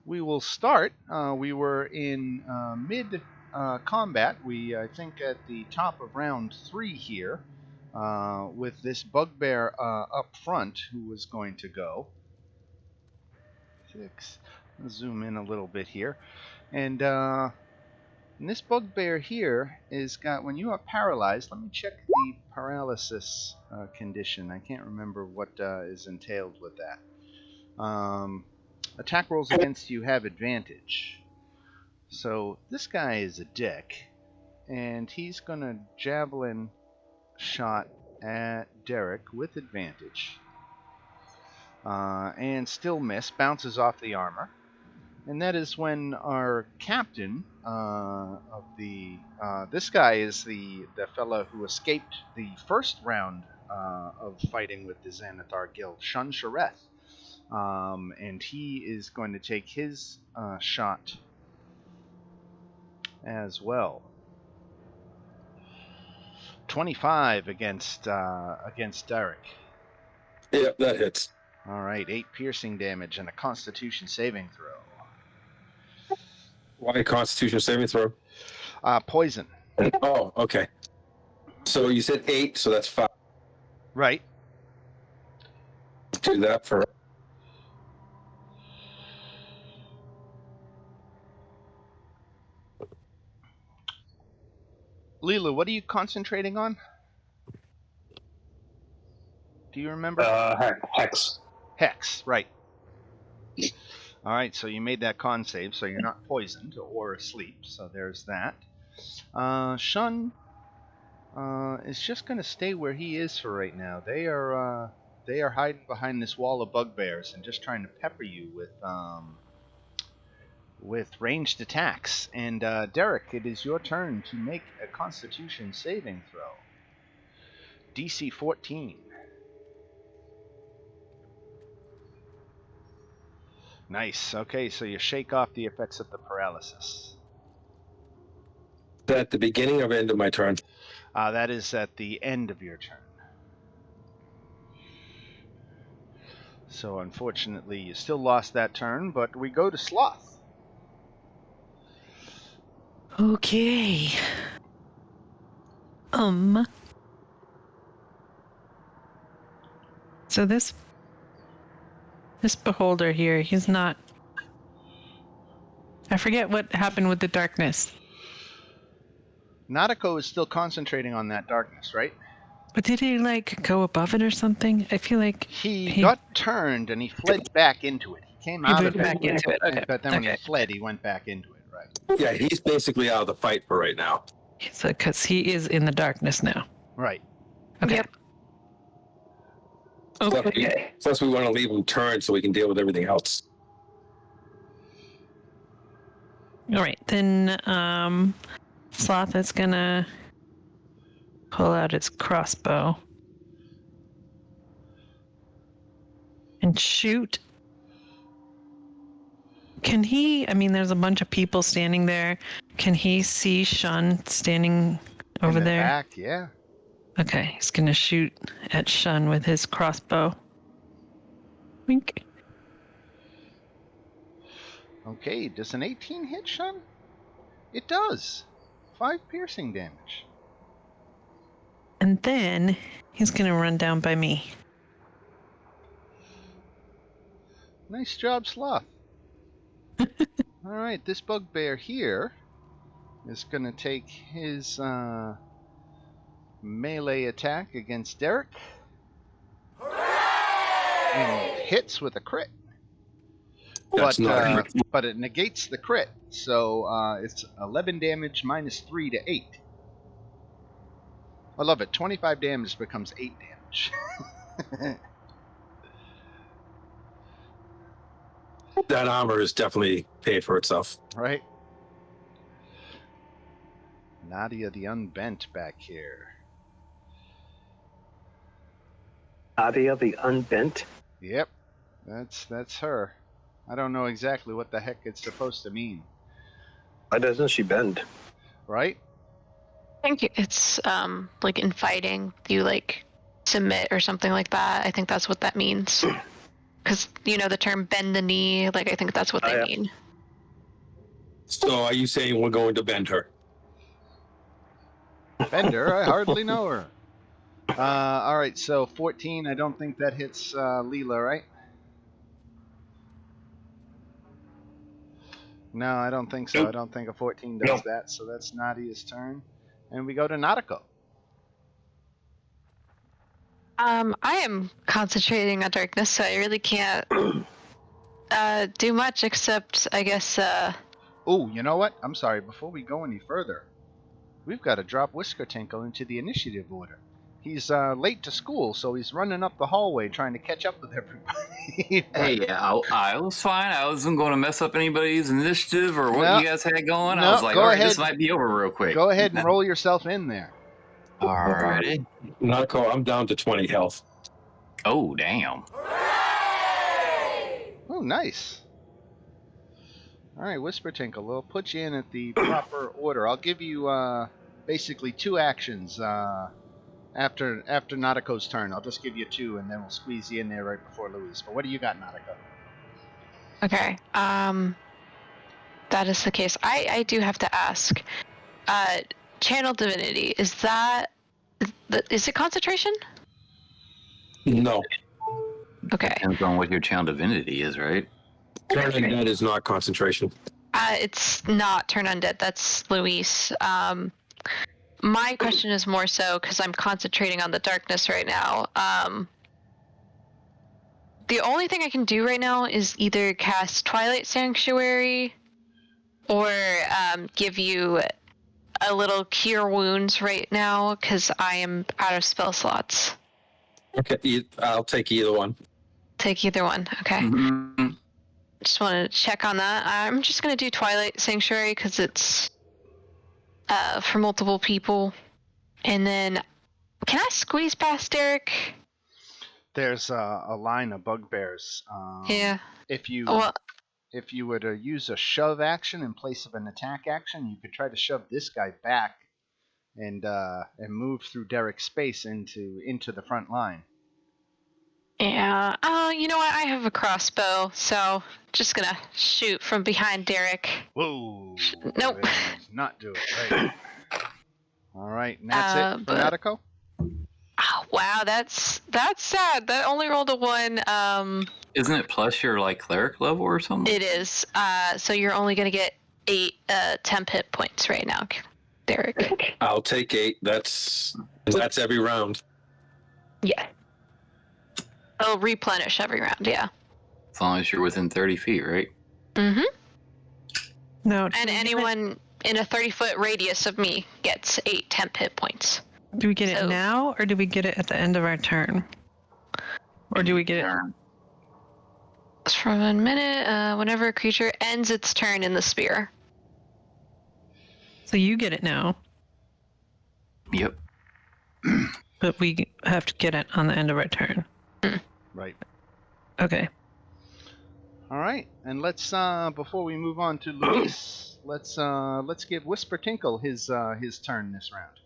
we will start. We were in mid combat. I think, at the top of round 3 here, with this bugbear up front who was going to go. 6. Let's zoom in a little bit here. And this bugbear here is got, when you are paralyzed, let me check the paralysis condition. I can't remember what is entailed with that. Attack rolls against you have advantage. So this guy is a dick, and he's going to javelin shot at Derek with advantage. And still miss, bounces off the armor. And that is when our captain of the... this guy is the fellow who escaped the first round of fighting with the Xanathar Guild, Shun Shareth. And he is going to take his shot as well. 25 against Derek. Yep, that hits. All right, 8 piercing damage and a Constitution saving throw. Why Constitution saving throw? Poison. Oh, okay. So you said 8, so that's 5. Right. Do that for... Leela, what are you concentrating on? Do you remember? Hex. Hex, right. All right, so you made that con save, so you're not poisoned or asleep, so there's that. Shun is just going to stay where he is for right now. They are hiding behind this wall of bugbears and just trying to pepper you with ranged attacks. And Derek, it is your turn to make a Constitution saving throw. DC 14. Nice. Okay, so you shake off the effects of the paralysis. Is that at the beginning or end of my turn? That is at the end of your turn. So unfortunately, you still lost that turn, but we go to Sloth. Okay. So this beholder here, he's not... I forget what happened with the darkness. Nadeko is still concentrating on that darkness, right? But did he, go above it or something? I feel like... He got turned and he fled back into it. He came out of it, back into it. Okay. But then when he fled, he went back into it, right? Yeah, he's basically out of the fight for right now. So, because he is in the darkness now. Right. Okay. Yep. Okay. Plus, we want to leave him turned so we can deal with everything else. All right, then Sloth is gonna pull out its crossbow and shoot. Can he? I mean, there's a bunch of people standing there. Can he see Shun standing over in the there? Back, yeah. Okay, he's gonna shoot at Shun with his crossbow. Wink. Okay, does an 18 hit, Shun? It does. 5 piercing damage. And then he's gonna run down by me. Nice job, Sloth. Alright, this bugbear here is going to take his melee attack against Derek. And hits with a crit. That's but it negates the crit, so it's 11 damage minus 3 to 8. I love it. 25 damage becomes 8 damage. That armor is definitely paid for itself. Right? Nadia the Unbent back here. Nadia the Unbent? Yep, that's her. I don't know exactly what the heck it's supposed to mean. Why doesn't she bend? Right? I think it's like in fighting, you submit or something like that. I think that's what that means. because you know the term bend the knee. Like I think that's what they Yeah. mean. So are you saying we're going to bend her? Bender, I hardly know her. All right, so 14. I don't think that hits Leela, right? No, I don't think so. Nope. I don't think a 14 does Nope. that. So that's Nadia's turn, and we go to Nadiko. I am concentrating on darkness, so I really can't do much except, I guess. Oh, you know what? I'm sorry. Before we go any further, we've got to drop Whisker Tinkle into the initiative order. He's late to school, so he's running up the hallway trying to catch up with everybody. Hey, I was fine. I wasn't going to mess up anybody's initiative or what No, you guys had going. I no, was like, go all right, ahead. this might be over real quick. Go ahead and roll yourself in there. Alrighty. Narco, I'm down to 20 health. Oh, damn. Oh, nice. All right, Whisper Tinkle. We'll put you in at the proper order. I'll give you basically 2 actions after Nadiko's turn. I'll just give you 2, and then we'll squeeze you in there right before Louise. But what do you got, Nadiko? Okay. That is the case. I do have to ask. Channel Divinity, is it concentration? No. Okay. Depends on what your channel divinity is, right? Turning dead is not concentration. It's not turn undead. That's Luis. My question is more so because I'm concentrating on the darkness right now. The only thing I can do right now is either cast Twilight Sanctuary or give you a little Cure Wounds right now because I am out of spell slots. Okay, I'll take either one. Take either one. Okay. Mm-hmm. Just want to check on that. I'm just going to do Twilight Sanctuary because it's for multiple people. And then, can I squeeze past Derek? There's a line of bugbears. Yeah. If you Well, if you were to use a shove action in place of an attack action, you could try to shove this guy back and move through Derek's space into the front line. yeah. You know what? I have a crossbow, so just gonna shoot from behind Derek. Whoa! Nope. Not do it. Right. All right, and that's it for but- Nadiko. Oh, wow, that's sad. That only rolled a 1. Isn't it plus your like cleric level or something? It is. So you're only gonna get 8 temp hit points right now, Derek. I'll take 8. That's every round. Yeah. It'll replenish every round. Yeah. As long as you're within 30 feet, right? Mm-hmm. No. And anyone in a 30-foot radius of me gets 8 temp hit points. Do we get it So- now, or do we get it at the end of our turn? Or do we get it? Turn. From a minute, whenever a creature ends its turn in the sphere. So you get it now, Yep. but we have to get it on the end of our turn. Right. Okay. All right, and let's before we move on to Luis, let's give Whisper Tinkle his turn this round.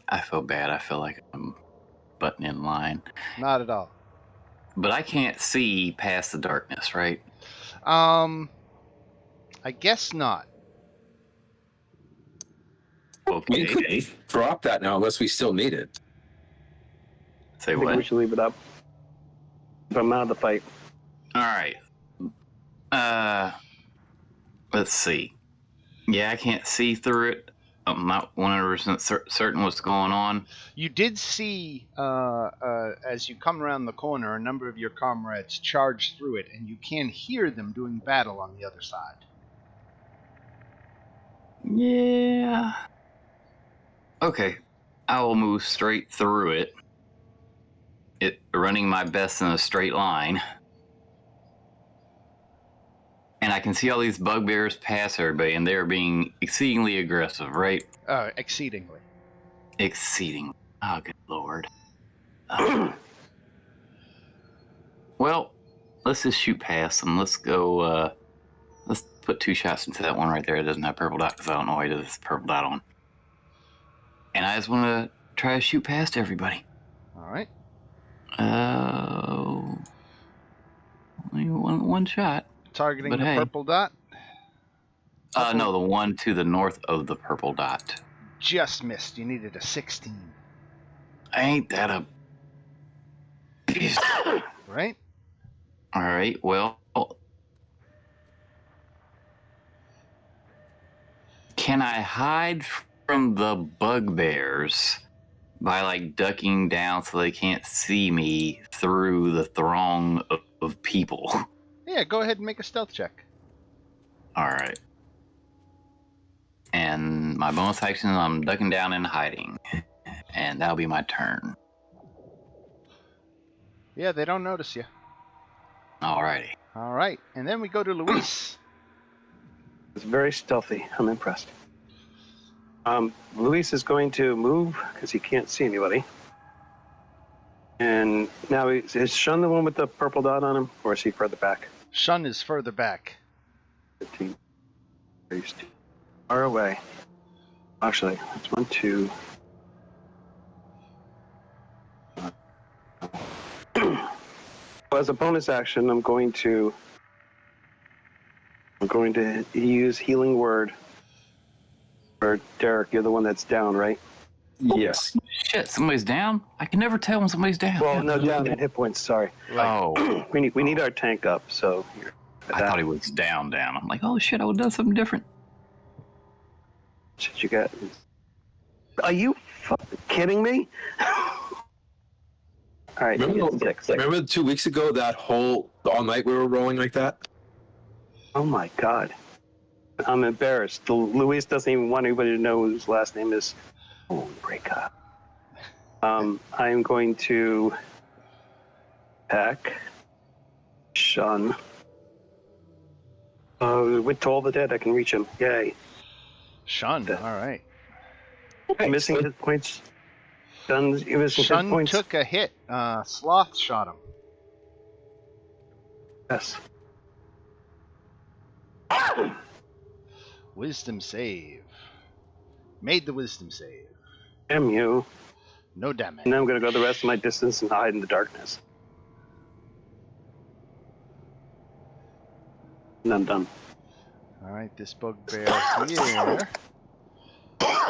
I feel bad. I feel like I'm butting in line. Not at all. But I can't see past the darkness, right? I guess not. We Okay. could drop that now unless we still need it. Say I think we what? should leave it up. If I'm out of the fight. All right. Let's see. Yeah, I can't see through it. I'm not 100% certain what's going on. You did see, as you come around the corner, a number of your comrades charge through it, and you can hear them doing battle on the other side. Yeah. Okay. I will move straight through it. Running my best in a straight line. And I can see all these bugbears pass everybody, and they're being exceedingly aggressive, right? Exceedingly. Exceeding. Oh, good lord. Well, let's just shoot past them. Let's go, let's put 2 shots into that one right there. It doesn't have purple dot, because I don't know why it does this purple dot on. And I just want to try to shoot past everybody. All right. only one shot. Targeting But the hey. purple dot. No, the one to the north of the purple dot. Just missed. You needed a 16. Ain't that a beast? Right? All right, well, can I hide from the bugbears by like ducking down so they can't see me through the throng of people? Yeah, go ahead and make a stealth check. All right. And my bonus action, I'm ducking down and hiding. And that'll be my turn. Yeah, they don't notice you. Alrighty. All right, and then we go to Luis. It's very stealthy. I'm impressed. Luis is going to move because he can't see anybody. And now, is Shun the one with the purple dot on him, or is he further back? Shun is further back. 15. He's too far away. Actually, that's 1, 2. As a bonus action, I'm going to use Healing Word. Or Derek, you're the one that's down, right? Yes. Shit, somebody's down? I can never tell when somebody's down. Well, no, down in hit points. Sorry. Oh. We need our tank up. So I thought he was down. I'm like, oh shit, I would have done something different. Shit, you got? Are you fucking kidding me? All right. Remember 2 weeks ago that whole all night we were rolling like that? Oh my god. I'm embarrassed. Luis doesn't even want anybody to know whose last name is. Oh, break up. I am going to attack Shun. With Toll the Dead, I can reach him. Yay. Shun, all right. Missing hit points. Shun's missing hit Shun points. took a hit. Sloth shot him. Yes. Wisdom save. Made the wisdom save. Damn you. No damage. And then I'm going to go the rest of my distance and hide in the darkness. And I'm done. All right, this bugbear here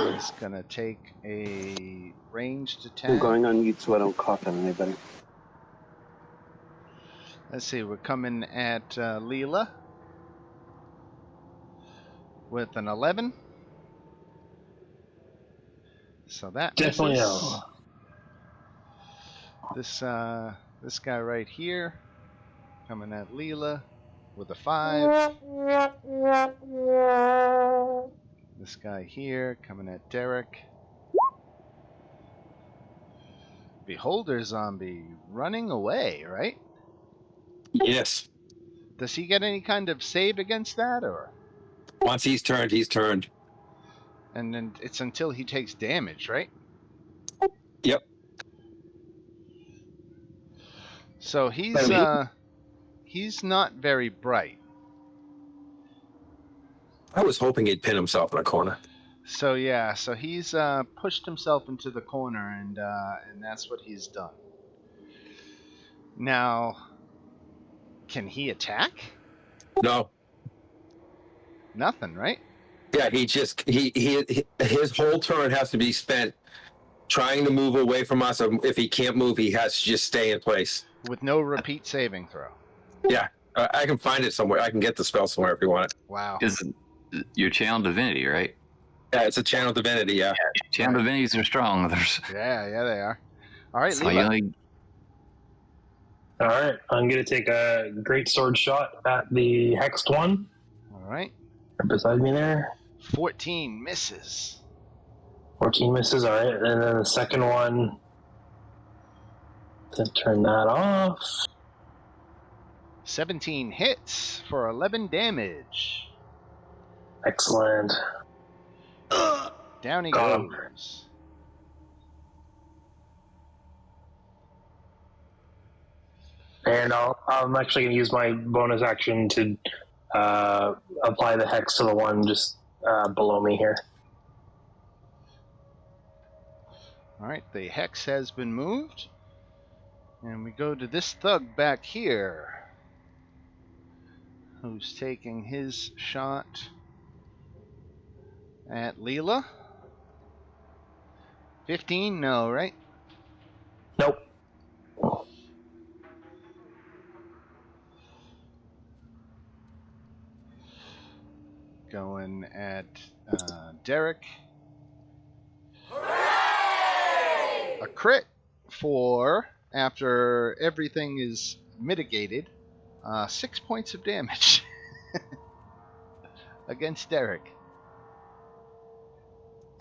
is gonna take a ranged attack. I'm going on mute so I don't cough on anybody. Let's see, we're coming at Leela with an 11. So that Definitely misses. no. This guy right here coming at Leela with a 5. This guy here coming at Derek. Beholder zombie running away, right? Yes. Does he get any kind of save against that, or? Once he's turned, he's turned. And then it's until he takes damage, right? Yep. So he's not very bright. I was hoping he'd pin himself in a corner. So yeah, so he's pushed himself into the corner, and that's what he's done. Now, can he attack? No. Nothing, right? Yeah, his whole turn has to be spent trying to move away from us. If he can't move, he has to just stay in place. With no repeat saving throw. Yeah, I can find it somewhere. I can get the spell somewhere if you want it. Wow. Is your channel divinity, right? Yeah, it's a channel divinity, yeah. Channel divinities are strong. There's Yeah, they are. All right, so you Leela. only All right, I'm going to take a great sword shot at the hexed one All right. right beside me there. 14 misses. 14 misses, all right. And then the second one, to turn that off. 17 hits for 11 damage. Excellent. Down he Got him. goes. And I'm actually going to use my bonus action to apply the hex to the one just below me here. All right, the hex has been moved. And we go to this thug back here. who's taking his shot at Leela. 15? No, right? Nope. Going at Derek. A crit for, after everything is mitigated, 6 points of damage against Derek.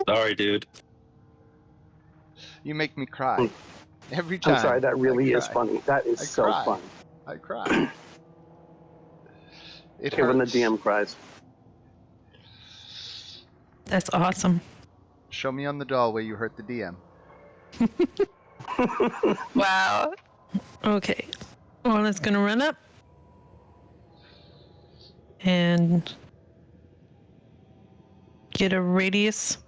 Sorry, dude. You make me cry. Every time. I'm sorry, that really I is cry. funny. That is I so cry. fun. I cry. It Okay, when the hurts. DM cries. That's awesome. Show me on the doll where you hurt the DM. Wow. Okay. Orla's gonna run up. And get a radius.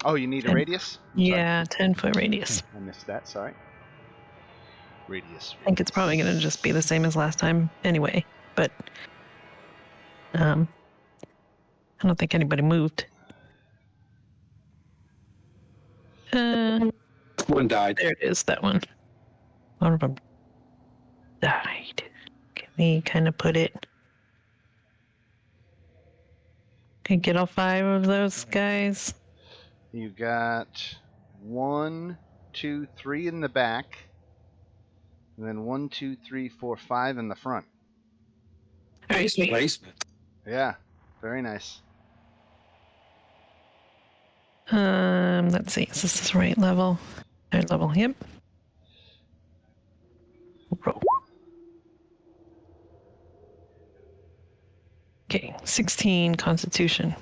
Oh, you need a radius? I'm Yeah, 10-foot radius. sorry. I missed that, sorry. Radius. I think it's probably going to just be the same as last time anyway, but I don't think anybody moved. One died. There it is, that one. One of them died. Can we kind of put it? Can get all 5 of those guys? You got 1, 2, 3 in the back, and then 1, 2, 3, 4, 5 in the front. Nice. Placement. Yeah, very nice. Let's see. Is this the right level? Right level. Yep. Roll. Okay, 16 Constitution.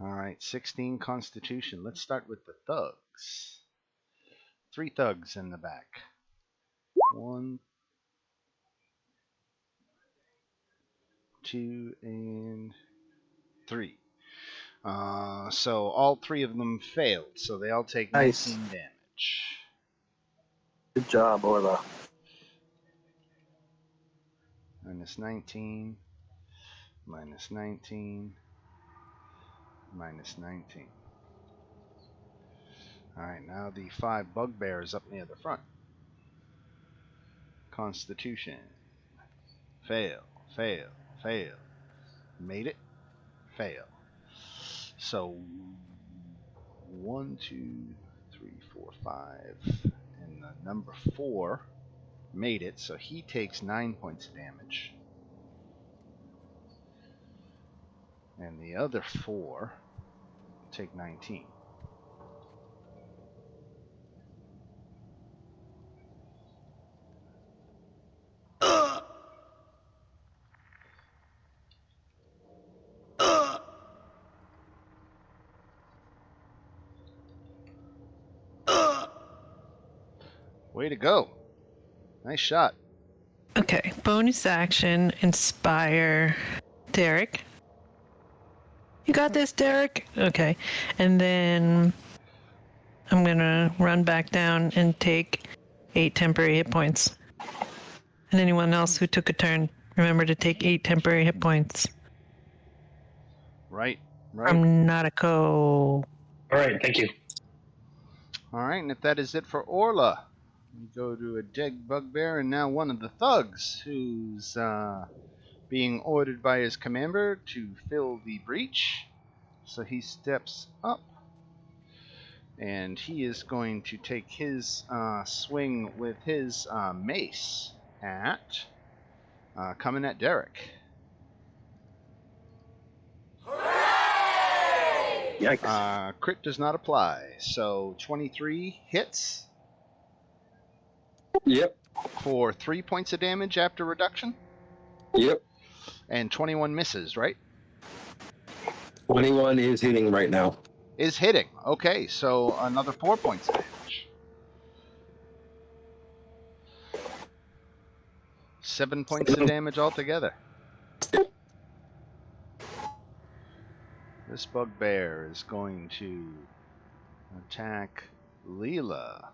All right, 16 Constitution. Let's start with the thugs. 3 thugs in the back. 1, 2, and 3. So all 3 of them failed, so they all take Nice. 19 damage. Good job, Orla. Minus 19, minus 19, minus 19. Alright, now the 5 bugbears up near the front. Constitution. Fail, fail, fail. Made it, fail. So 1, 2, 3, 4, 5. And the number 4 made it, so he takes 9 points of damage. And the other 4 take 19. Way to go. Nice shot. Okay, bonus action, inspire Derek. You got this, Derek? Okay, and then I'm gonna run back down and take 8 temporary hit points. And anyone else who took a turn, remember to take 8 temporary hit points Right. from Nautico. All right, thank you. Alright, and if that is it for Orla, we go to a dead bugbear and now one of the thugs who's being ordered by his commander to fill the breach. So he steps up and he is going to take his swing with his mace at coming at Derek. Yikes. Crit does not apply, so 23 hits Yep. for 3 points of damage after reduction, Yep. and 21 misses, right? 21 is hitting right now. Is hitting. Okay, so another 4 points of damage. 7 points of damage altogether. This bugbear is going to Attack Leela.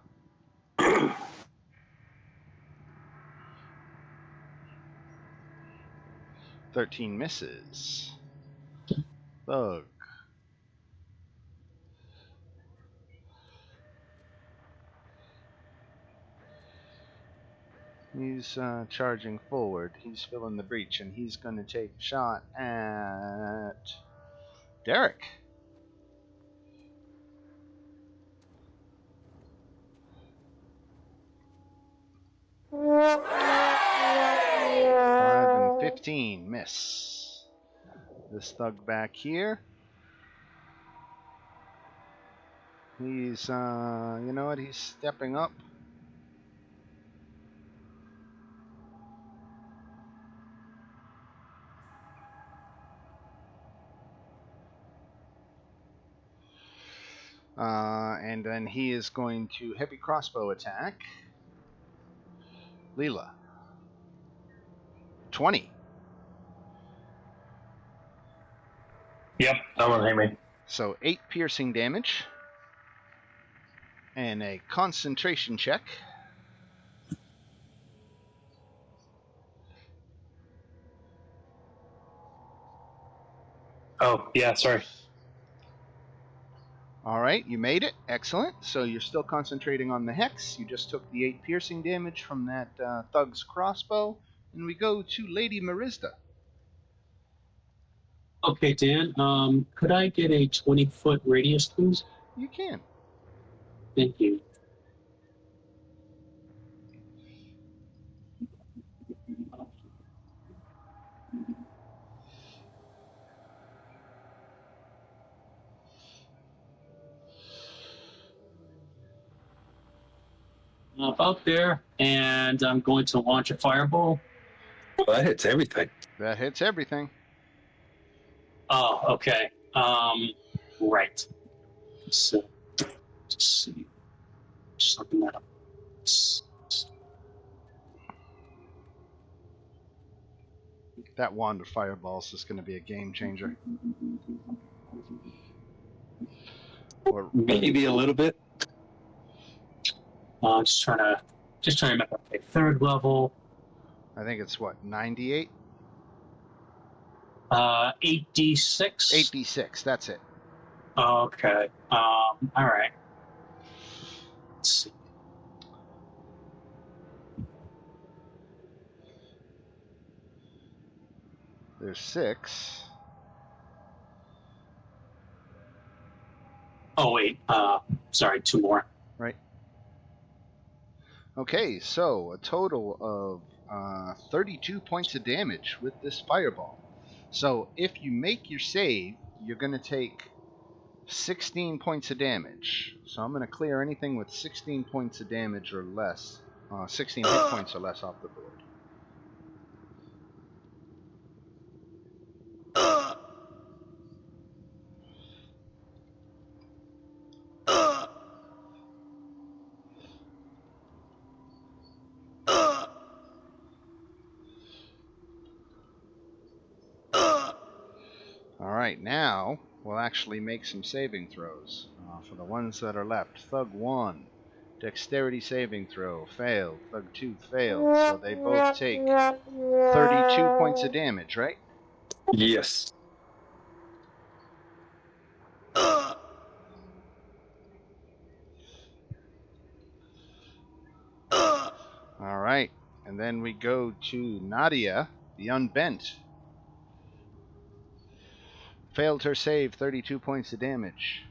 13 misses. Thug. He's charging forward. He's filling the breach, and he's going to take a shot at Derek. Five and 15 miss. This thug back here. He's, you know what? He's stepping up. And then he is going to heavy crossbow attack Leela. 20. Yep, that one hit me. So 8 piercing damage. And a concentration check. Oh, yeah, sorry. All right, you made it. Excellent. So you're still concentrating on the hex. You just took the 8 piercing damage from that thug's crossbow. And we go to Lady Marista. Okay, Dan. Could I get a 20-foot radius, please? You can. Thank you. Up there, and I'm going to launch a fireball. Well, that hits everything. That hits everything. Oh, okay. Right. So, just see. Just looking that up. That wand of fireballs is going to be a game changer. Or Maybe a little bit. Just trying to make up a 3rd level. I think it's what, 98? 8d6. 8d6. That's it. Okay. All right. Let's see. There's 6. Oh wait. Sorry. 2 more. Right. Okay, so a total of 32 points of damage with this fireball. So if you make your save, you're going to take 16 points of damage. So I'm going to clear anything with 16 points of damage or less, 16 hit points or less off the board. Alright, now we'll actually make some saving throws. For the ones that are left, Thug 1, Dexterity saving throw, failed. Thug 2 failed. So they both take 32 points of damage, right? Yes. Alright, and then we go to Nadia, the Unbent. Failed her save, 32 points of damage.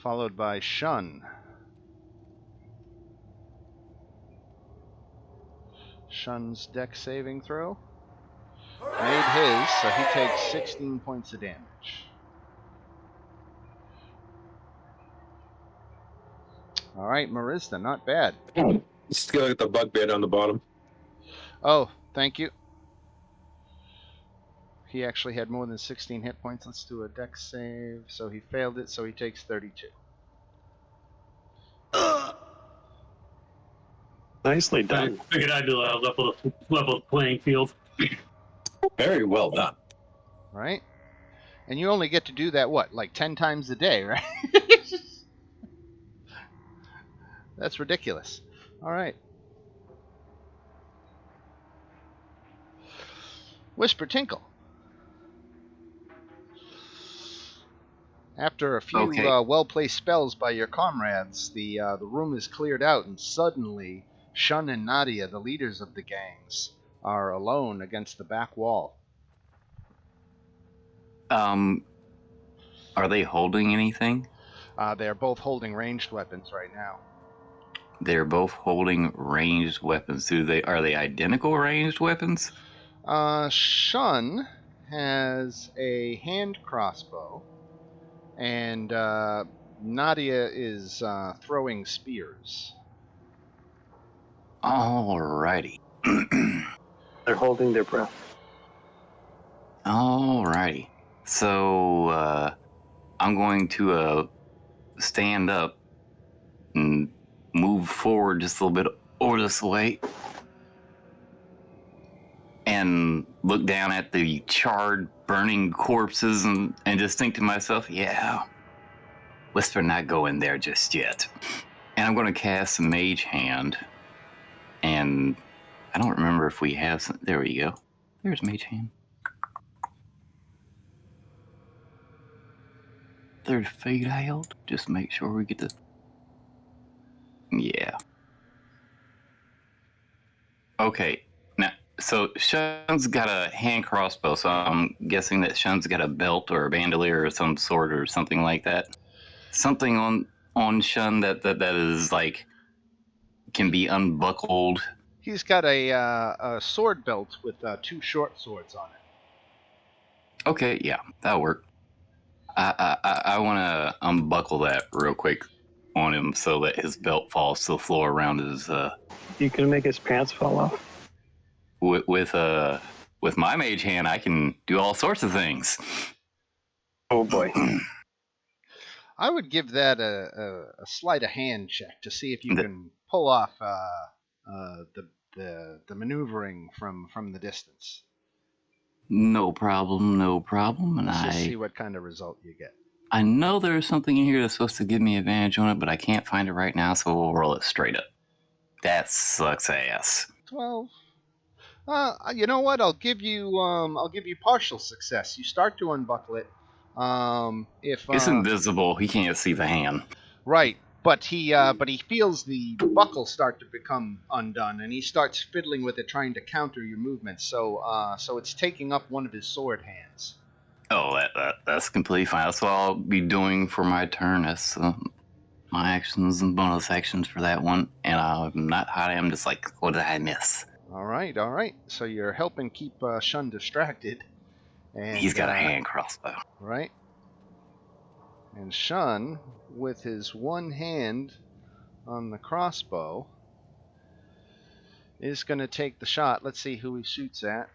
Followed by Shun. Shun's dex saving throw. Made his, so he takes 16 points of damage. Alright, Marista, not bad. Just go at the bugbear on the bottom. Oh, thank you. He actually had more than 16 hit points. Let's do a dex save. So he failed it, so he takes 32. Nicely I done. figured I'd level the playing field. Very well done. Right? And you only get to do that, what, like 10 times a day, right? That's ridiculous. All right. Whisper Tinkle. After a few Okay. well-placed spells by your comrades, the room is cleared out, and suddenly Shun and Nadia, the leaders of the gangs, are alone against the back wall. Are they holding anything? They are both holding ranged weapons right now. They're both holding ranged weapons. Are they identical ranged weapons? Shun has a hand crossbow, and Nadia is throwing spears. Alrighty. They're holding their breath. Alrighty. So I'm going to stand up and move forward just a little bit over this way and look down at the charred, burning corpses and just think to myself, yeah, Whisper not go in there just yet. And I'm going to cast a Mage Hand. And I don't remember if we have some. There we go. There's Mage Hand. There's Fade Out. Just make sure we get the. Yeah. Okay. Now, so Shun's got a hand crossbow, so I'm guessing that Shun's got a belt or a bandolier or some sort or something like that. Something on Shun that is like can be unbuckled. He's got a sword belt with 2 short swords on it. Okay, yeah, that'll work. I want to unbuckle that real quick on him so that his belt falls to the floor around his. You can make his pants fall off. With my mage hand, I can do all sorts of things. Oh boy. I would give that a sleight of hand check to see if you can pull off the maneuvering from the distance. No problem, no problem. And Let's just see what kind of result you get. I know there's something in here that's supposed to give me advantage on it, but I can't find it right now, so we'll roll it straight up. That sucks ass. 12. You know what? I'll give you partial success. You start to unbuckle it. If It's invisible, he can't see the hand. Right, but he feels the buckle start to become undone, and he starts fiddling with it, trying to counter your movements. So it's taking up one of his sword hands. Oh, that's completely fine. That's what I'll be doing for my turn. That's my actions and bonus actions for that one. And I'm not hiding. I'm just like, what did I miss? All right. So you're helping keep Shun distracted. And he's got a hand crossbow. Right. And Shun, with his one hand on the crossbow, is going to take the shot. Let's see who he shoots at.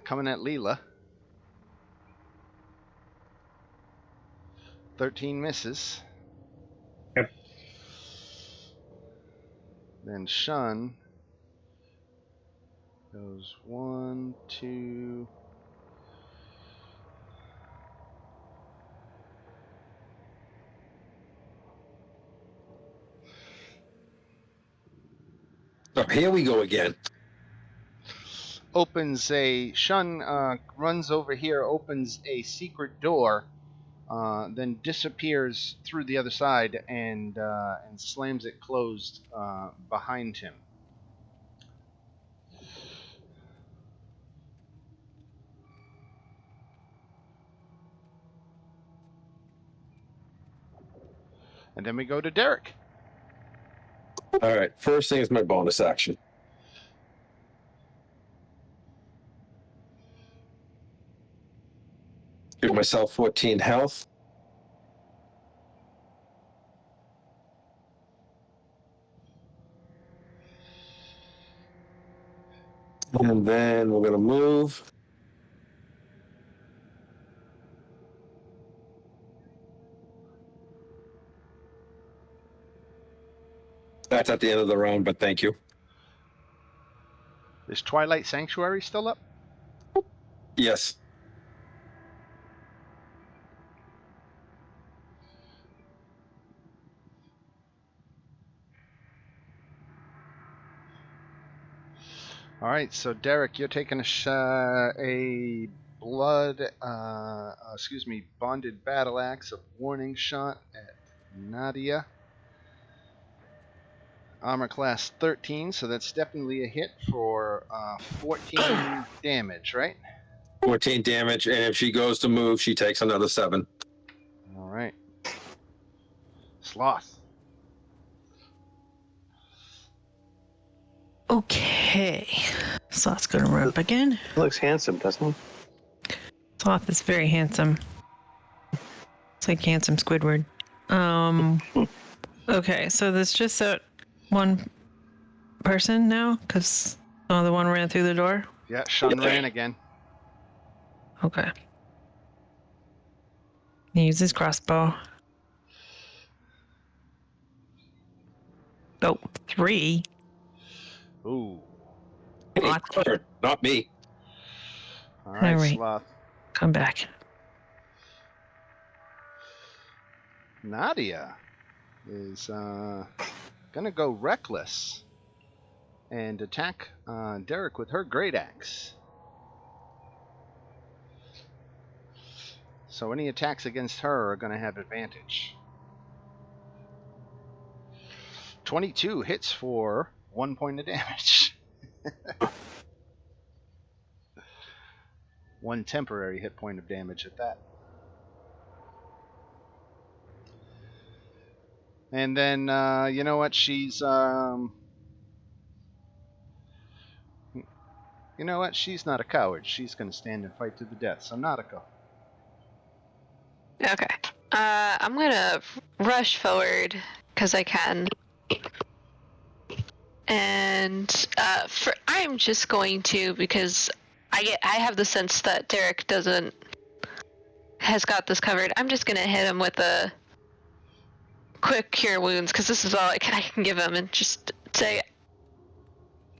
Coming at Leela. 13 misses. Yep. Then Shun goes 1, 2. Oh, here we go again. Shun runs over here, opens a secret door, then disappears through the other side and slams it closed behind him. And then we go to Derek. All right. First thing is my bonus action. Give myself 14 health. And then we're going to move. That's at the end of the round, but thank you. Is Twilight Sanctuary still up? Yes. All right, so Derek, you're taking a bonded battle axe, a warning shot at Nadia. Armor class 13, so that's definitely a hit for 14 damage, right? 14 damage, and if she goes to move, she takes another 7. All right. Sloth. Okay. Sloth's gonna run up again. He looks handsome, doesn't he? Sloth is very handsome. It's like handsome Squidward. Okay, so there's just that one person now, because the one ran through the door. Yeah, Shun ran again. Okay. He uses his crossbow. Oh, 3. Ooh. Hey, What? Clifford, not me. All right, All right. Sloth. Come back. Nadia is gonna go reckless and attack Derek with her great axe. So any attacks against her are gonna have advantage. 22 hits for 1 point of damage. 1 temporary hit point of damage at that. And then you know what? She's you know what? She's not a coward. She's gonna stand and fight to the death. So Nautico. Okay. I'm gonna rush forward because I can. And I'm just going to, because I have the sense that Derek has got this covered. I'm just gonna hit him with a quick cure wounds, because this is all I can give him, and just say,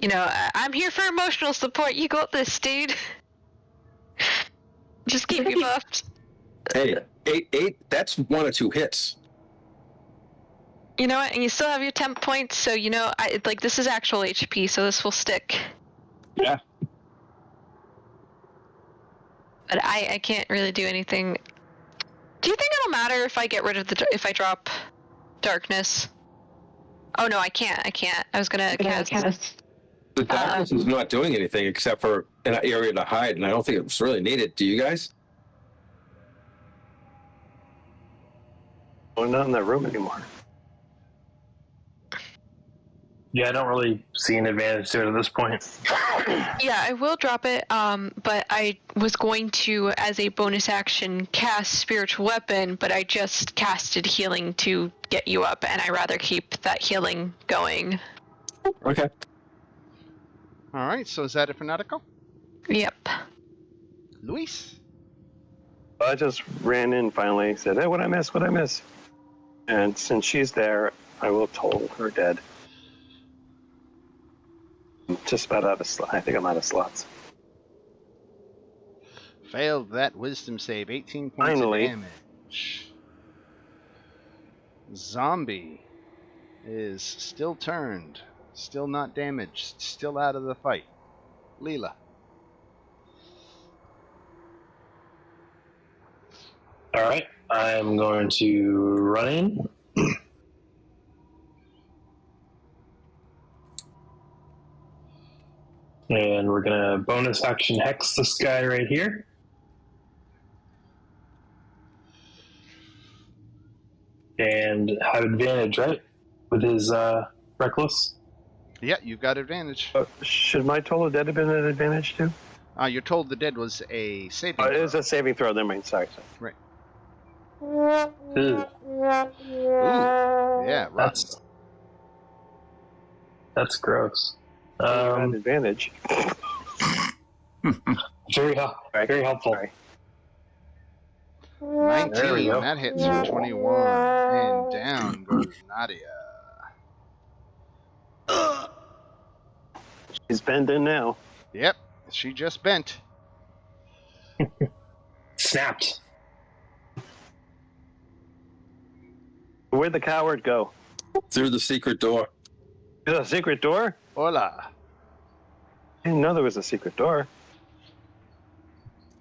I'm here for emotional support. You got this, dude. Just keep you buffed. Hey, 8, that's 1 or 2 hits. You know what? And you still have your temp points, so this is actual HP, so this will stick. Yeah. But I can't really do anything. Do you think it'll matter if I get rid of if I drop darkness? Oh no, I can't. I was gonna cast. The darkness is not doing anything except for an area to hide, and I don't think it's really needed. Do you guys? We're not in that room anymore. Yeah, I don't really see an advantage to it at this point. Yeah, I will drop it. But I was going to, as a bonus action, cast spiritual weapon, but I just casted healing to get you up, and I rather keep that healing going. Okay. All right. So is that it for Nautico? Yep. Luis. I just ran in finally, said, hey, what'd I miss? And since she's there, I will toll her dead. I'm just about out of slots. I think I'm out of slots. Failed that wisdom save. 18 points Finally. of damage. Zombie is still turned. Still not damaged. Still out of the fight. Leela. All right, I'm going to run in. And we're going to bonus action hex this guy right here. And have advantage, right? With his reckless. Yeah, you've got advantage. Should my toll of dead have been an advantage too? You're told the dead was a saving It throw. is a saving throw. Never mind. Sorry. Right. Ugh. Ooh. Yeah, rough. That's gross. You had advantage. Very helpful. Sorry. 19. There we go. That hits for 21. And down goes Nadia. He's bending now. Yep. She just bent. Snapped. Where'd the coward go? Through the secret door. There's a secret door? Hola. I didn't know there was a secret door.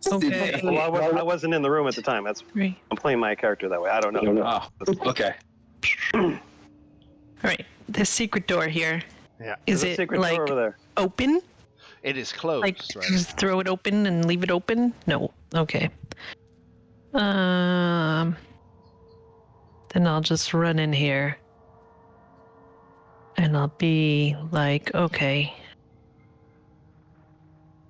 Okay. Well, I wasn't in the room at the time. That's Three. I'm playing my character that way. I don't know. Oh, okay. All right. The secret door here. Yeah. Is There's a it secret like door over there. open? It is closed Like right just now. throw it open and leave it open? No. Okay. Then I'll just run in here. And I'll be like, okay.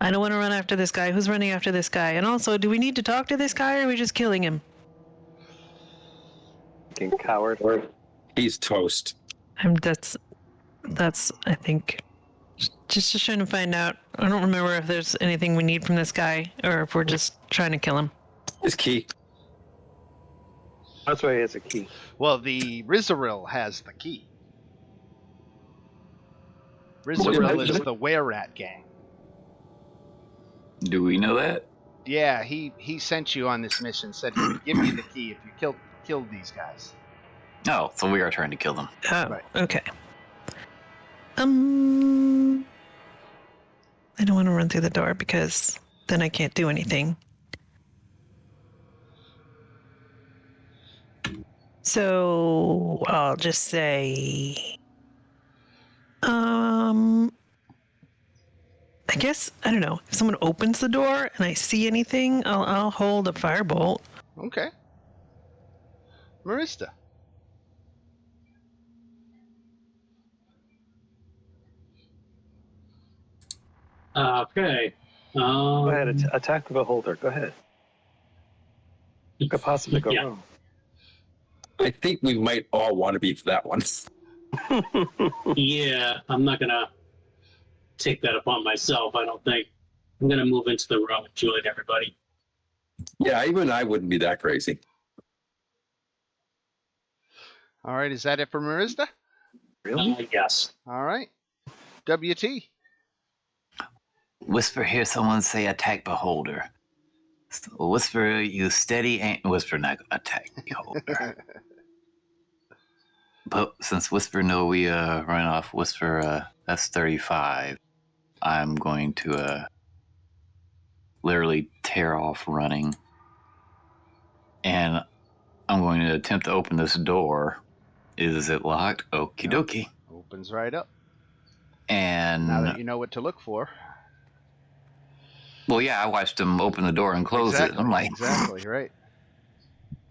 I don't want to run after this guy. Who's running after this guy? And also, do we need to talk to this guy or are we just killing him? Fucking coward. He's toast. That's I think just trying to find out. I don't remember if there's anything we need from this guy or if we're just trying to kill him. His key. That's why he has a key. Well, the Rizaril has the key. Rizaril is the Were-Rat gang. Do we know that? Yeah, he sent you on this mission, said he would give you the key if you killed these guys. Oh, so we are trying to kill them. Oh, Right. okay. I don't want to run through the door because then I can't do anything. So I'll just say, I guess I don't know. If someone opens the door and I see anything, I'll hold a firebolt. Okay. Marista. Okay. Go ahead. Attack the beholder. Go ahead. What could possibly go Yeah. wrong? I think we might all want to be for that one. Yeah, I'm not gonna take that upon myself. I don't think. I'm gonna move into the room and join everybody. Yeah, even I wouldn't be that crazy. All right, is that it for Marista? Really? Yes. All right. WT. Whisper, hear someone say attack beholder. So Whisper, you steady ain't Whisper not attack beholder. But since Whisper know we run off Whisper, that's 35. I'm going to literally tear off running. And I'm going to attempt to open this door. Is it locked? Okie dokie. Opens right up. And Now that you know what to look for. well, yeah, I watched him open the door and close it. I'm like, exactly, right.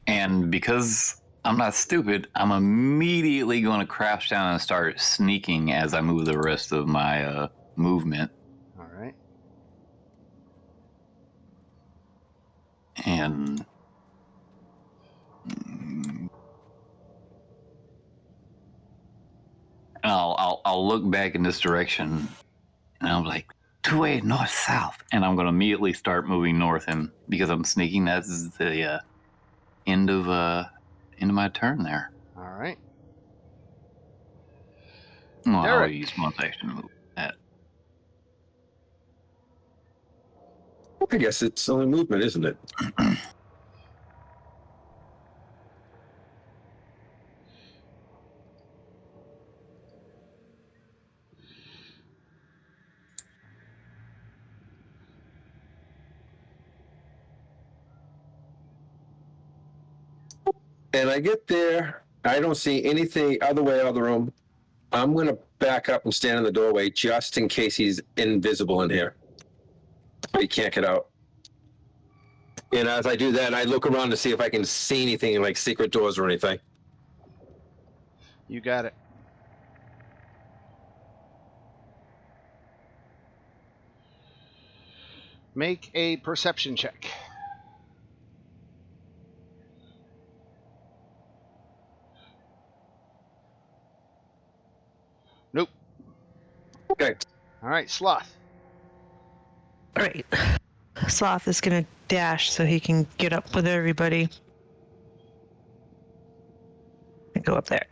and because I'm not stupid, I'm immediately going to crouch down and start sneaking as I move the rest of my movement. All right. And I'll look back in this direction, and I'm like, 2-way north south, and I'm going to immediately start moving north. And because I'm sneaking, that's the end of my turn there. All right. Well, I'll Derek. use one action to move that. I guess it's only movement, isn't it? And I get there, I don't see anything other way out of the room. I'm going to back up and stand in the doorway just in case he's invisible in here. He can't get out. And as I do that, I look around to see if I can see anything like secret doors or anything. You got it. Make a perception check. Nope. Okay. All right, Sloth. All right. Sloth is gonna dash so he can get up with everybody. And go up there.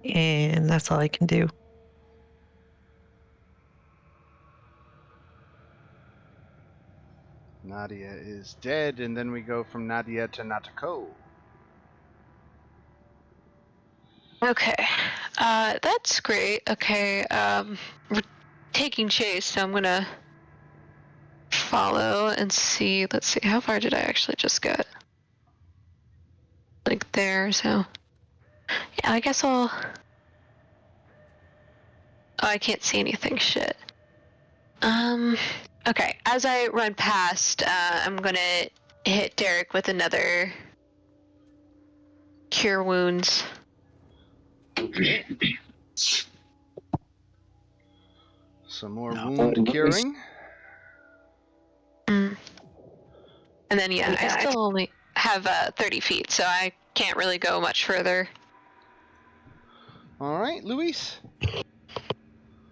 And that's all I can do. Nadia is dead, and then we go from Nadia to Natako. Okay. That's great. Okay. taking chase, so I'm gonna follow and see. Let's see, how far did I actually just get? Like there, so. Yeah, I guess I'll. Oh, I can't see anything. Shit. Okay, as I run past, I'm gonna hit Derek with another Cure Wounds. Okay. Some more No. wound curing. And then, yeah, I still only have 30 feet, so I can't really go much further. All right, Luis.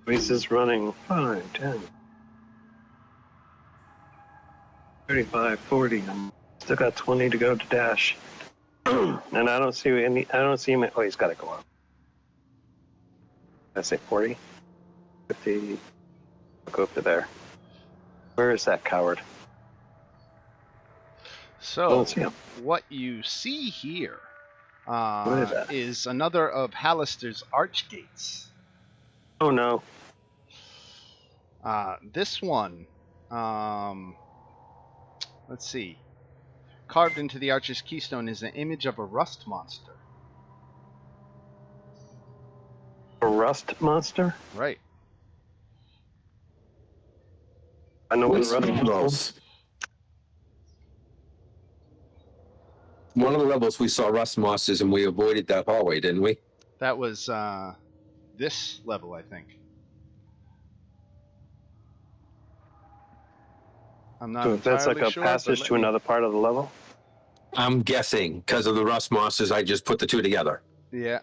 Luis is running 5, 10, 35, 40. Still got 20 to go to dash. And I don't see him. Oh, he's got to go up. I say 40, 50. I'll go up to there. Where is that coward? So, Don't see him. what you see here What is that? is another of Hallister's archgates. Oh no. This one, let's see. Carved into the archer's keystone is an image of a rust monster. A rust monster? Right. I know what a What's rust one of monster is. those? One of the levels we saw rust monsters and we avoided that hallway, didn't we? That was this level, I think. I'm not So that's like entirely a sure, passage but to another part of the level? I'm guessing because of the rust monsters. I just put the two together. Yeah.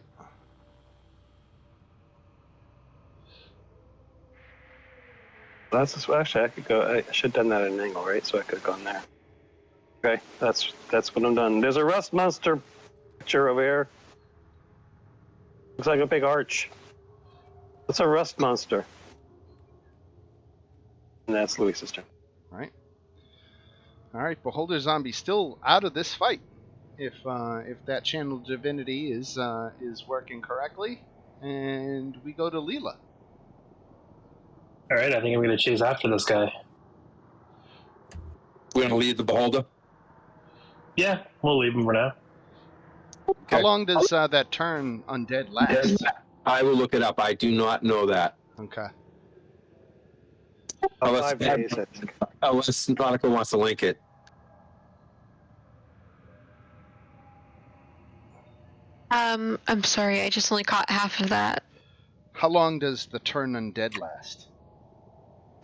That's actually I could go. I should have done that at an angle, right? So I could have gone there. Okay, that's what I'm done. There's a rust monster picture over here. Looks like a big arch. What's a rust monster? And that's Luis's turn. Right. All right. Beholder Zombie still out of this fight. If that channel divinity is working correctly, and we go to Leela. All right, I think I'm going to chase after this guy. We're gonna leave the beholder. Yeah, we'll leave him for now. How Okay. long does that turn undead last? I will look it up. I do not know that. Okay. Unless, 5 days, I think. unless Nautical wants to link it. I'm sorry, I just only caught half of that. How long does the turn undead last?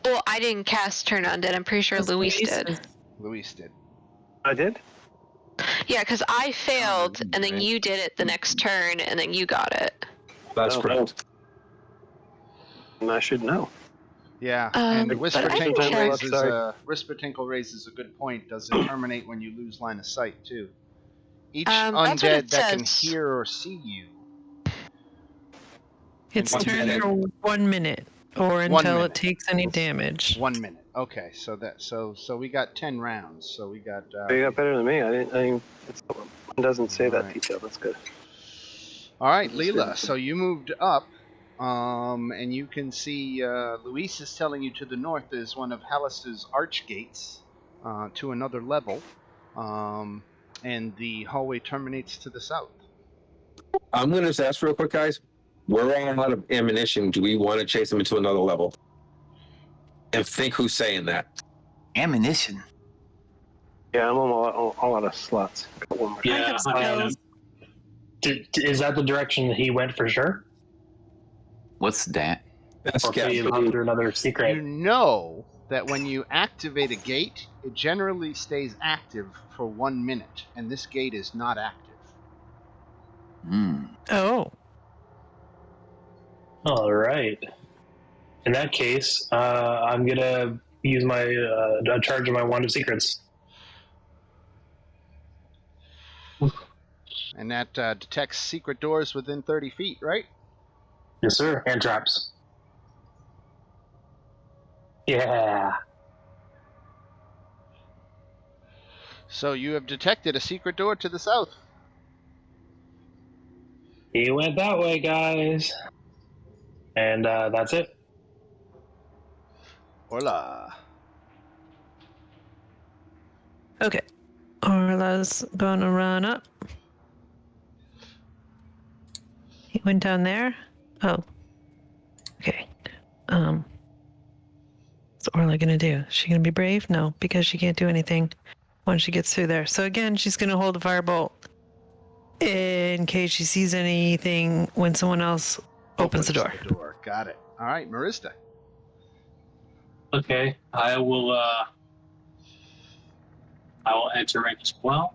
Well, I didn't cast Turn Undead. I'm pretty sure Luis did. Luis did. I did? Yeah, because I failed, and then right. you did it the next turn, and then you got it. That's Oh. correct. And I should know. Yeah, Um, and Whisper but I can Tinkle check. raises a good point. Does it terminate when you lose line of sight too? Each That's what undead it that can says. hear or see you. It's One turned minute. for 1 minute or until it takes any damage. 1 minute. Okay, so we got 10 rounds. So we got. You got better than me. It doesn't say that Right. detail. That's good. All right, Leela. So you moved up, and you can see Luis is telling you to the north is one of Hallister's arch gates to another level, and the hallway terminates to the south. I'm gonna just ask real quick, guys. We're all out of ammunition. Do we want to chase them into another level? And think who's saying that. Ammunition. Yeah, I'm all out of slots. Got one more. Yeah. Is that the direction that he went for sure? What's that? That's Or could he guess. have under another secret? You know that when you activate a gate, it generally stays active for 1 minute, and this gate is not active. Oh, All right. In that case, I'm going to use my a charge of my Wand of Secrets. And that detects secret doors within 30 feet, right? Yes, sir. And traps. Yeah. So you have detected a secret door to the south. He went that way, guys. And that's it. Hola. Okay. Orla's gonna run up. He went down there. Oh. Okay. What's Orla gonna do? Is she gonna be brave? No, because she can't do anything once she gets through there. So again, she's gonna hold the firebolt in case she sees anything when someone else opens the door. Got it. All right, Marista. Okay, I will enter in as well.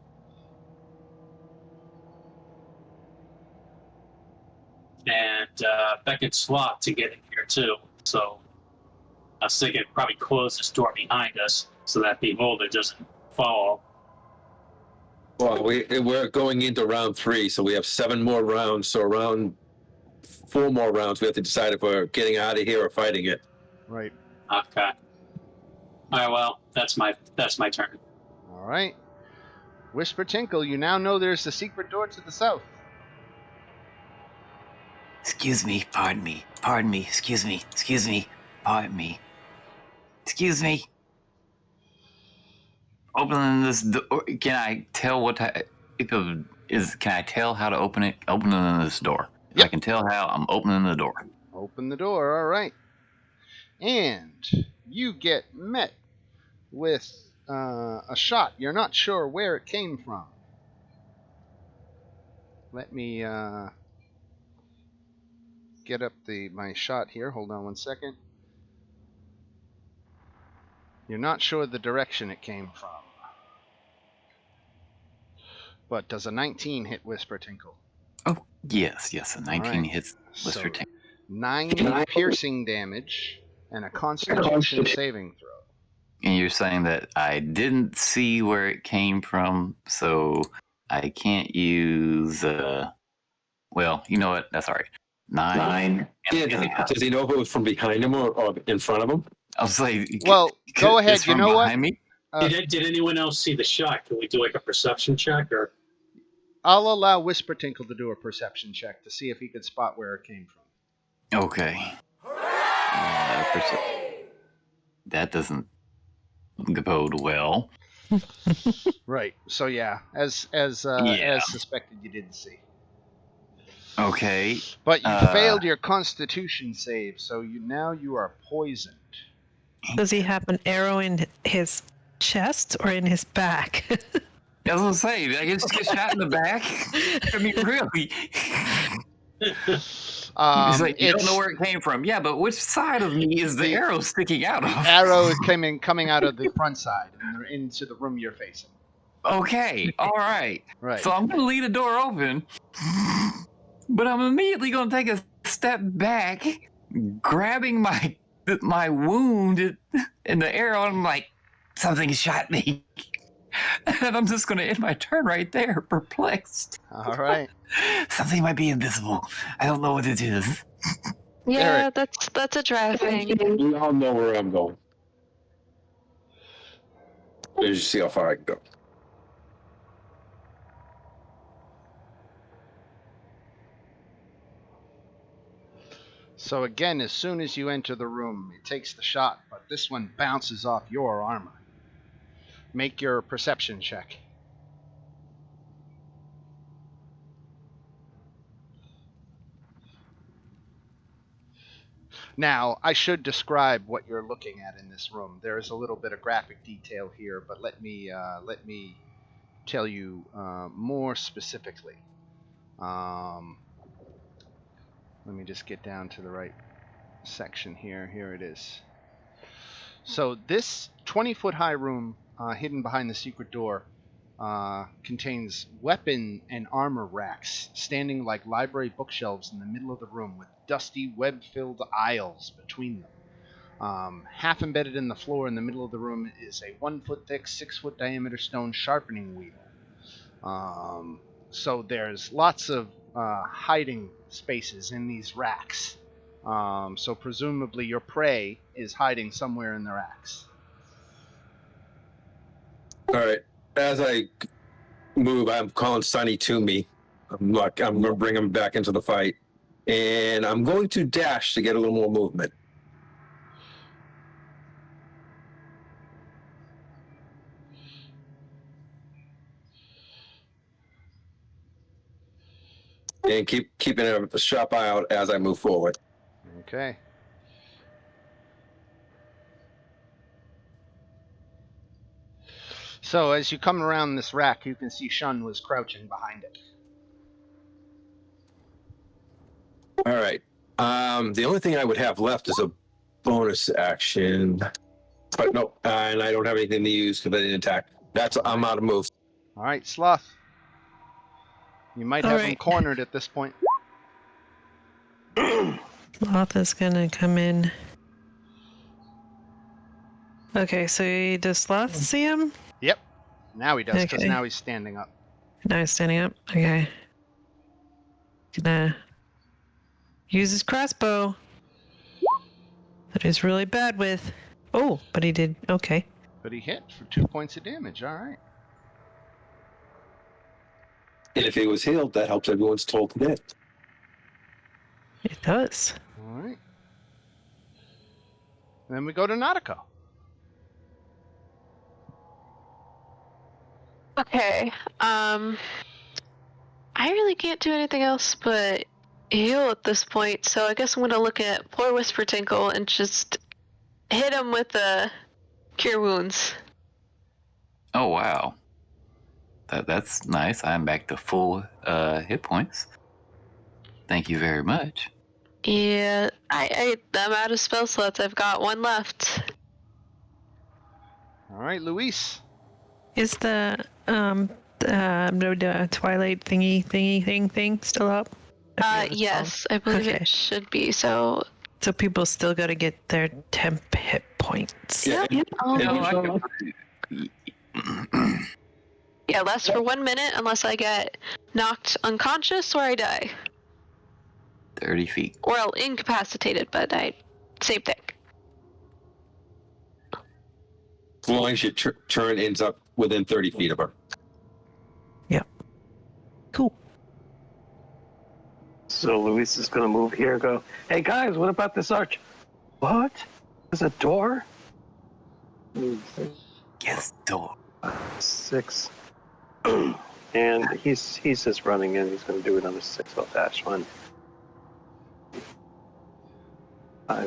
And beckon Sloth to get in here too. So I was thinking probably close this door behind us so that Beholder doesn't follow. Well, we're going into round 3, so we have 7 more rounds. So around 4 more rounds, we have to decide if we're getting out of here or fighting it. Right. Okay. All right. Well, that's my turn. All right. Whisper Tinkle, you now know there's a secret door to the south. Excuse me, pardon me, excuse me, pardon me. Excuse me. Opening this door, can I tell what type of is? Can I tell how to open it? Opening this door. Yep. I can tell how I'm opening the door. Open the door, all right. And you get met with a shot. You're not sure where it came from. Let me get up my shot here. Hold on one second. You're not sure the direction it came from. But does a 19 hit Whisper Tinkle? Oh, yes, a 19 right. hits Whisper So, Tinkle. 9 piercing damage and a Constitution saving throw. And you're saying that I didn't see where it came from, so I can't use. Well, you know what? That's all right. 9. Yeah, does he know if it was from behind him or in front of him? I was like, well, go ahead. It's You from know what? behind me? Did anyone else see the shot? Can we do like a perception check or? I'll allow Whisper Tinkle to do a perception check to see if he could spot where it came from. Okay. That doesn't bode well. Right. So yeah, as suspected, you didn't see. Okay. But you failed your Constitution save, so you are poisoned. Does he have an arrow in his chest or in his back? I was gonna say, did I just get shot in the back? I mean, really? He's like, you don't know where it came from. Yeah, but which side of me is the arrow sticking out of? Arrow is coming out of the front side and into the room you're facing. Okay, all right. Right. So I'm gonna leave the door open, but I'm immediately gonna take a step back, grabbing my wound in the arrow. And I'm like, something shot me. And I'm just going to end my turn right there, perplexed. All right. Something might be invisible. I don't know what it is. Yeah, that's a dry thing. We all know where I'm going. Let's just see how far I can go. So again, as soon as you enter the room, it takes the shot, but this one bounces off your armor. Make your perception check. Now, I should describe what you're looking at in this room. There is a little bit of graphic detail here, but let me tell you more specifically. Let me just get down to the right section here. Here it is. So this 20-foot high room hidden behind the secret door contains weapon and armor racks standing like library bookshelves in the middle of the room with dusty web-filled aisles between them. Half embedded in the floor in the middle of the room is a 1-foot thick, 6-foot diameter stone sharpening wheel. So there's lots of hiding spaces in these racks. So presumably your prey is hiding somewhere in the racks. All right. As I move, I'm calling Sonny to me. I'm going to bring him back into the fight. And I'm going to dash to get a little more movement. and keeping a sharp eye out as I move forward. Okay. So as you come around this rack, you can see Shun was crouching behind it. All right. The only thing I would have left is a bonus action, but no, and I don't have anything to use because I didn't attack. I'm out of moves. All right, Sloth. You might All have him right. cornered at this point. Sloth is gonna come in. Okay, so does Sloth see him? Yep. Now he does, because Okay. now he's standing up. Now he's standing up. Okay. Gonna use his crossbow. That he's really bad with. Oh, but he did. Okay. But he hit for 2 points of damage. All right. And if he was healed, that helps everyone's toll to death. It does. All right. Then we go to Nautico. Okay. I really can't do anything else but heal at this point, so I guess I'm gonna look at poor Whisper Tinkle and just hit him with the Cure Wounds. Oh wow, that's nice. I'm back to full hit points. Thank you very much. Yeah, I'm out of spell slots. I've got one left. All right, Luis. Is the Twilight thing still up? Yes, I believe Okay. it should be. So So people still got to get their temp hit points. Yeah. Yeah, lasts for 1 minute unless I get knocked unconscious or I die. 30 feet. Or I'll incapacitated, but same thing. As long as your turn ends up within 30 feet of her. Cool. So Luis is going to move here and go, hey guys, what about this arch? What? There's a door? Yes, door. 6. And he's just running in. He's going to do another 6-foot dash one.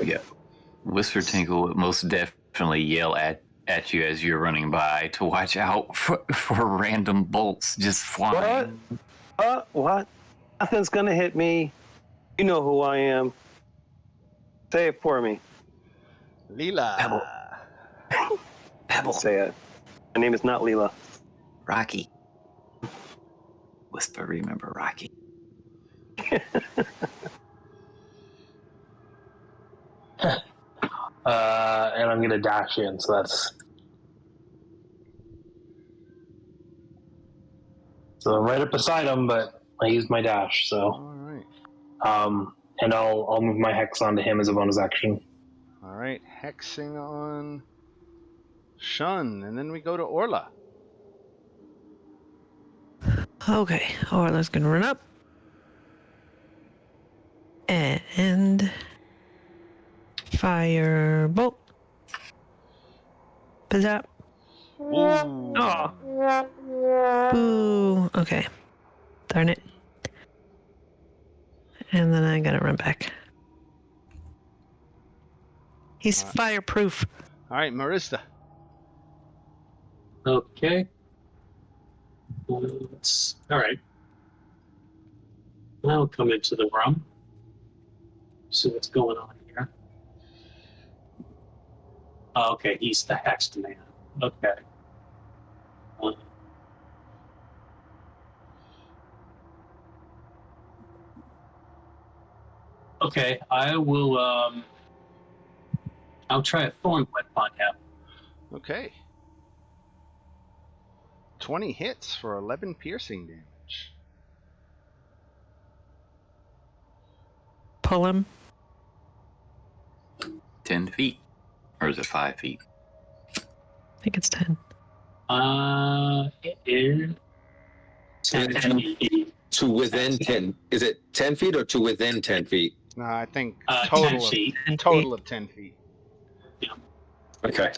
Yeah. Whisper Tinkle would most definitely yell at you as you're running by to watch out for random bolts just flying. What? Nothing's going to hit me. You know who I am. Say it for me. Leela. Pebble. Say it. My name is not Leela. Rocky. Whisper, remember Rocky. And I'm gonna dash in, so that's. So I'm right up beside him, but I used my dash, so. All right. And I'll move my hex onto him as a bonus action. All right. Hexing on Shun, and then we go to Orla. Okay. Orla's gonna run up. And fire bolt. Bizap. Ooh. Oh. Boo. Okay. Darn it. And then I gotta run back. He's fireproof. All right, Marista. Okay. All right. I'll come into the room. See what's going on here. Oh, okay, he's the hexed man. Okay. Okay, I will. I'll try a thorn whip on him. Okay. 20 hits for 11 piercing damage. Pull him. 10 feet. Or is it 5 feet? I think it's 10. It is 10 feet. To within 10. Is it 10 feet or to within 10 feet? No, I think 10 total feet. of 10 feet. Okay.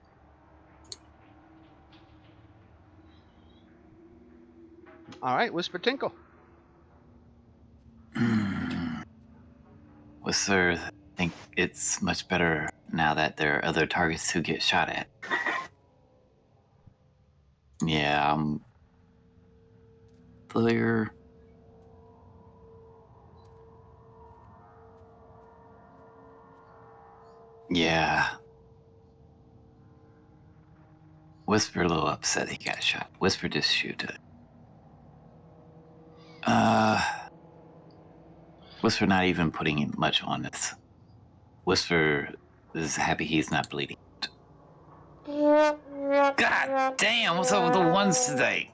All right, Whisper Tinkle. Whistler, I think it's much better now that there are other targets to get shot at. Yeah, I'm clear. Yeah. Whisper a little upset he got shot. Whisper just shoot it. Whisper not even putting much on this. Whisper is happy he's not bleeding. God damn, what's up with the ones today?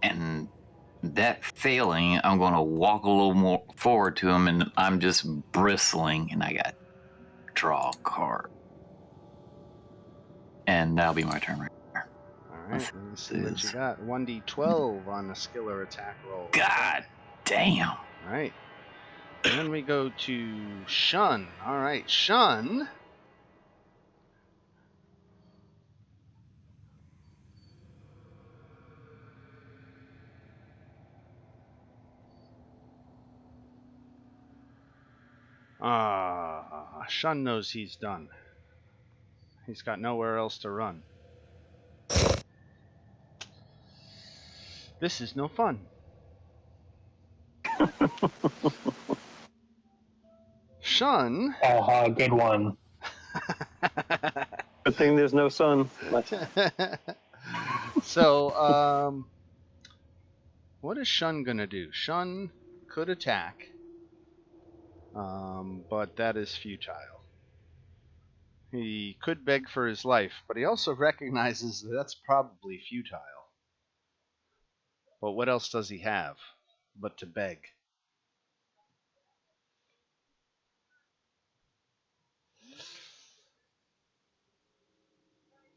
And that failing, I'm going to walk a little more forward to him, and I'm just bristling, and I got draw a card. And that'll be my turn right there. All right, let's see what you got. 1d12 on the skiller attack roll. God damn. All right. And then we go to Shun. All right, Shun. Shun knows he's done. He's got nowhere else to run. This is no fun. Shun. Oh, good one. Good thing there's no sun. So, what is Shun gonna do? Shun could attack, but that is futile. He could beg for his life, but he also recognizes that that's probably futile. But what else does he have but to beg?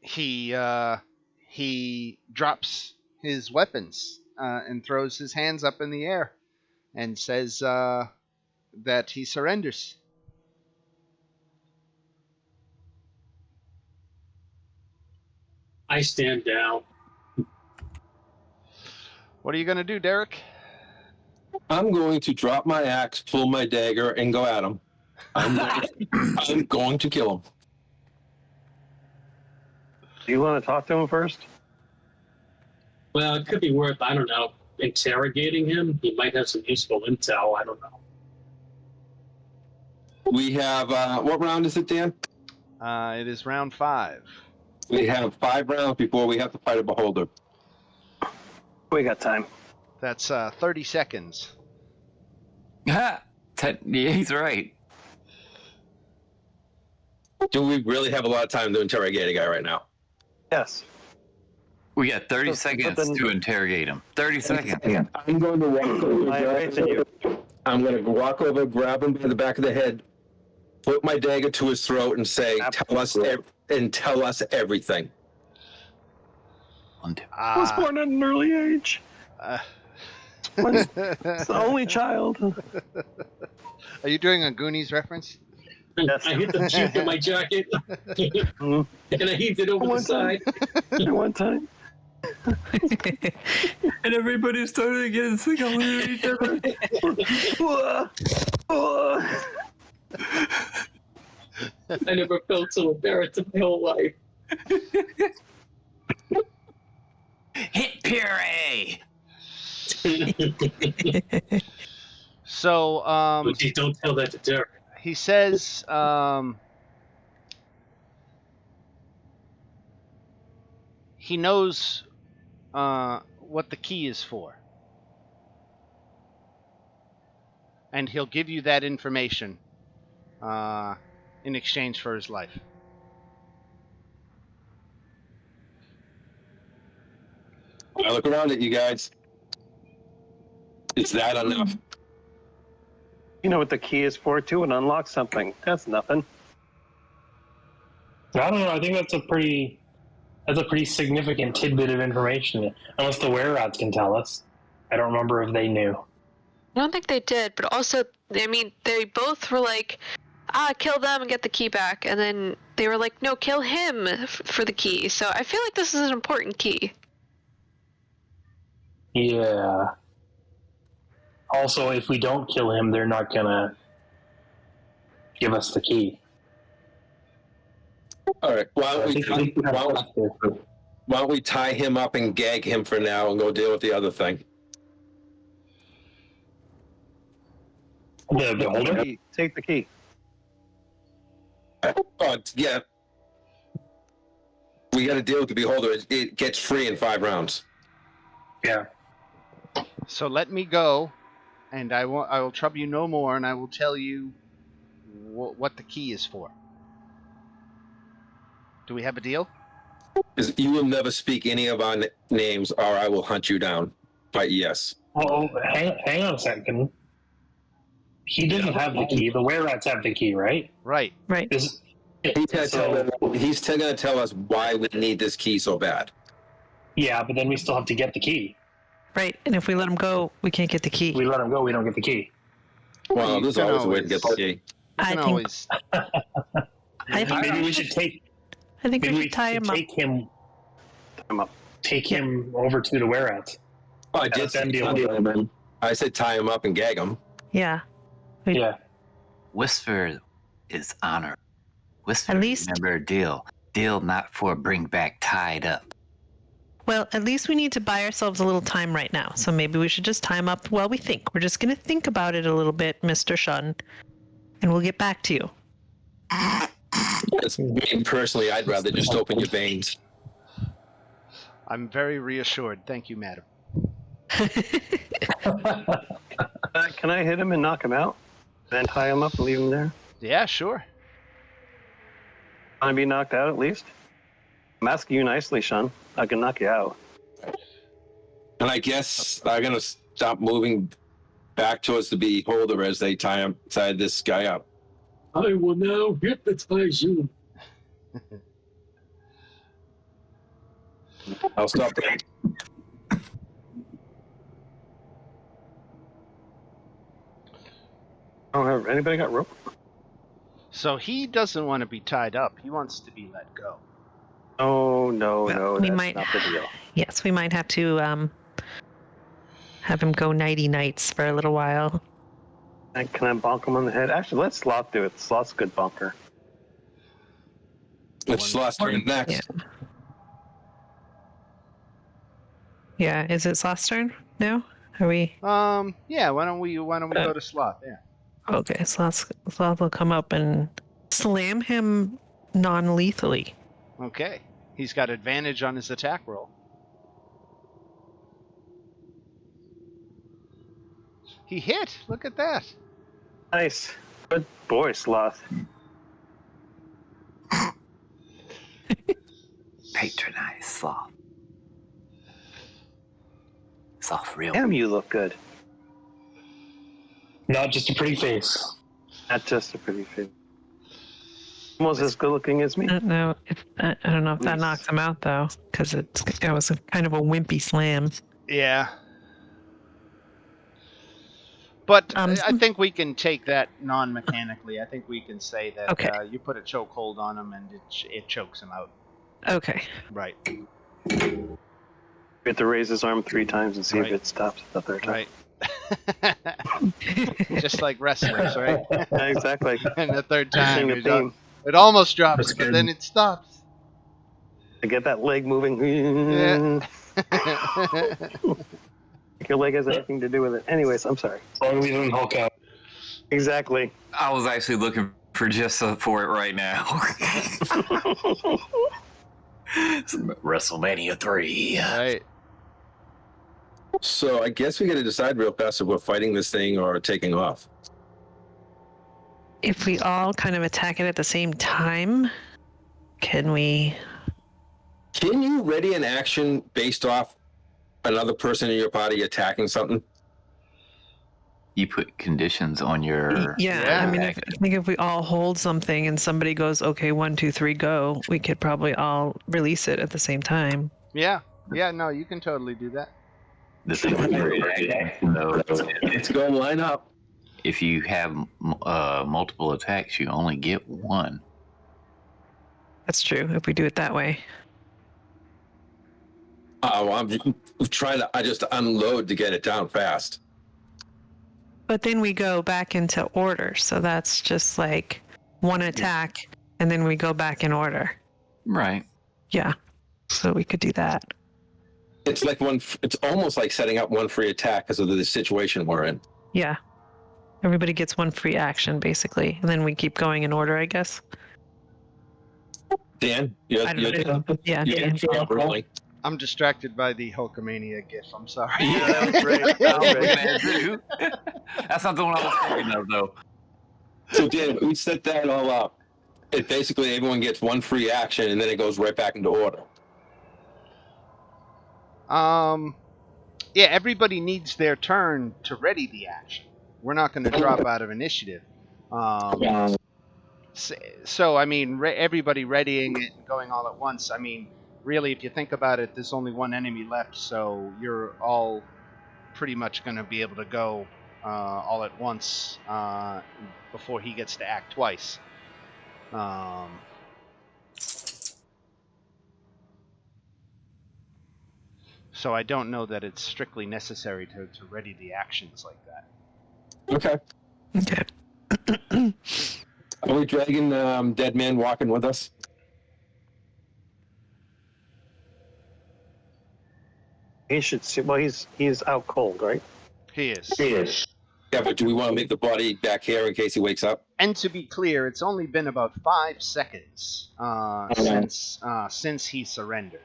He drops his weapons and throws his hands up in the air and says that he surrenders. I stand down. What are you going to do, Derek? I'm going to drop my axe, pull my dagger, and go at him. I'm going to kill him. Do you want to talk to him first? Well, it could be worth, I don't know, interrogating him. He might have some useful intel. I don't know. We have, what round is it, Dan? It is round 5. We have 5 rounds before we have to fight a beholder. We got time. That's 30 seconds. Yeah, he's right. Do we really have a lot of time to interrogate a guy right now? Yes. We got 30 seconds to interrogate him. 30 seconds. I'm going to walk over. I raised you. I'm going to walk over, grab him by the back of the head, put my dagger to his throat, and say, "Tell us everything." I was born at an early age. It's the only child. Are you doing a Goonies reference? Yes. I hit the cheek in my jacket, and I heaved it over the side. At one time. And everybody started getting sick on each other. I never felt so embarrassed in my whole life. Hit puree! So, Oh, geez, don't tell that to Derek. he says, he knows what the key is for. And he'll give you that information in exchange for his life. I look around at you guys. Is that enough? You know what the key is for, too, and unlock something. That's nothing. I don't know. I think that's a pretty significant tidbit of information. Unless the were-rats can tell us. I don't remember if they knew. I don't think they did, but also, I mean, they both were like, kill them and get the key back. And then they were like, no, kill him for the key. So I feel like this is an important key. Yeah. Also, if we don't kill him, they're not gonna give us the key. All right. Why So I think we have to. why don't we tie him up and gag him for now and go deal with the other thing? The beholder? Take the key. Oh, yeah. We got to deal with the beholder. It gets free in 5 rounds. Yeah. So let me go, and I will trouble you no more, and I will tell you what the key is for. Do we have a deal? You will never speak any of our names, or I will hunt you down. But yes. Well, hang on a second. He doesn't have the key. The were-rats have the key, right? Right. Right. He's going to tell us why we need this key so bad. Yeah, but then we still have to get the key. Right. And if we let him go, we can't get the key. We let him go, we don't get the key. Well, You there's can always a way to get the always- key. You I can think- always. I think Maybe we should take. I think Maybe we we should tie should him up. take him. Him up. Take him over to the were-rats. Oh, I Let did them say deal with it. I said tie him up and gag him. Yeah. Yeah. Whisper is honor. Whisper, At least- remember a deal. Deal not for bring back, tied up. Well, at least we need to buy ourselves a little time right now. So maybe we should just time up while we think. We're just going to think about it a little bit, Mr. Shun, and we'll get back to you. It's me personally, I'd rather just open your veins. I'm very reassured. Thank you, madam. Can I hit him and knock him out? Then tie him up and leave him there? Yeah, sure. Want to be knocked out at least? I'm asking you nicely, Sean. I can knock you out. And I guess I'm going to stop moving back towards the beholder as they tie this guy up. I will now hypnotize you. I'll stop there. Oh, have anybody got rope? So he doesn't want to be tied up. He wants to be let go. Oh, no, Well, no, we that's might- not the deal. Yes, we might have to have him go nighty nights for a little while. And can I bonk him on the head? Actually, let Sloth do it. Sloth's a good bonker. It's Sloth's turn next. Yeah, is it Sloth's turn now? Are we? Yeah. Why don't we go to Sloth? Yeah. Okay, Sloth will come up and slam him non-lethally. Okay. He's got advantage on his attack roll. He hit. Look at that. Nice. Good boy, Sloth. Patronize Sloth. Sloth real. Damn, you look good. Not just a pretty face. Not just a pretty face. Almost as good looking as me. I don't know if that Nice. knocks him out though, because it was kind of a wimpy slam. Yeah. But I Um, think we can take that non-mechanically. I think we can say that Okay. you put a chokehold on him and it chokes him out. Okay. Right. You have to raise his arm 3 times and see Right. if it stops the third time. Right. Just like wrestlers, right? Yeah, exactly. And the third Sing time, the theme. it almost drops, That's but good. then it stops. To get that leg moving. Yeah. Your leg has anything to do with it. Anyways, I'm sorry. As long as he doesn't Hulk out. Exactly. I was actually looking for just for it right now. WrestleMania 3. Right. So I guess we got to decide real fast if we're fighting this thing or taking off. If we all kind of attack it at the same time, can we? Can you ready an action based off another person in your party attacking something? You put conditions on your. Yeah, I mean, attack. I think if we all hold something and somebody goes, okay, 1, 2, 3, go, we could probably all release it at the same time. Yeah. Yeah. No, you can totally do that. The thing with your action, though, It's going to line up. if you have multiple attacks, you only get one. That's true. If we do it that way. I'm trying to just unload to get it down fast. But then we go back into order, so that's just like one attack, and then we go back in order. Right. Yeah, so we could do that. It's like it's almost like setting up one free attack because of the situation we're in. Yeah. Everybody gets one free action, basically, and then we keep going in order, I guess. Dan, I don't know. Yeah, Dan. really. I'm distracted by the Hulkamania gif. I'm sorry. Yeah, that was great. I was looking at it too. That's not the one I was thinking of, though. So Dan, we set that all up. It basically everyone gets one free action, and then it goes right back into order. Yeah, everybody needs their turn to ready the action. We're not going to drop out of initiative. So I mean, everybody readying it and going all at once. I mean, really, if you think about it, there's only one enemy left, so you're all pretty much going to be able to go all at once before he gets to act twice. So I don't know that it's strictly necessary to ready the actions like that. Okay. Okay. Are we dragging Dead Man walking with us? He should see. Well, he's out cold, right? He is. Yeah, but do we want to leave the body back here in case he wakes up? And to be clear, it's only been about 5 seconds since he surrendered.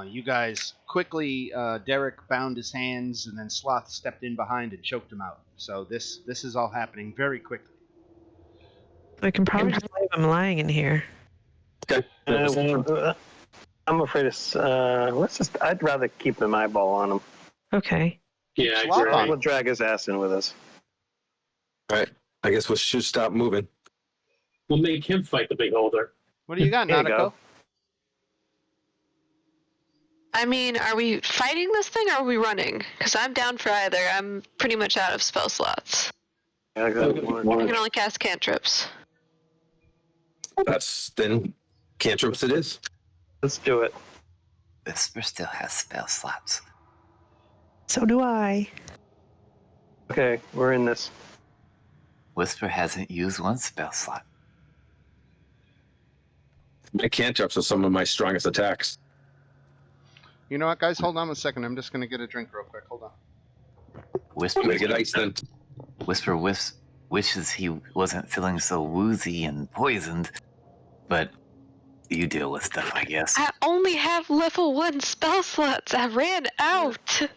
You guys quickly, Derek bound his hands, and then Sloth stepped in behind and choked him out. So this is all happening very quickly. I can probably just leave him lying in here. Okay. I'm afraid it's. I'd rather keep an eyeball on him. Okay. Yeah, Slop on. We'll drag his ass in with us. All right. I guess we should stop moving. we'll make him fight the beholder. What do you got, Here you Nanako? go. I mean, are we fighting this thing or are we running? Because I'm down for either. I'm pretty much out of spell slots. Yeah, I I can only cast cantrips. That's then cantrips it is. Let's do it. Whisper still has spell slots. So do I. Okay, we're in this. Whisper hasn't used one spell slot. My cantrips are some of my strongest attacks. You know what, guys? Hold on a second. I'm just going to get a drink real quick. Hold on. Whisper, I'm gonna get ice then. Whisper wishes he wasn't feeling so woozy and poisoned, but you deal with stuff, I guess. I only have level 1 spell slots. I ran out.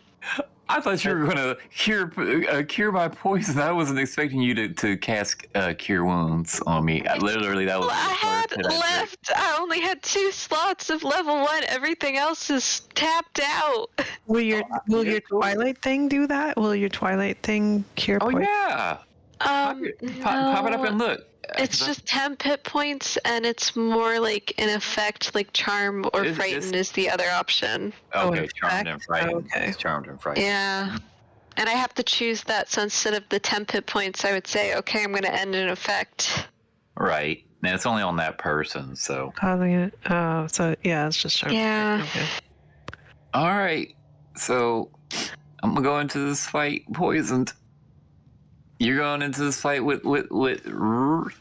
I thought you were going to cure my poison. I wasn't expecting you to cast cure wounds on me. Literally, that was. Well, I had left. I only had 2 slots of level 1. Everything else is tapped out. Will your Twilight thing do that? Will your Twilight thing cure Oh poison? yeah. Pop it up and look. It's just 10 hit points, and it's more like an effect, like charm or frighten is the other option. Okay, in charmed fact? and frightened. Okay. It's charmed and frightened. Yeah. And I have to choose that, so instead of the 10 hit points, I would say, okay, I'm going to end an effect. Right. And it's only on that person, so. Causing it. Oh, so yeah, it's just charm. Yeah. Okay. All right. So I'm gonna go into this fight poisoned. You're going into this fight with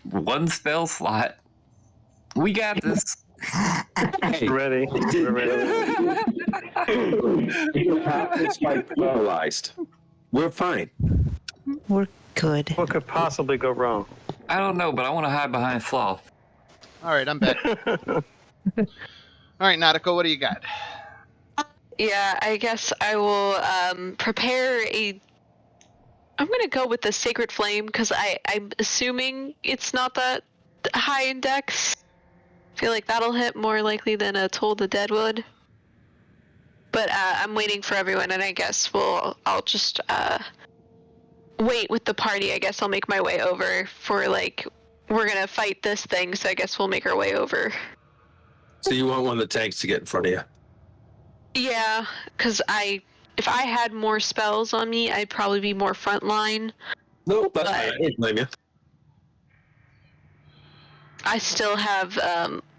one spell slot. We got this. Hey, Ready. We're ready. you have this fight paralyzed. We're fine. We're good. What could possibly go wrong? I don't know, but I want to hide behind Sloth. All right, I'm back. All right, Nautico, what do you got? Yeah, I guess I will prepare a... I'm going to go with the Sacred Flame, because I'm assuming it's not that high in dex. I feel like that'll hit more likely than a Toll the Dead would. But I'm waiting for everyone, and I guess I'll just wait with the party. I guess I'll make my way over for, like, we're going to fight this thing, so I guess we'll make our way over. So you want one of the tanks to get in front of you? Yeah, because if I had more spells on me, I'd probably be more frontline. No, that's fine. I don't blame you. I still have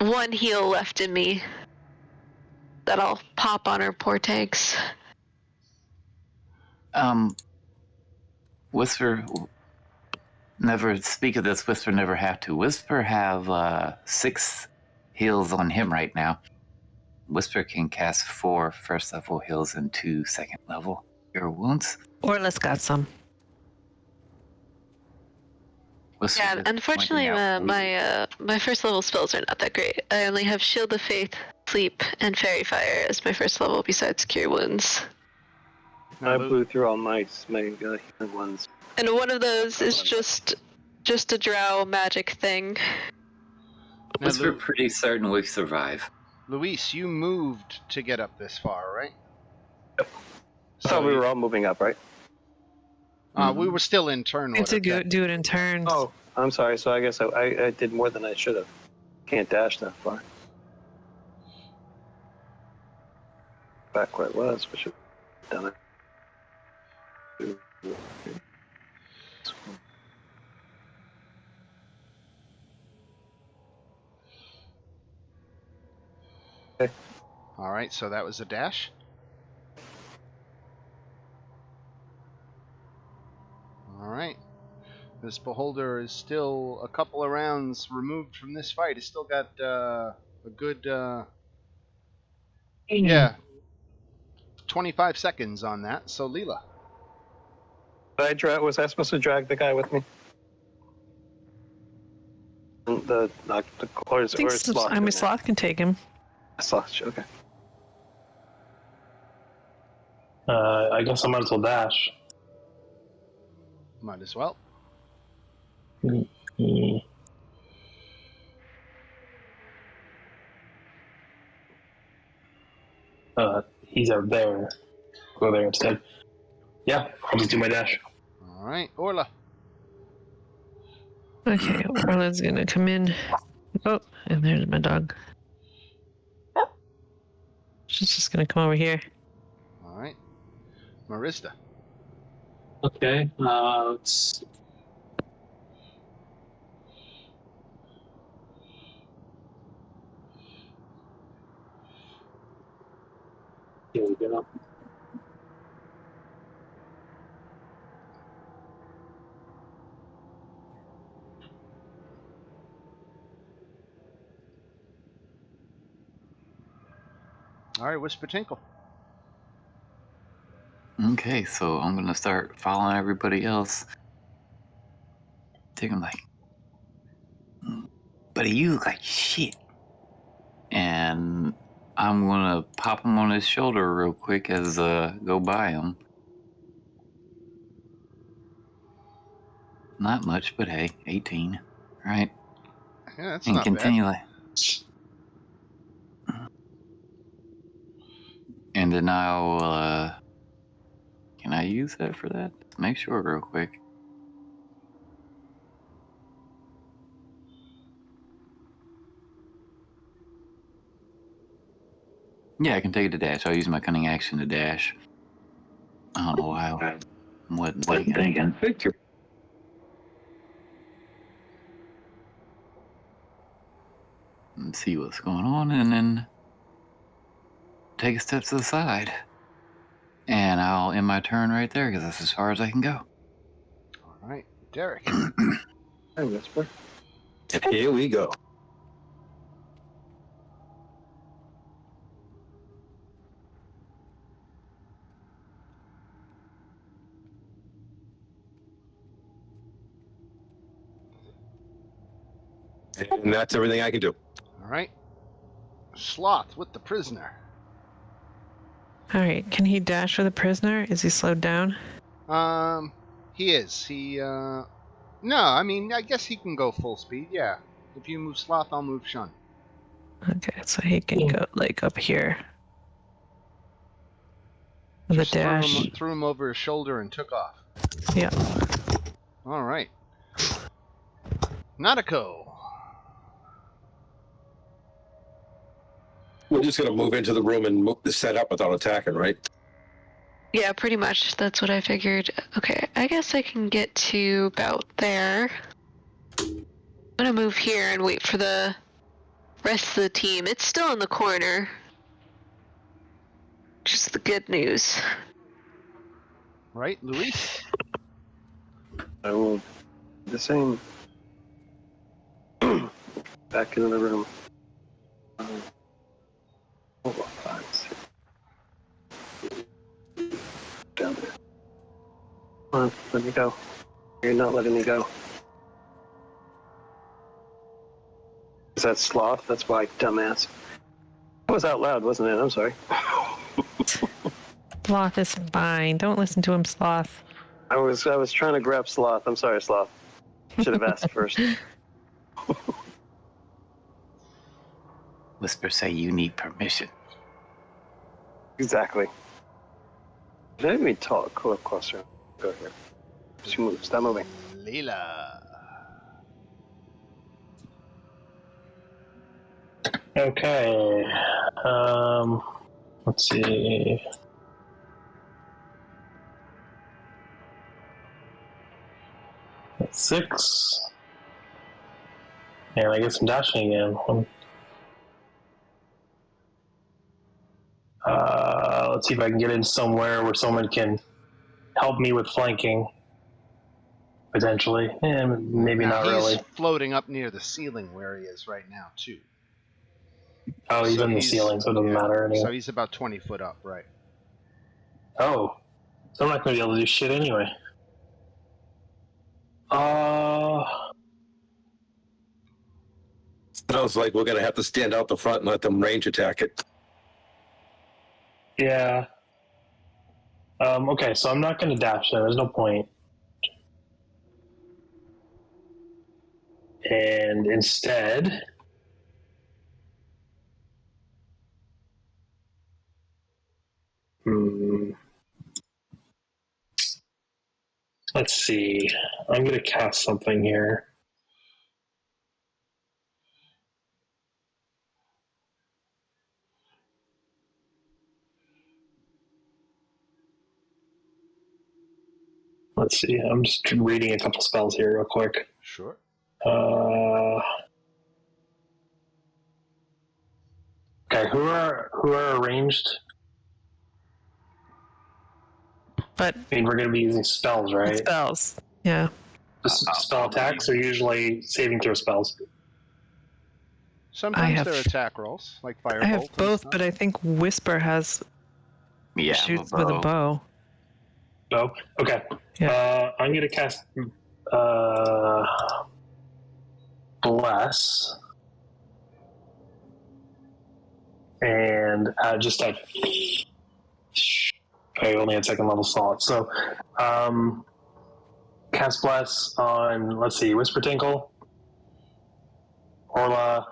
1 heal left in me that I'll pop on our poor tanks. Whisper never speak of this. Whisper never have to. Whisper have 6 heals on him right now. Whisper can cast 4 first level heals and 2 second level cure wounds. Orla's got some. Whisper Yeah, is unfortunately, pointing out my first level spells are not that great. I only have Shield of Faith, Sleep, and Fairy Fire as my first level besides Cure Wounds. Now, I blew through all my healing ones. And one of those is just a drow magic thing. now Whisper pretty certain we survive. Luis, you moved to get up this far, right? I thought we were all moving up, right? We were still in turn It's order. a do it in turns. Oh, I'm sorry. So I guess I did more than I should have. Can't dash that far. Back where I was, we should have done it. Okay. All right, so that was a dash. All right. This beholder is still a couple of rounds removed from this fight. He's still got a good, 25 seconds on that. So Leela. Was I supposed to drag the guy with me? Or I think Sloth? Sloth can take him. Sloth, okay. I guess I might as well dash. Might as well. He's out there. Go there instead. Yeah, I'll just do my dash. All right, Orla. Okay, Orla's gonna come in. Oh, and there's my dog. She's just gonna come over here. All right, Marista. Okay. Let's. Here we go. All right, Whisper Tinkle. Okay, so I'm gonna start following everybody else. Take him like, buddy, you look like shit. And I'm gonna pop him on his shoulder real quick as go by him. Not much, but hey, 18, right? Yeah, that's And not continue bad. and then I'll can I use that for that? Make sure real quick. Yeah, I can take it to dash. I'll use my cunning action to dash. I don't know why I wasn't thinking. Picture. And see what's going on, and then take a step to the side. And I'll end my turn right there because that's as far as I can go. All right, Derek. Hey, Whisper. And here we go. And that's everything I can do. All right, Sloth with the prisoner. All right, can he dash with a prisoner? Is he slowed down? He is. No, I mean, I guess he can go full speed. Yeah. If you move Sloth, I'll move Shun. Okay, so he can go like up here with Just a dash. threw him over his shoulder and took off. Yeah. All right. Nautico. We're just going to move into the room and set up without attacking, right? Yeah, pretty much. That's what I figured. Okay, I guess I can get to about there. I'm gonna move here and wait for the rest of the team. It's still in the corner. Just the good news. Right, Luis? I will do the same. Back into the room. Hold on, 5, 6. Down there. Come on, let me go. You're not letting me go. Is that sloth? That's why, dumbass. That was out loud, wasn't it? I'm sorry. Sloth is fine. Don't listen to him, Sloth. I was trying to grab sloth. I'm sorry, sloth. Should have asked first. Whisper say you need permission. Exactly. Let me talk. Go up closer. Go here. She moves. Stop moving. Leela. Okay. Let's see. That's 6. And I guess I'm dashing again. Let's see if I can get in somewhere where someone can help me with flanking. Potentially. Maybe Now, not he's really. floating up near the ceiling where he is right now, too. Oh, he's So in the ceiling, so it doesn't matter anyway. So he's about 20 foot up, right? Oh. So I'm not going to be able to do shit anyway. Sounds like we're going to have to stand out the front and let them range attack it. Yeah. Okay, so I'm not going to dash there. There's no point. And instead, let's see. I'm going to cast something here. Let's see. I'm just reading a couple spells here real quick. Sure. Okay, who are arranged? But I mean, we're going to be using spells, right? spells. Yeah. Spell attacks are usually saving throw spells. Sometimes have- they're attack rolls, like firebolt. I have and both, stuff. but I think Whisper has Yeah, shoots with a bow. Oh, okay. Yeah. I'm going to cast Bless. And just a... I only had second level slot. So, cast Bless on, let's see, Whisper Tinkle, Orla,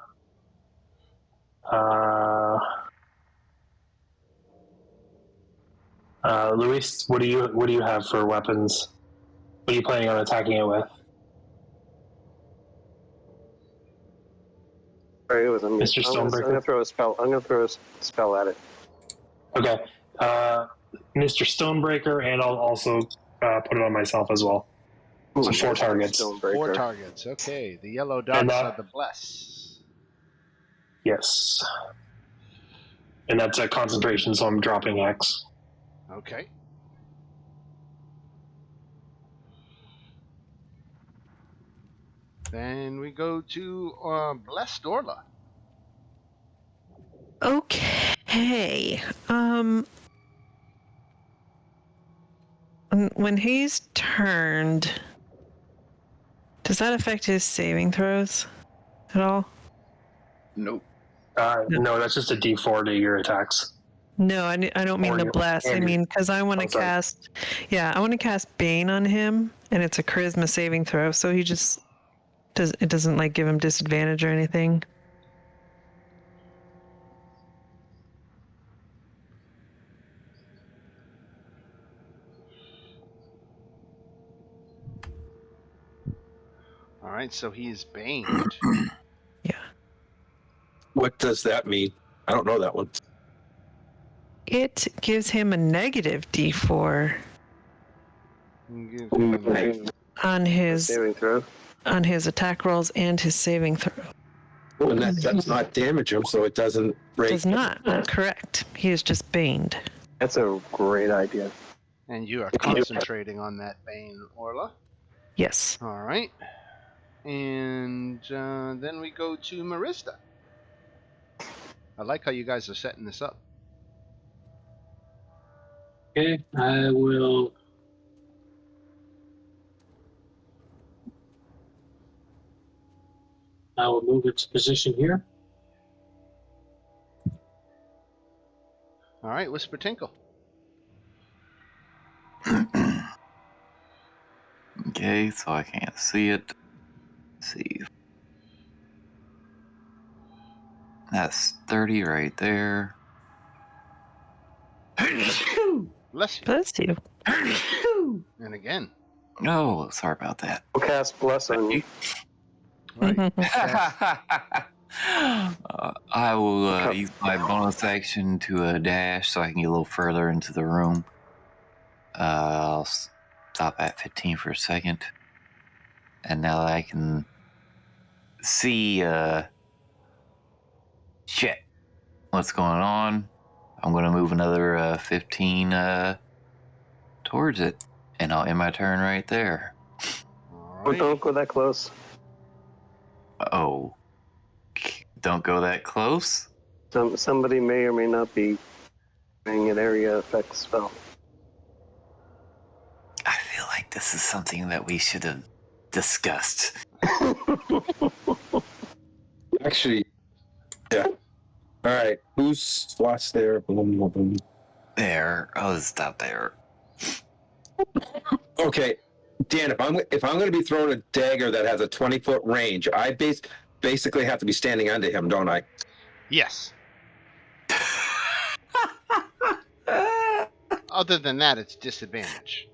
Luis, what do you have for weapons? What are you planning on attacking it with? Sorry, it was on me. Mr. I'm Stonebreaker? gonna throw a spell. I'm gonna throw a spell at it. Okay. Mr. Stonebreaker, and I'll also put it on myself as well. So 4 targets. 4 targets. Okay. The yellow dots are the bless. Yes. And that's a concentration, so I'm dropping X. Okay. Then we go to Blessed Orla. Okay. When he's turned, does that affect his saving throws at all? Nope. No, that's just a D4 to your attacks. No, I don't mean Or the your- bless. I or your- mean, because I want to sorry. cast. Yeah, I want to cast Bane on him, and it's a charisma saving throw, so he just doesn't like give him disadvantage or anything. All right, so he is baned. Yeah. What does that mean? I don't know that one. It gives him a negative D4 Give him on his Saving throw. attack rolls and his saving throw. Oh, and that does not damage him, so it doesn't break. Does not. Correct. He is just baned. That's a great idea. and you are concentrating on that bane, Orla. Yes. All right. And then we go to Marista. I like how you guys are setting this up. Okay, I will. I will move its position here. All right, Whisper Tinkle. Okay, so I can't see it. Let's see. That's 30 right there. Bless you. Bless you. And again. Oh, sorry about that. We'll cast Bless on you. Right. I will use my bonus action to dash so I can get a little further into the room. I'll stop at 15 for a second. And now that I can see shit, what's going on, I'm going to move another 15 towards it. And I'll end my turn right there. All But right. don't go that close. Oh, don't go that close? Somebody may or may not be doing an area effect spell. I feel like this is something that we should have discussed. Actually, yeah. All right. Who's slots there? Boom, boom, boom. There, I'll stop there. Okay, Dan. If I'm going to be throwing a dagger that has a 20-foot range, I basically have to be standing under him, don't I? Yes. Other than that, it's disadvantage.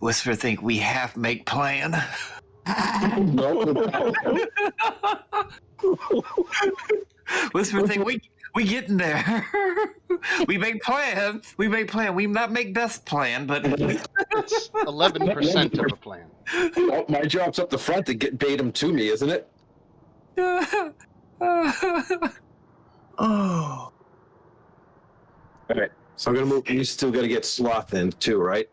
Whisper think we half make plan. Nope. Whisper think we getting there. We make plan. We make plan. We not make best plan, but It's 11% of a plan. Oh, my job's up the front to bait him to me, isn't it? Oh. All right. So I'm going to move. You still got to get Sloth in too, right?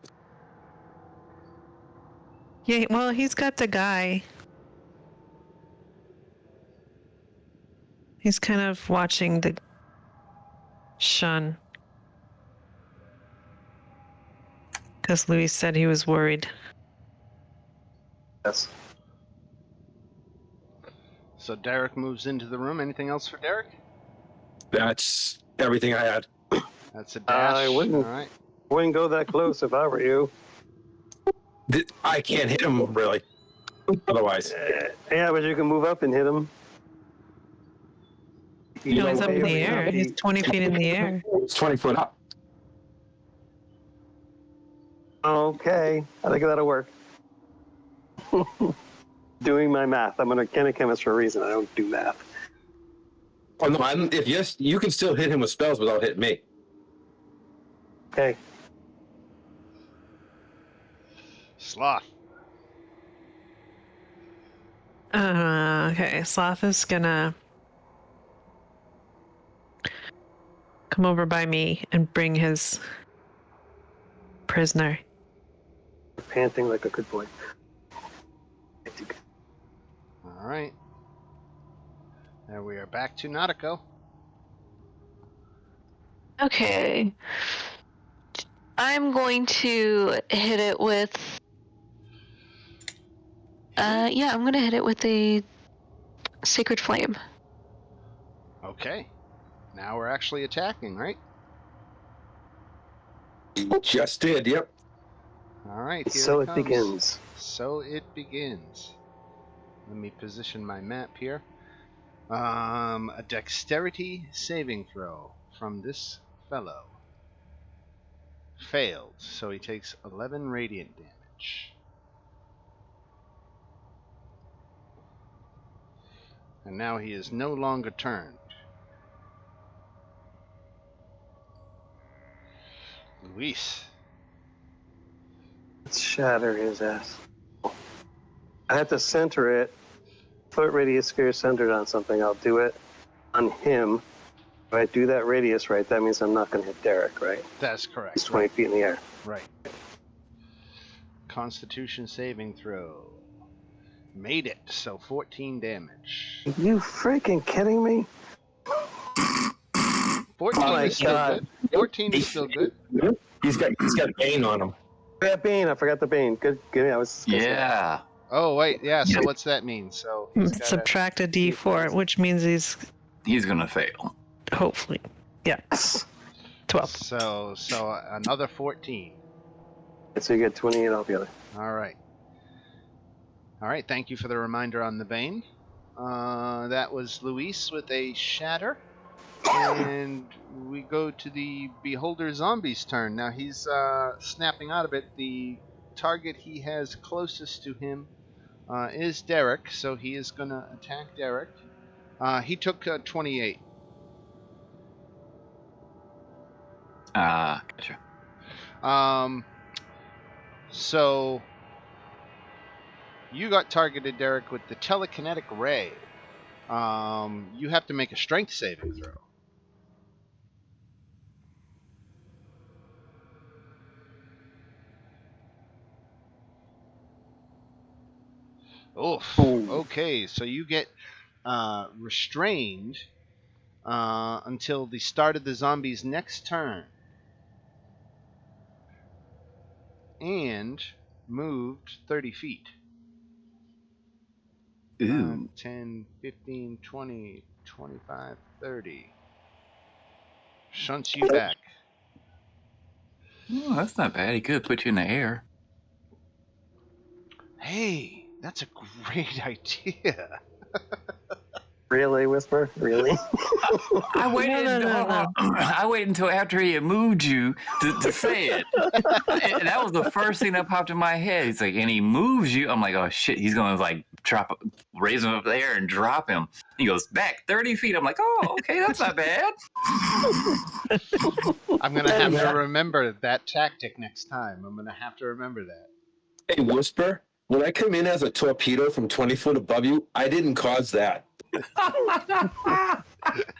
Yeah, well, he's got the guy. He's kind of watching the Shun. Because Louis said he was worried. Yes. So Derek moves into the room. Anything else for Derek? That's everything I had. That's a dash. I wouldn't. All right. Wouldn't go that close if I were you. I can't hit him really. Otherwise, Yeah, but you can move up and hit him. You know, he's up in the may or may air. not He's be- 20 feet in the air. it's 20 foot up. Okay, I think that'll work. Doing my math. I'm an organic chemist for a reason. I don't do math. Oh no! If yes, you can still hit him with spells without hitting me. Okay. Sloth. Okay, Sloth is gonna come over by me and bring his prisoner. Panting like a good boy. All right. And we are back to Nautico. Okay. I'm going to hit it with. Yeah, I'm gonna hit it with a Sacred Flame. Okay. Now we're actually attacking, right? Just did. Yep. All right. Here So it comes. begins. So it begins. Let me position my map here. A dexterity saving throw from this fellow. Failed, so he takes 11 radiant damage. And now he is no longer turned. Luis. Let's shatter his ass. I have to center it. Foot radius sphere centered on something. I'll do it on him. If I do that radius right, that means I'm not going to hit Derek, right? That's correct. He's 20 feet in the air. Right. Constitution saving throw. Made it, so 14 damage. You freaking kidding me? 14 Oh my is still God. good. 14 is still good. He's got Bane on him. That bean, I forgot the bean. Good. I was just gonna say. Yeah. Oh, wait, yeah, so what's that mean? So he's got Subtract a d4, which means he's He's gonna fail. hopefully, yeah, 12. So another 14. So you get 28 altogether. All right. All right, thank you for the reminder on the Bane. That was Luis with a shatter. And we go to the Beholder Zombie's turn. Now he's snapping out of it. The target he has closest to him is Derek, so he is going to attack Derek. He took 28. Gotcha. So you got targeted, Derek, with the telekinetic ray. You have to make a strength saving throw. Oof. Okay, so you get restrained until the start of the zombie's next turn. And moved 30 feet. Ooh. 10, 15, 20, 25, 30. Shunts you back. Oh, that's not bad. He could put you in the air. Hey, that's a great idea. Really, Whisper? Really? I waited. No. I waited until after he had moved you to say it. And that was the first thing that popped in my head. He's like, and he moves you. I'm like, oh shit, he's gonna like raise him up there and drop him. He goes back 30 feet. I'm like, oh, okay, that's not bad. I'm gonna have to remember that tactic next time. I'm gonna have to remember that. Hey, Whisper, when I come in as a torpedo from 20 foot above you, I didn't cause that. Pay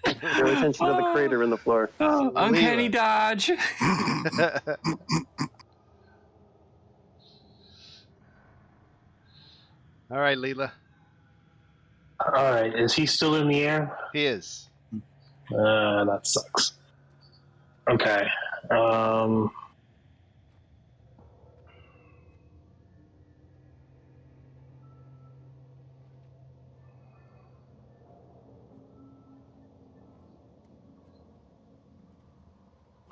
attention to the crater in the floor. Uncanny dodge. All right, Leela. All right, is he still in the air? He is. That sucks. Okay.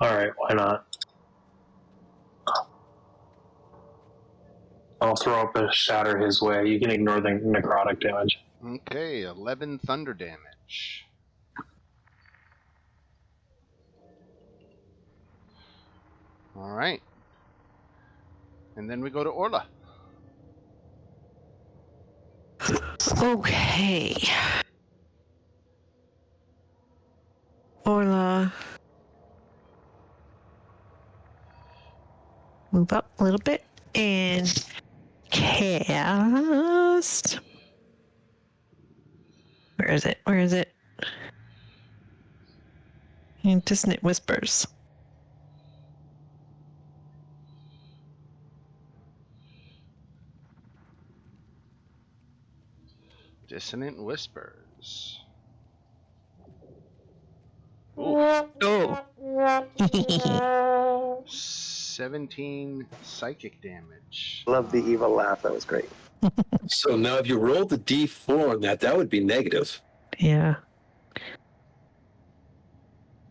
All right, why not? I'll throw up a shatter his way. You can ignore the necrotic damage. Okay, 11 thunder damage. All right. And then we go to Orla. Okay. Orla. Move up a little bit and cast. Where is it? Dissonant Whispers. Dissonant Whispers. Oh. 17 psychic damage. Love the evil laugh. That was great. So now if you roll the D4 on that would be negative. Yeah.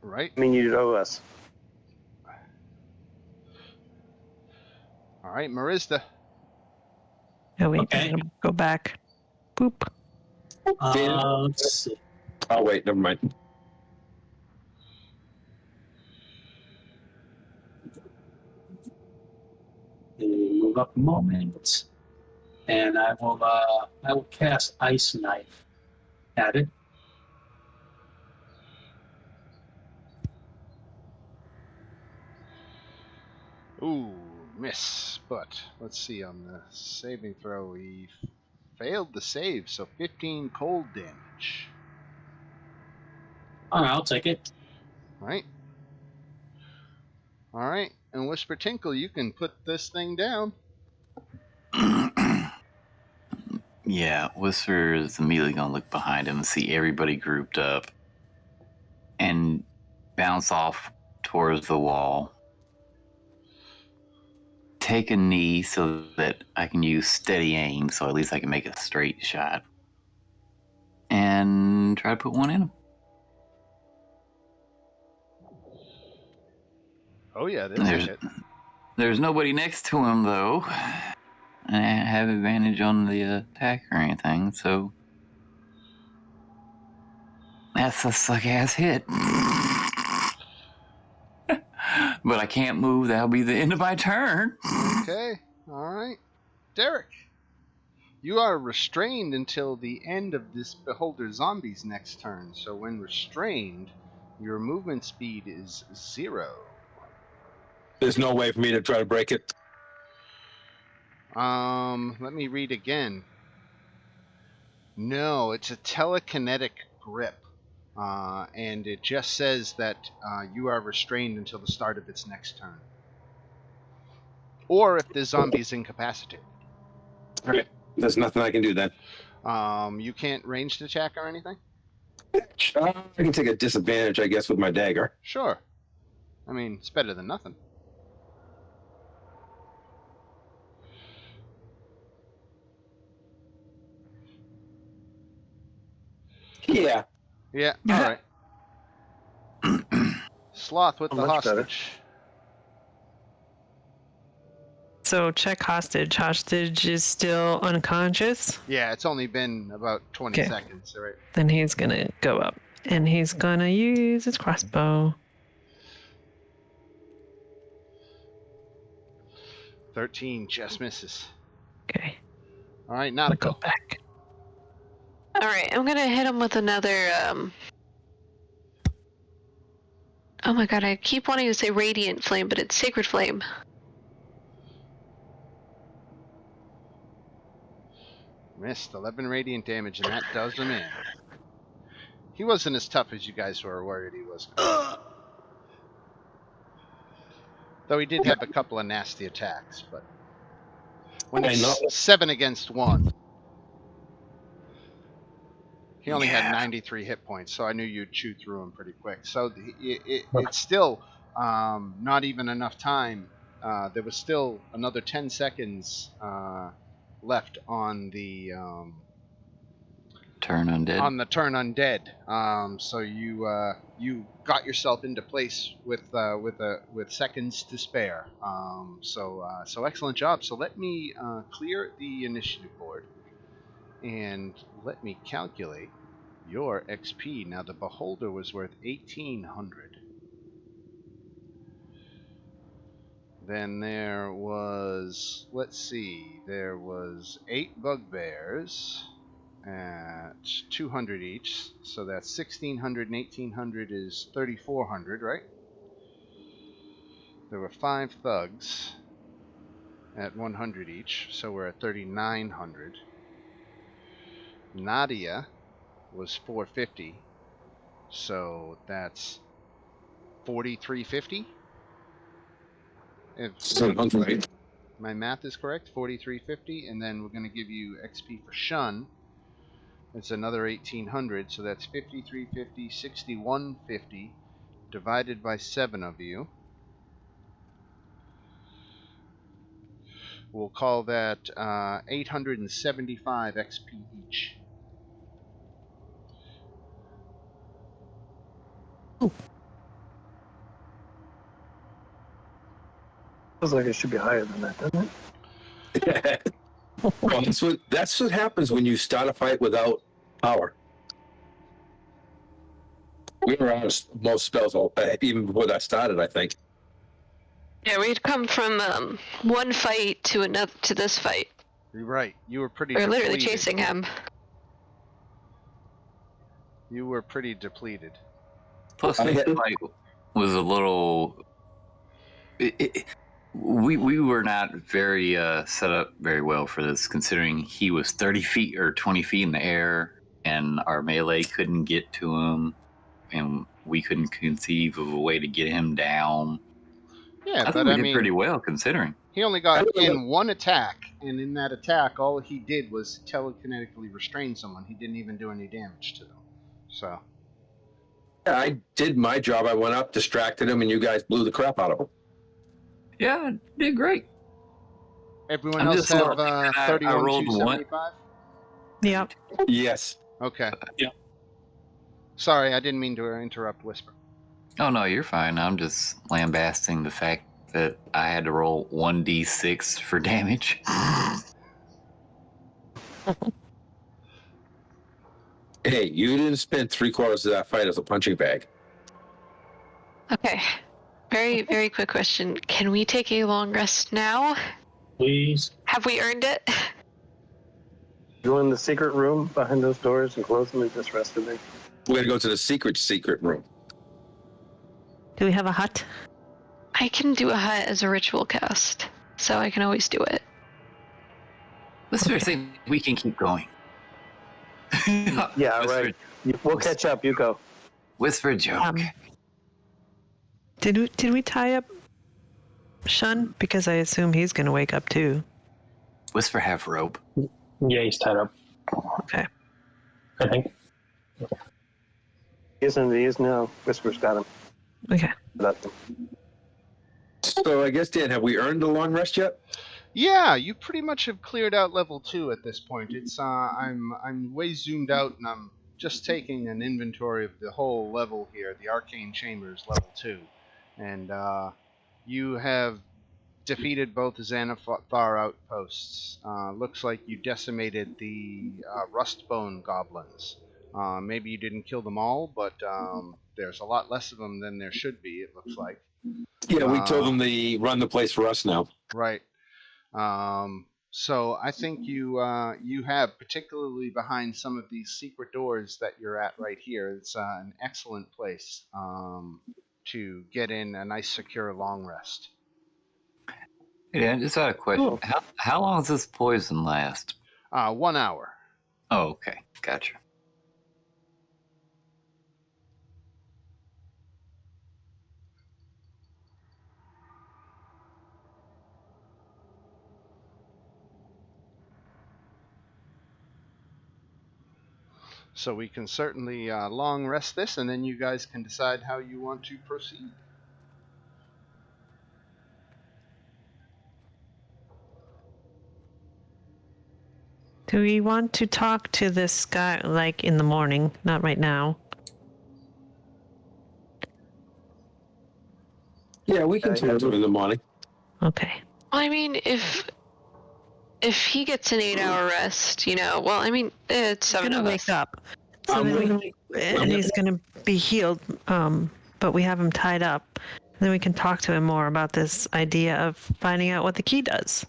Right? I mean, you owe us. All right, Marista. Oh, wait. Okay. I'm gonna go back. Boop. Let's see. Oh, wait, never mind. Move up a moment, and I will cast Ice Knife at it. Ooh, miss. But let's see on the saving throw. He failed the save, so 15 cold damage. All right, I'll take it. All right. All right. And Whisper Tinkle, you can put this thing down. Yeah, Whisper is immediately going to look behind him and see everybody grouped up and bounce off towards the wall. Take a knee so that I can use steady aim, so at least I can make a straight shot. And try to put one in him. Oh yeah, that's a hit. There's nobody next to him, though. And I have advantage on the attack or anything, so that's a suck-ass hit. But I can't move. That'll be the end of my turn. Okay, all right. Derek, you are restrained until the end of this Beholder Zombie's next turn. So when restrained, your movement speed is 0. There's no way for me to try to break it. Let me read again. No, it's a telekinetic grip. And it just says that you are restrained until the start of its next turn. Or if the zombie's incapacitated. Okay. There's nothing I can do then. You can't ranged attack or anything? I can take a disadvantage, I guess, with my dagger. Sure. I mean, it's better than nothing. Yeah. Yeah, alright. Sloth with the Much better. hostage. So check hostage. Hostage is still unconscious. Yeah, it's only been about 20 Okay. seconds, right? Then he's gonna go up. And he's gonna use his crossbow. 13 just misses. Okay. Alright, I'll go Nautical. back. All right, I'm gonna hit him with another. Oh my god, I keep wanting to say radiant flame, but it's sacred flame. Missed 11 radiant damage, and that does him in. He wasn't as tough as you guys were worried he was. Though he did have a couple of nasty attacks, but when it's 7 against 1, he only had 93 hit points, so I knew you'd chew through him pretty quick. So it's still not even enough time. There was still another 10 seconds left on the Turn undead. on the turn undead. So you got yourself into place with seconds to spare. So excellent job. So let me clear the initiative board and let me calculate your XP. Now the Beholder was worth 1,800. Then there was, let's see, there was 8 bugbears at 200 each, so that's 1,600 and 1,800 is 3,400, right? There were 5 thugs at 100 each, so we're at 3,900. Nadia was 450, so that's 4,350. If my math is correct, 4,350, and then we're going to give you XP for Shun. It's another 1,800, so that's 5,350, 6,150 divided by 7 of you. We'll call that 875 XP each. Feels like it should be higher than that, doesn't it? Well, that's what happens when you start a fight without power. We were out of most spells even before that started, I think. Yeah, we'd come from one fight to another to this fight. You're right. You were pretty We're depleted. literally chasing him. You were pretty depleted. Plus, this fight was a little. We were not very set up very well for this, considering he was 30 feet or 20 feet in the air, and our melee couldn't get to him, and we couldn't conceive of a way to get him down. Yeah, I think we did pretty well, considering. He only got in one attack, and in that attack, all he did was telekinetically restrain someone. He didn't even do any damage to them. So. Yeah, I did my job. I went up, distracted him, and you guys blew the crap out of him. Yeah, I did great. Everyone I'm else just have looking, I 31 rolled 275? Yep. Yes. Okay. Yeah. Sorry, I didn't mean to interrupt Whisper. Oh no, you're fine. I'm just lambasting the fact that I had to roll 1d6 for damage. Hey, you didn't spend 3/4 of that fight as a punching bag. Okay. Very, very quick question. Can we take a long rest now? Please. Have we earned it? Go in the secret room behind those doors and close them and just rest in there. We're gonna go to the secret room. Do we have a hut? I can do a hut as a ritual cast, so I can always do it. Whisper, think we can keep going. Yeah, Whisper, right. We'll catch up. You go. Whisper a joke. Did we tie up Shun? Because I assume he's going to wake up too. Whisper have rope. Yeah, he's tied up. Okay. I think. He is now. Whisper's got him. Okay. That's him. So I guess, Dan, have we earned a long rest yet? Yeah, you pretty much have cleared out level 2 at this point. It's I'm way zoomed out, and I'm just taking an inventory of the whole level here. The Arcane Chambers level 2, and you have defeated both Xanathar outposts. Looks like you decimated the Rustbone goblins. Maybe you didn't kill them all, but there's a lot less of them than there should be, it looks like. Yeah, we told them to run the place for us now. Right. So I think you have, particularly behind some of these secret doors that you're at right here, it's an excellent place to get in a nice, secure long rest. Yeah, just had a question. Oh. How long does this poison last? 1 hour. Oh, okay. Gotcha. So we can certainly long rest this, and then you guys can decide how you want to proceed. Do we want to talk to this guy like in the morning? Not right now. Yeah, we can talk to him in the morning. Okay. Well, I mean, if he gets an 8-hour rest, well, I mean, it's He's 7 gonna of wake us. up. So then and he's gonna be healed. But we have him tied up. Then we can talk to him more about this idea of finding out what the key does.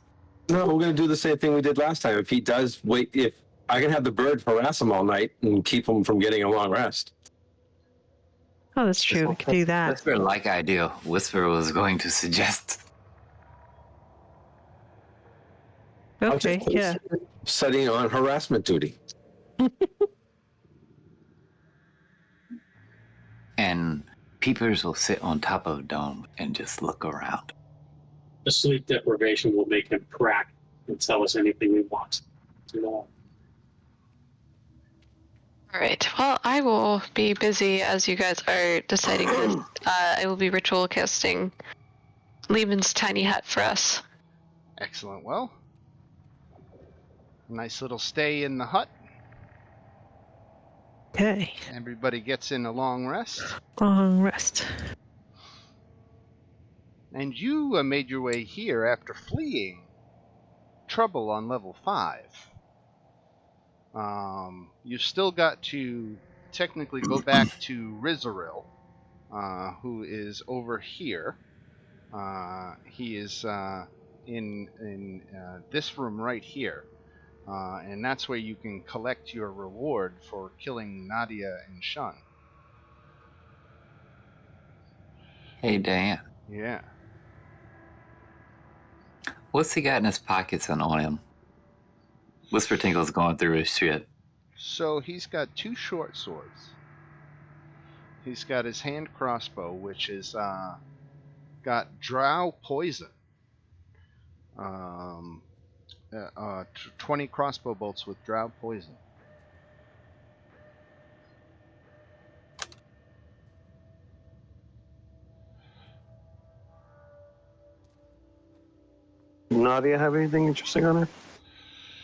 No, we're going to do the same thing we did last time. If he does wait, if I can have the bird harass him all night and keep him from getting a long rest. Oh, that's true. We could do that. Whisper like idea. Whisper was going to suggest. Okay, yeah. Setting on harassment duty. And peepers will sit on top of a dome and just look around. The sleep deprivation will make him crack and tell us anything we want to know. All right. Well, I will be busy as you guys are deciding this. I will be ritual casting Lehman's tiny hut for us. Excellent. Well, nice little stay in the hut. Okay. Everybody gets in a long rest. Long rest. And you made your way here after fleeing trouble on level 5. You still got to technically go back to Rizaril, who is over here. He is in this room right here. And that's where you can collect your reward for killing Nadia and Shun. Hey, Dan. Yeah. What's he got in his pockets and on him? Whisper Tinkle's going through his shit. So he's got 2 short swords. He's got his hand crossbow, which is got drow poison. 20 crossbow bolts with drow poison. Nadia have anything interesting on her?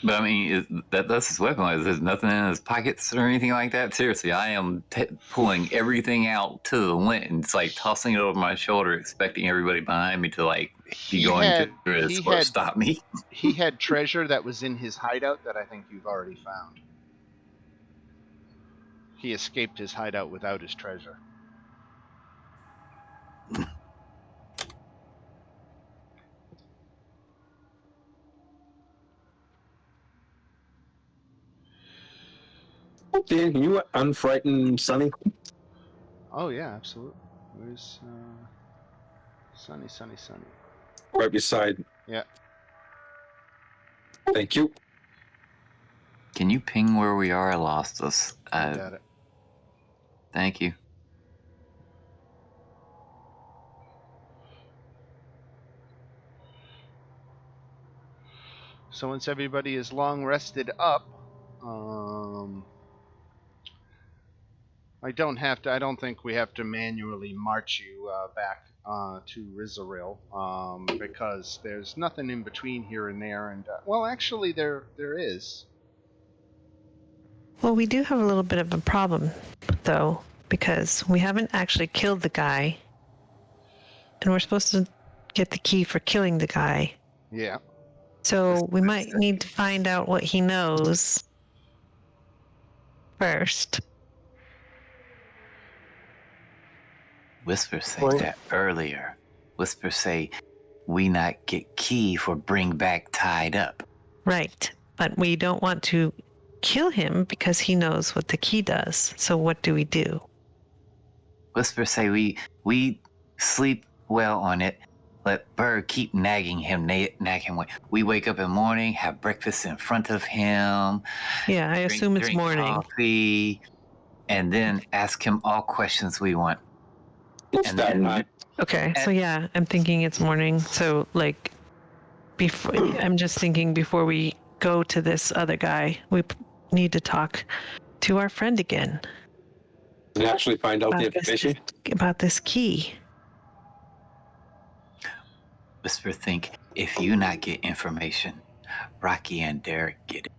But I mean, that's his weapon. There's nothing in his pockets or anything like that. Seriously, I am pulling everything out to the lint and it's like tossing it over my shoulder, expecting everybody behind me to like be going to it or stop me. He had treasure that was in his hideout that I think you've already found. He escaped his hideout without his treasure. Dan, can you unfrighten Sonny? Oh yeah, absolutely. Where's Sunny? Right beside. Yeah. Thank you. Can you ping where we are? I lost us. I got it. Thank you. So once everybody is long rested up, I don't think we have to manually march you back to Rizaril, because there's nothing in between here and there. And well, actually, there is. Well, we do have a little bit of a problem, though, because we haven't actually killed the guy, and we're supposed to get the key for killing the guy. Yeah. So we might need to find out what he knows first. Whisper say that earlier. Whisper say we not get key for bring back tied up. Right. But we don't want to kill him because he knows what the key does. So what do we do? Whisper say we sleep well on it. Let Bird keep nagging him, nag him. We wake up in the morning, have breakfast in front of him. Yeah, I assume it's morning. Coffee, and then ask him all questions we want. And then, okay, so yeah, I'm thinking it's morning. So like, I'm just thinking before we go to this other guy, we need to talk to our friend again. And actually find out the information about this key. Whisper think if you not get information, Rocky and Derek get it.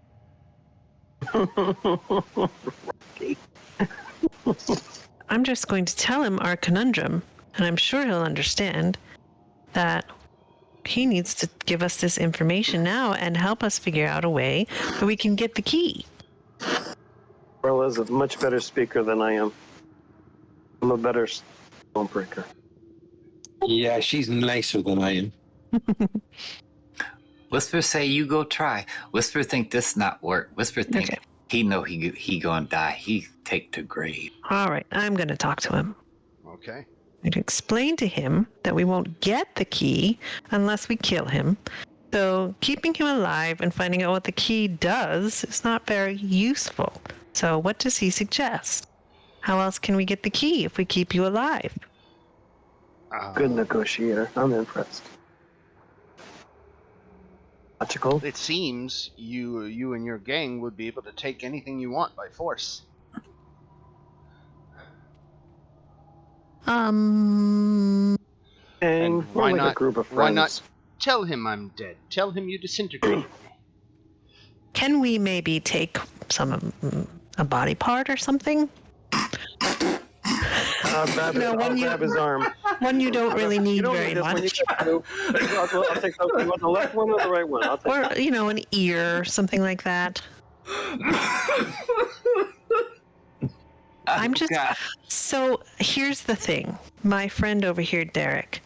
I'm just going to tell him our conundrum, and I'm sure he'll understand that he needs to give us this information now and help us figure out a way that we can get the key. Carla's a much better speaker than I am. I'm a better stone breaker. Yeah, she's nicer than I am. Whisper say you go try. Whisper think this not work. Whisper think he know he gonna die. He take to grave. All right, I'm gonna talk to him. Okay. And explain to him that we won't get the key unless we kill him. So keeping him alive and finding out what the key does is not very useful. So what does he suggest? How else can we get the key if we keep you alive? Good negotiator. I'm impressed. Logical. It seems you and your gang would be able to take anything you want by force. And why like not? A group of friends. Why not tell him I'm dead? Tell him you disintegrated me. Can we maybe take a body part or something? I'll grab his arm. One you don't really need very much. I'll take the, you want the left one or the right one? I'll take or, an ear or something like that. I'm just... So, here's the thing. My friend over here, Derek,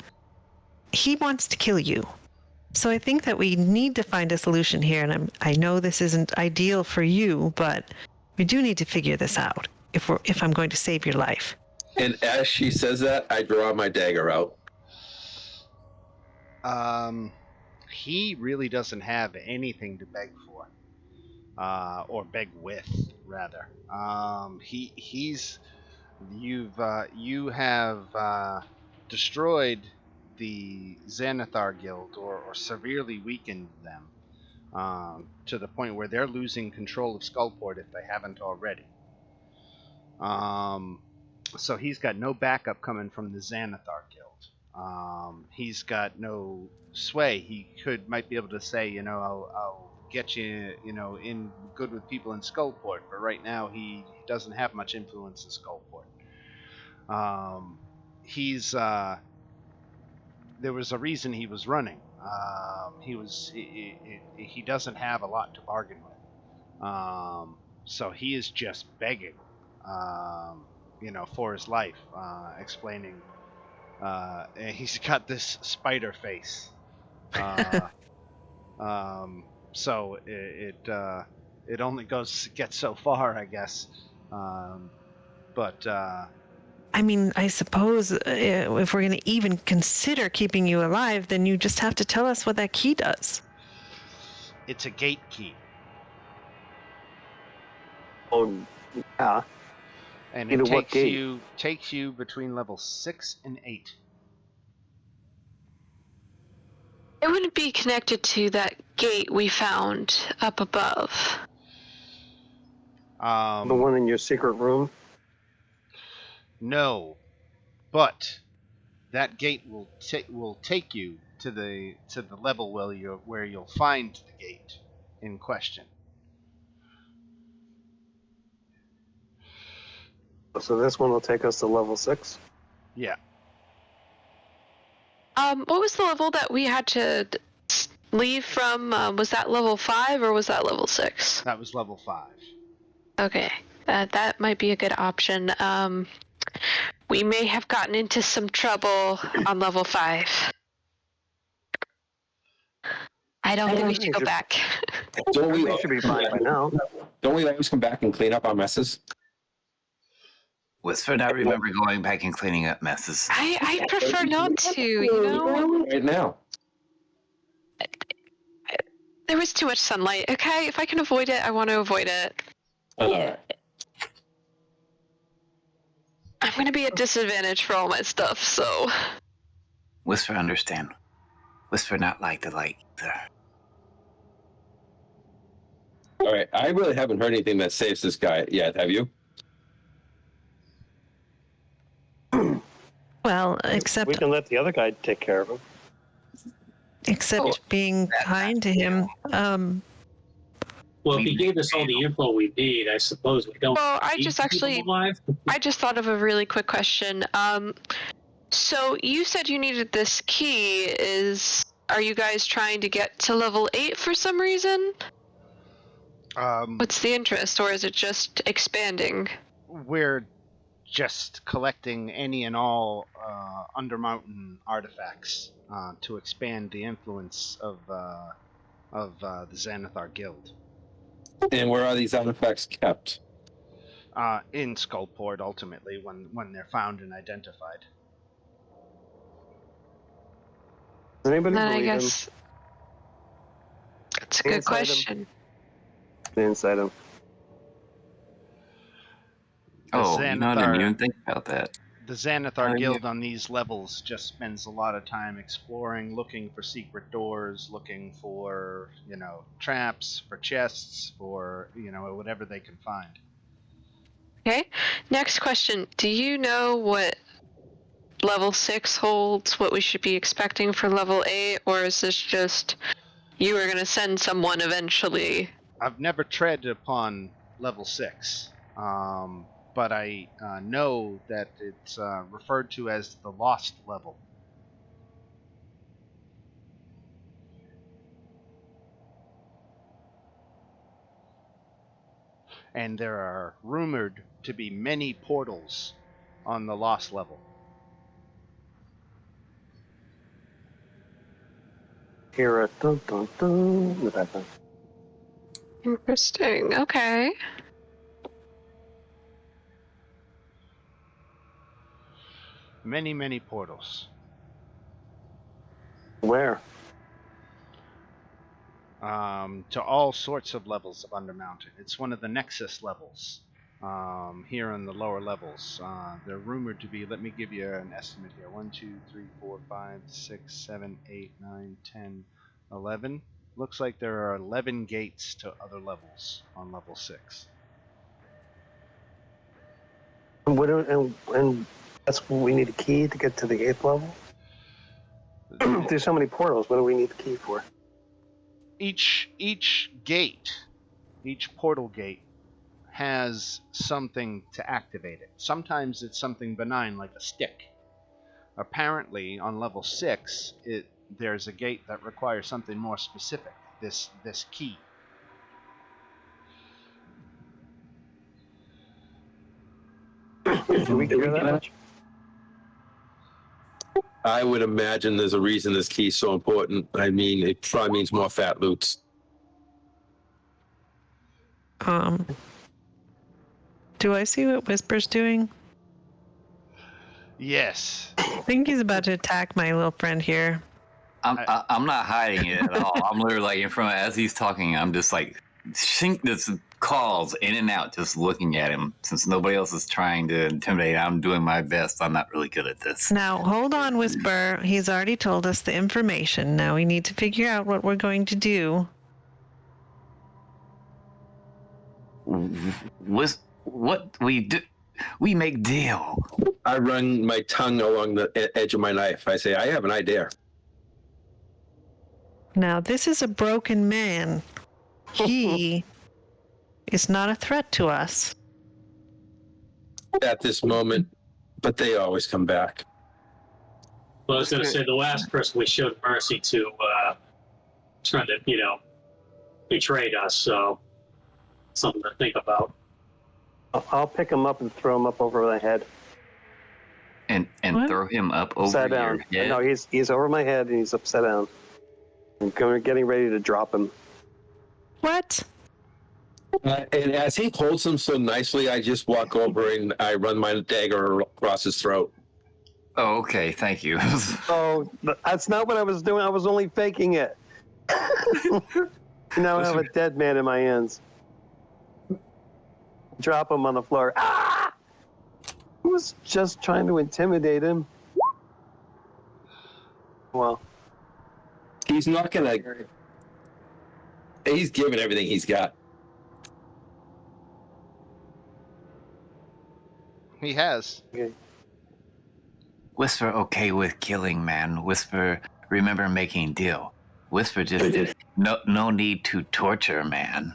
he wants to kill you. So I think that we need to find a solution here, and I know this isn't ideal for you, but we do need to figure this out if I'm going to save your life. And as she says that, I draw my dagger out. He really doesn't have anything to beg for, or beg with, rather. You have destroyed the Xanathar Guild or severely weakened them. to the point where they're losing control of Skullport if they haven't already. So he's got no backup coming from the Xanathar Guild. He's got no sway. He might be able to say, I'll get you, in good with people in Skullport, but right now he doesn't have much influence in Skullport. There was a reason he was running. He doesn't have a lot to bargain with. So he is just begging, for his life, explaining. He's got this spider face. So it only gets so far, I guess. But I mean, I suppose if we're going to even consider keeping you alive, then you just have to tell us what that key does. it's a gate key, Oh, yeah. and Either it what gate? takes you between level 6 and 8. It wouldn't be connected to that gate we found up above. The one in your secret room? No, but that gate will take you to the level where you'll find the gate in question. So this one will take us to level 6? Yeah, What was the level that we had to leave from? Was that level 5 or was that level 6? that was level 5. Okay, that might be a good option. We may have gotten into some trouble on level 5. I don't think we should go back. Don't we? We should be fine by now. Don't we always come back and clean up our messes? Whisper, I remember going back and cleaning up messes. I prefer not to, Right now. There was too much sunlight, okay? If I can avoid it, I want to avoid it. I'm going to be at disadvantage for all my stuff, so... Whisper understand. Whisper not like the light either. All right, I really haven't heard anything that saves this guy yet. Have you? Well, except We can let the other guy take care of him. being kind to him. Well, if he gave us all the info we need, I suppose we don't. Well, I need just to keep him actually... alive. I just thought of a really quick question. So you said you needed this key. Are you guys trying to get to level 8 for some reason? What's the interest, or is it just expanding? We're just collecting any and all Undermountain artifacts to expand the influence of the Xanathar Guild. And where are these artifacts kept? In Skullport, ultimately, when they're found and identified. Does anybody Then I believe him? guess that's a good Inside him. question. Inside him. Oh, you know, I didn't Xanathar- even think about that. The Xanathar yeah. Guild on these levels just spends a lot of time exploring, looking for secret doors, looking for, traps, for chests, for, whatever they can find. Okay. Next question. Do you know what level 6 holds, what we should be expecting for level 8, or is this just you are going to send someone eventually? I've never tread upon level 6, but I know that it's referred to as the Lost level. And there are rumored to be many portals on the Lost level. Hear a dun dun dun in the background. Interesting. Okay. Many, many portals. Where? To all sorts of levels of Undermountain. It's one of the Nexus levels here in the lower levels. They're rumored to be, let me give you an estimate here, 1, 2, 3, 4, 5, 6, 7, 8, 9, 10, 11. Looks like there are 11 gates to other levels on level 6. And that's what we need a key to get to the 8th level? There's so many portals. What do we need the key for? Each gate, each portal gate, has something to activate it. Sometimes it's something benign like a stick. Apparently, on level 6, there's a gate that requires something more specific. This key. Do we care that much? I would imagine there's a reason this key is so important. I mean, it probably means more fat loots. Do I see what Whisper's doing? Yes. I think he's about to attack my little friend here. I'm not hiding it at all. I'm literally like in front of, as he's talking, I'm just like this calls in and out, just looking at him. Since nobody else is trying to intimidate, I'm doing my best. I'm not really good at this. Now, hold on, Whisper. He's already told us the information. Now we need to figure out what we're going to do. What we do? We make deal. I run my tongue along the edge of my knife. I say, I have an idea. Now, this is a broken man. He is not a threat to us. At this moment, but they always come back. Well, I was going to say the last person we showed mercy to trying to, betrayed us. So something to think about. I'll pick him up and throw him up over my head. And What? throw him up over Upside your down. head. No, he's over my head and he's upside down. I'm getting ready to drop him. What? And as he holds him so nicely, I just walk over and I run my dagger across his throat. Oh, okay. Thank you. Oh, that's not what I was doing. I was only faking it. Now I have a dead man in my hands. Drop him on the floor. Ah! I was just trying to intimidate him. Well, He's not gonna. He's giving everything he's got. He has. okay. Whisper okay with killing, man. Whisper remember making deal. Whisper just no need to torture, man.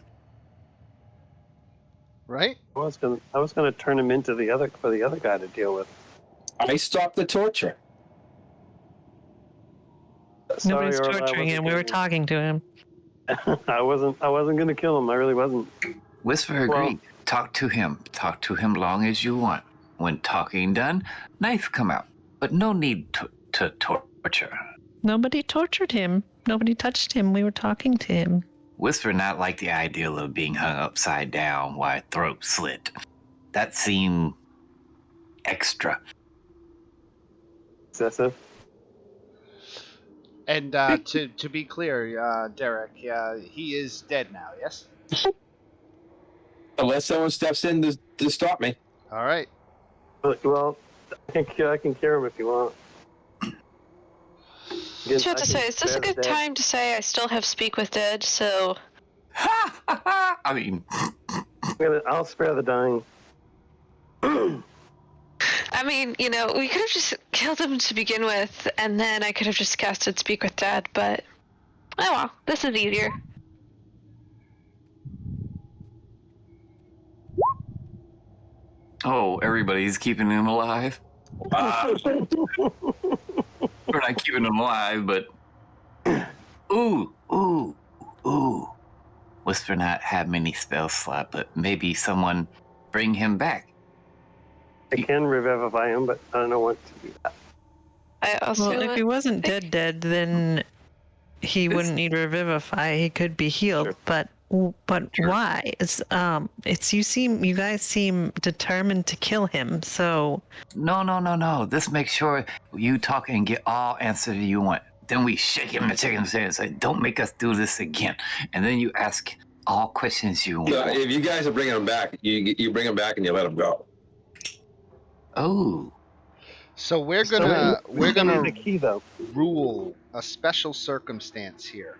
Right? I was gonna turn him into the other guy to deal with. I stopped the torture. Nobody's Sorry, Orla, torturing him. We were talking to him. I wasn't gonna kill him. I really wasn't. Whisper agreed. Talk to him. Talk to him long as you want. When talking done, knife come out. But no need to torture. Nobody tortured him. Nobody touched him. We were talking to him. Whisper not like the ideal of being hung upside down while throat slit. That seemed extra. Excessive. And to be clear, Derek, he is dead now, yes? Unless someone steps in to stop me. All right. Well, I can cure him if you want. Just have to say, is this a good time to say I still have Speak with Dead? So I mean, I'll spare the dying. I mean, we could have just killed him to begin with, and then I could have just casted Speak with Dead, but oh well, this is easier. oh, everybody's keeping him alive. We're not keeping him alive, but ooh. Whisper not have many spells slot, but maybe someone bring him back. I can revivify him, but I don't know what to do that. I also Well, if he wasn't dead, then he wouldn't need revivify. He could be healed. Sure. But Sure. why? You guys seem determined to kill him. So No. This makes sure you talk and get all answers you want. Then we shake him and shake him and say, don't make us do this again. And then you ask all questions you want. Yeah, if you guys are bringing him back, you bring him back and you let him go. Oh. So we're Still gonna need the key though. rule a special circumstance here.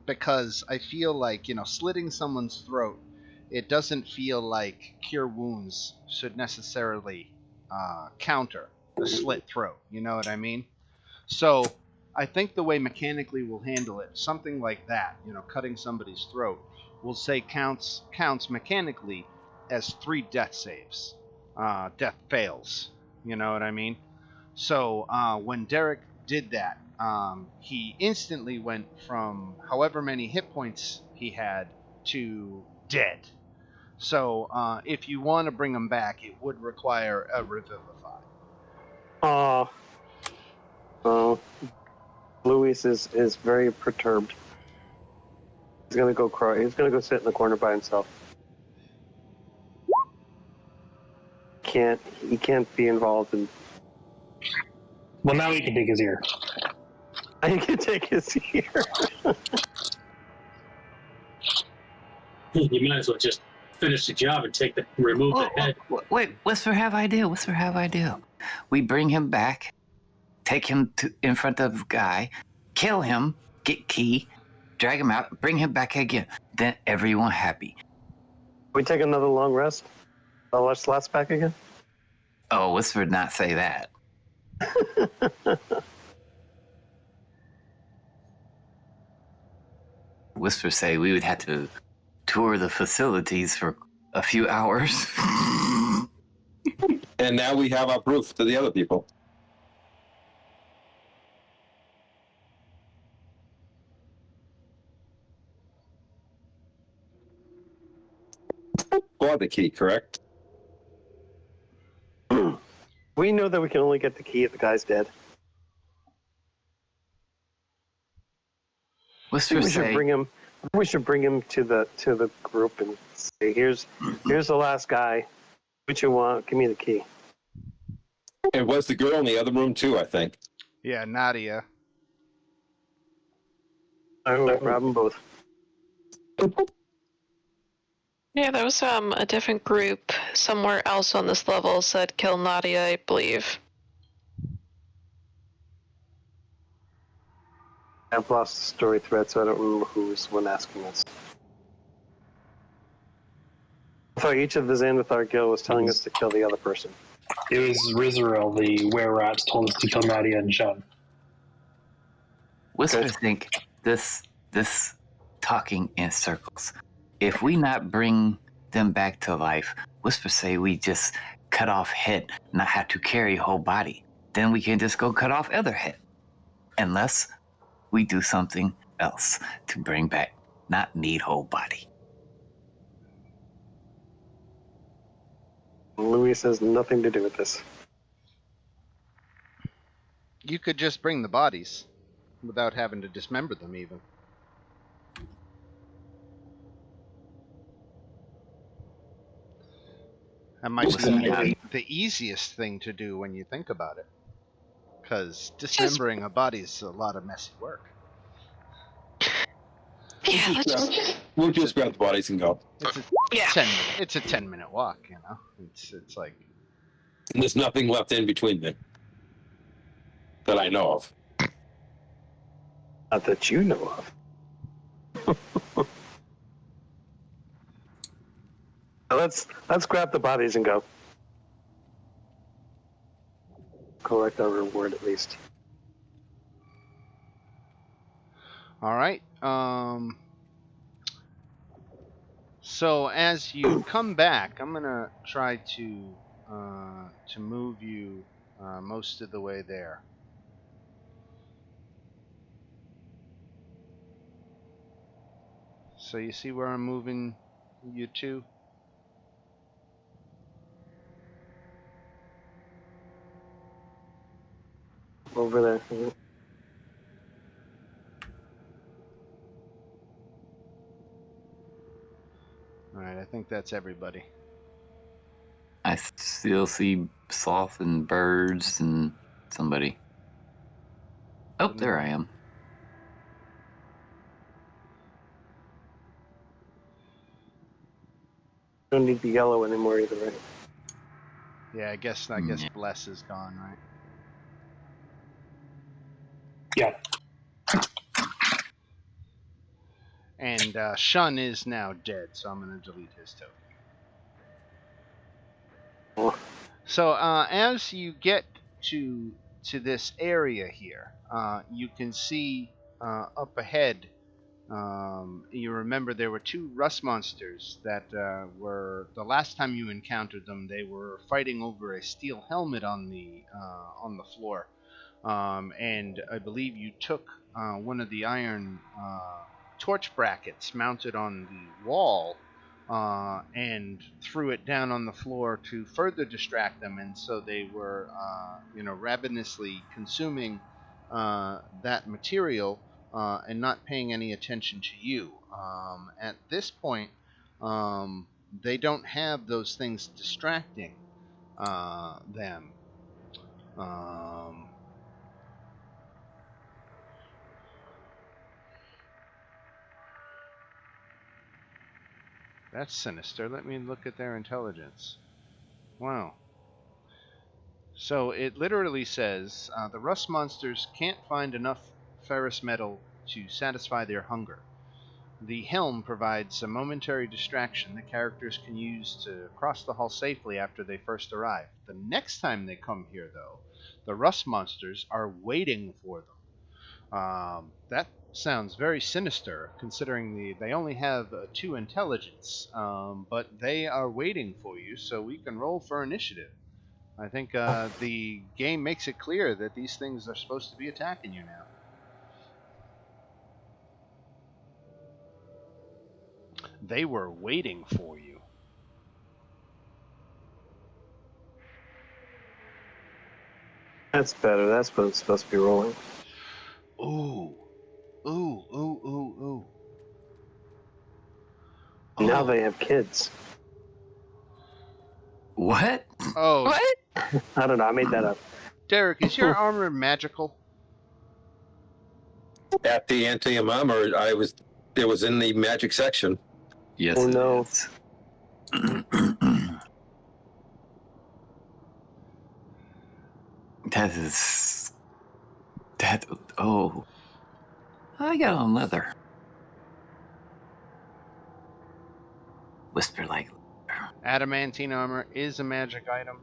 because I feel like, slitting someone's throat, it doesn't feel like Cure Wounds should necessarily counter the slit throat. You know what I mean? So I think the way mechanically we'll handle it, something like that, cutting somebody's throat, we'll say counts mechanically as 3 death saves, death fails. You know what I mean? So when Derek did that, he instantly went from however many hit points he had to dead. So if you want to bring him back, it would require a revivify. Oh, Luis is very perturbed. He's gonna go cry. He's gonna go sit in the corner by himself. He can't be involved in. Well, now he can take his ear. I can take his ear. You might as well just finish the job and remove the head. Wait, Whisper have idea. We bring him back, take him in front of the guy, kill him, get key, drag him out, bring him back again. Then everyone happy. We take another long rest. I'll watch Slots back again. Oh, Whisper did not say that. Whisper say we would have to tour the facilities for a few hours. And now we have our proof to the other people. For the key, correct? We know that we can only get the key if the guy's dead. Whisper say We should bring him to the group and say, here's the last guy. What you want? Give me the key. It was the girl in the other room too, I think. Yeah, Nadia. I will grab them both. Yeah, there was a different group somewhere else on this level said kill Nadia, I believe. I've lost the story thread, so I don't remember who was the one asking us. I thought each of the Xanathar Guild was telling us to kill the other person. It was Rizarel, the were-rats, told us to kill Nadia and Shun. Whisper think this talking in circles. If we not bring them back to life, Whisper say we just cut off head, not have to carry whole body. Then we can just go cut off other head. Unless we do something else to bring back, not need whole body. Luis has nothing to do with this. You could just bring the bodies without having to dismember them even. That might be the easiest thing to do when you think about it. Because dismembering a body is a lot of messy work. Yeah, let's just... We'll just grab the bodies and go. It's a 10-minute walk, It's like... And there's nothing left in between them that I know of. Not that you know of. Let's grab the bodies and go. Collect our reward at least. All right. So as you come back, I'm gonna try to move you most of the way there. So you see where I'm moving you to? Over there. All right, I think that's everybody. I still see sloth and birds and somebody. Oh, there I am. Don't need the yellow anymore either, right? Yeah, I guess Bless is gone, right? Yeah. And Shun is now dead, so I'm going to delete his token. Oh. So as you get to this area here, you can see up ahead. You remember there were 2 rust monsters that were the last time you encountered them. They were fighting over a steel helmet on the floor, and I believe you took one of the iron torch brackets mounted on the wall and threw it down on the floor to further distract them, and so they were ravenously consuming that material and not paying any attention to you. At this point, they don't have those things distracting them. That's sinister. Let me look at their intelligence. Wow. So it literally says the rust monsters can't find enough ferrous metal to satisfy their hunger. The helm provides a momentary distraction that characters can use to cross the hall safely after they first arrive. The next time they come here, though, the rust monsters are waiting for them. That sounds very sinister, considering they only have 2 intelligence, but they are waiting for you, so we can roll for initiative. I think the game makes it clear that these things are supposed to be attacking you now. They were waiting for you. That's better. That's what it's supposed to be rolling. Ooh. Ooh, ooh, ooh, ooh. Now Oh. they have kids. What? Oh, What? I don't know. I made that up. Derek, is your armor magical? At the anti armor, it was in the magic section. Yes, Oh, it no. is. That is... That... Oh. I got on leather. Whisper like... Adamantine armor is a magic item,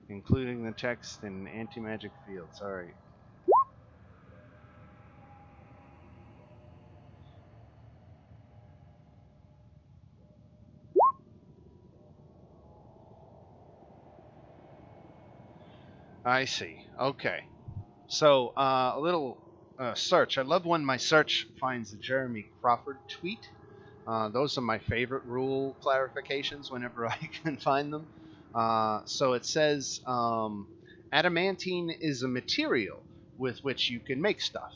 including the text in anti-magic fields. All right. I see. Okay. So a little search. I love when my search finds a Jeremy Crawford tweet. Those are my favorite rule clarifications whenever I can find them. So it says adamantine is a material with which you can make stuff.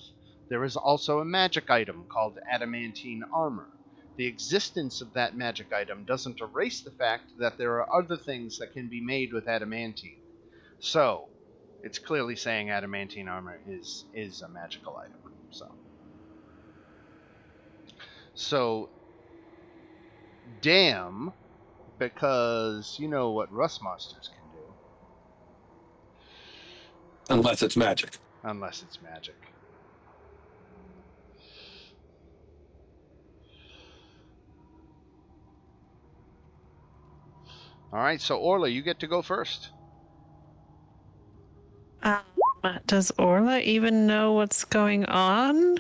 There is also a magic item called adamantine armor. The existence of that magic item doesn't erase the fact that there are other things that can be made with adamantine. So, it's clearly saying adamantine armor is a magical item. So damn, because you know what rust monsters can do, Unless it's magic. unless it's magic. All right, so Orla, you get to go first. Does Orla even know what's going on?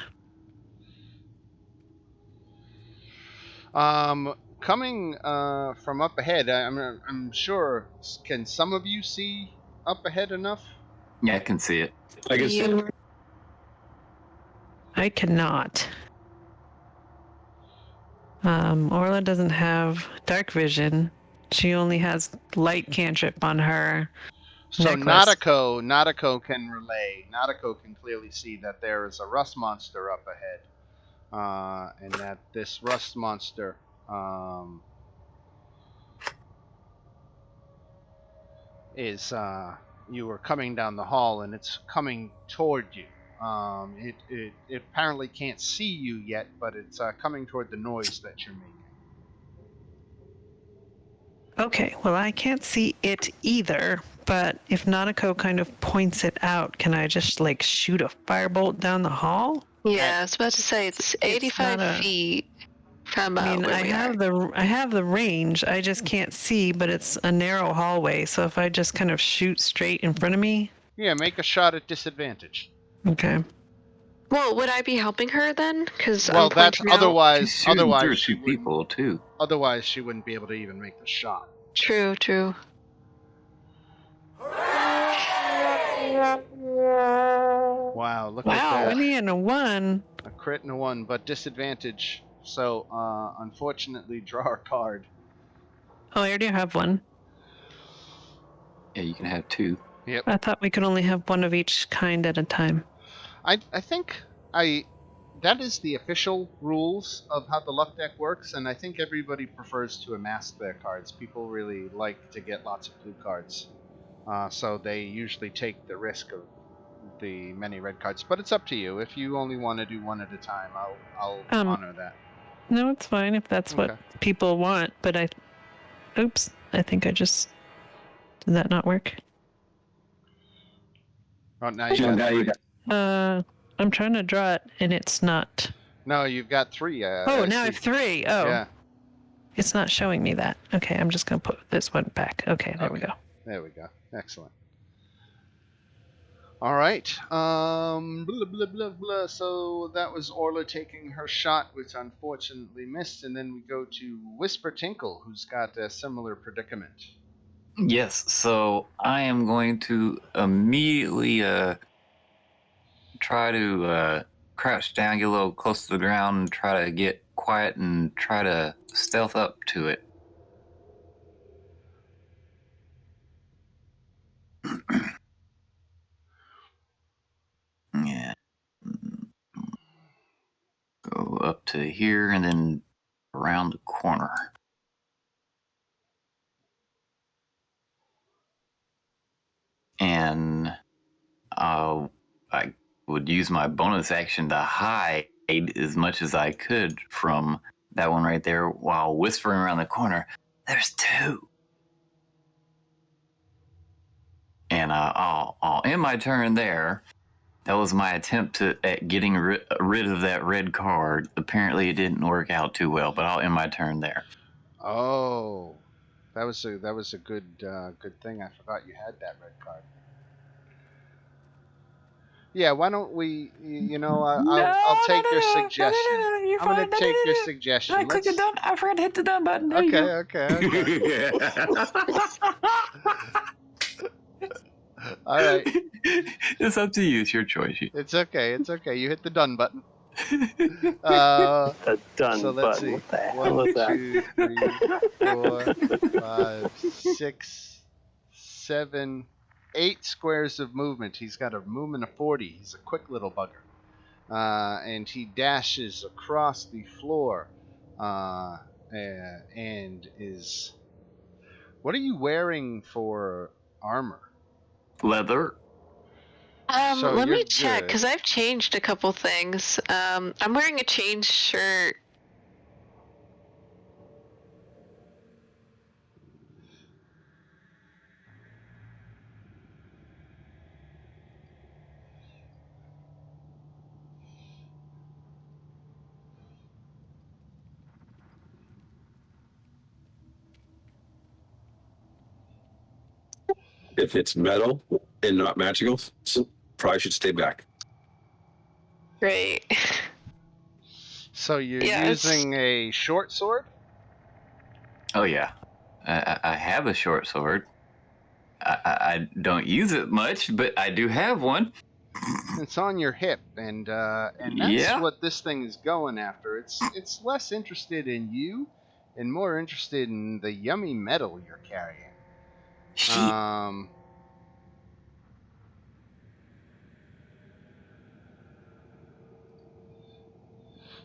Coming from up ahead, I'm sure. Can some of you see up ahead enough? Yeah, I can see it. I can see. I cannot. Orla doesn't have dark vision. She only has light cantrip on her So necklace. Nadako can relay. Nadako can clearly see that there is a rust monster up ahead, and that this rust monster is you are coming down the hall, and it's coming toward you. It apparently can't see you yet, but it's coming toward the noise that you're making. Okay, well, I can't see it either, but if Nanako kind of points it out, can I just, like, shoot a firebolt down the hall? Yeah, I was about to say it's 85 not a- feet from I mean, where we are. I have the range. I just can't see, but it's a narrow hallway. So if I just kind of shoot straight in front of me, Yeah, make a shot at disadvantage. okay. Well, would I be helping her then? Because Well, I'm that's pointing out. otherwise. She's shooting Otherwise, through she two wouldn't. people too. Otherwise, she wouldn't be able to even make the shot. True, true. Wow, look Wow, at that. 20 and a 1. A crit and a 1, but disadvantage. So, unfortunately, draw a card. Oh, I already have one. Yeah, you can have 2. Yep. I thought we could only have one of each kind at a time. I think that is the official rules of how the luck deck works, and I think everybody prefers to amass their cards. People really like to get lots of blue cards, so they usually take the risk of the many red cards. But it's up to you. If you only want to do one at a time, I'll honor that. No, it's fine if that's what people want, but oops, I think I just, did that not work? Oh, now you got 3. I'm trying to draw it and it's not. No, you've got 3. Now I have 3. Oh. Yeah. It's not showing me that. Okay, I'm just going to put this one back. Okay, there we go. There we go. Excellent. All right. Blah, blah, blah, blah. So that was Orla taking her shot, which unfortunately missed. And then we go to Whisper Tinkle, who's got a similar predicament. Yes, so I am going to immediately try to crouch down, get a little close to the ground, and try to get quiet and try to stealth up to it. Yeah. Go up to here and then around the corner. And I would use my bonus action to hide as much as I could from that one right there while whispering around the corner, "There's 2." And I'll end my turn there. That was my attempt at getting rid of that red card. Apparently, it didn't work out too well, but I'll end my turn there. Oh, that was a good thing. I forgot you had that red card. Yeah, why don't we? I'll take your suggestion. I'm gonna take your suggestion. I clicked the done. I forgot to hit the done button. Okay. All right. It's up to you. It's your choice. It's okay. You hit the done button. The done So let's button. see. What the hell is that? 1, 2, 3, 4, 5, 6, 7, 8 squares of movement. He's got a movement of 40. He's a quick little bugger. And he dashes across the floor and is... What are you wearing for armor? Leather. So Let you're me check, good. because I've changed a couple things. I'm wearing a chain shirt. If it's metal and not magical, probably should stay back. Great. So you're Yes. using a short sword? Oh yeah, I have a short sword. I don't use it much, but I do have one. It's on your hip, and that's what this thing is going after. It's less interested in you, and more interested in the yummy metal you're carrying.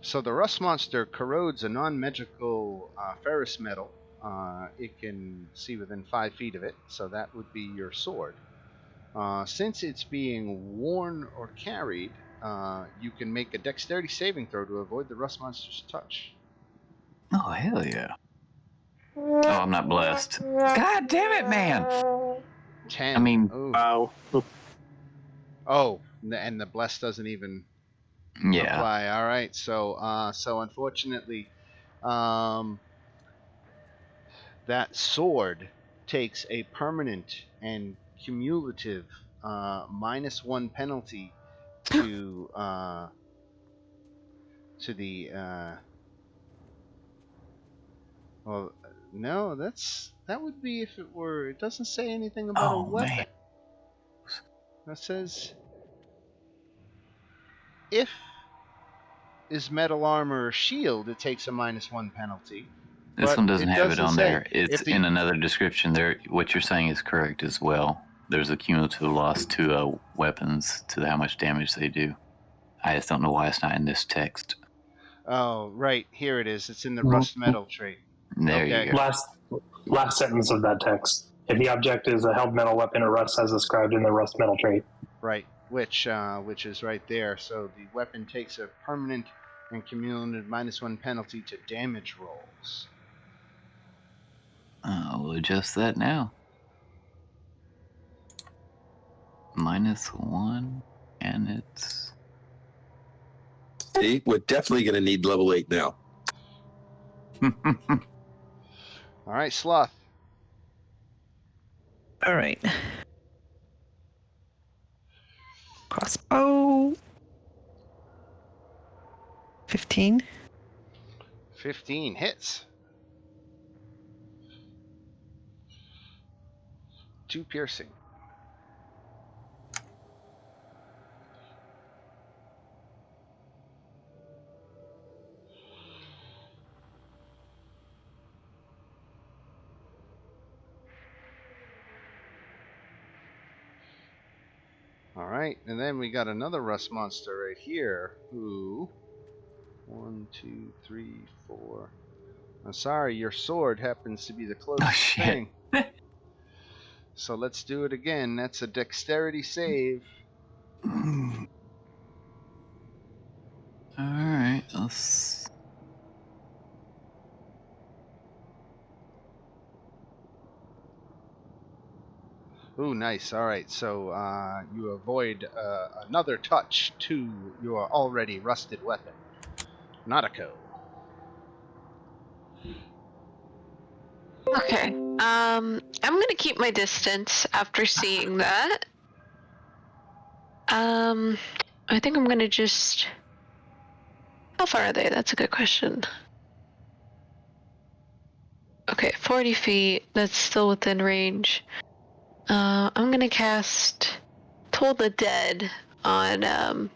So the rust monster corrodes a non-magical ferrous metal. It can see within 5 feet of it, so that would be your sword. Since it's being worn or carried, you can make a dexterity saving throw to avoid the rust monster's touch. Oh hell yeah! Oh, I'm not blessed. God damn it, man! 10. I mean, Ooh. Wow. Oh, and the bless doesn't even. Yeah. apply. All right. So unfortunately, um, that sword takes a permanent and cumulative -1 penalty to the well, no, that would be if it were. It doesn't say anything about a Oh weapon. man. That says if is metal armor or shield, it takes a -1 penalty. This But one doesn't it have it doesn't on say there. It's if the in another description there. What you're saying is correct as well. There's a cumulative loss to weapons to how much damage they do. I just don't know why it's not in this text. oh right here it is. It's in the rust metal trait. There Okay. you go. Last sentence of that text. If the object is a held metal weapon, it rusts as described in the rust metal trait. Right, which is right there. So the weapon takes a permanent and cumulative -1 penalty to damage rolls. We'll adjust that now. -1, and it's. See, we're definitely going to need level 8 now. All right, Sloth. All right. Crossbow. 15. 15 hits. 2 piercing. All right, and then we got another rust monster right here who 1, 2, 3, 4. I'm sorry, your sword happens to be the closest shit. thing. So let's do it again. That's a dexterity save. Alright, let's. Ooh, nice. All right, so you avoid another touch to your already rusted weapon. Nautico. Okay. I'm gonna keep my distance after seeing that. I think I'm gonna just. How far are they? That's a good question. Okay, 40 feet. That's still within range. I'm gonna cast Toll the Dead on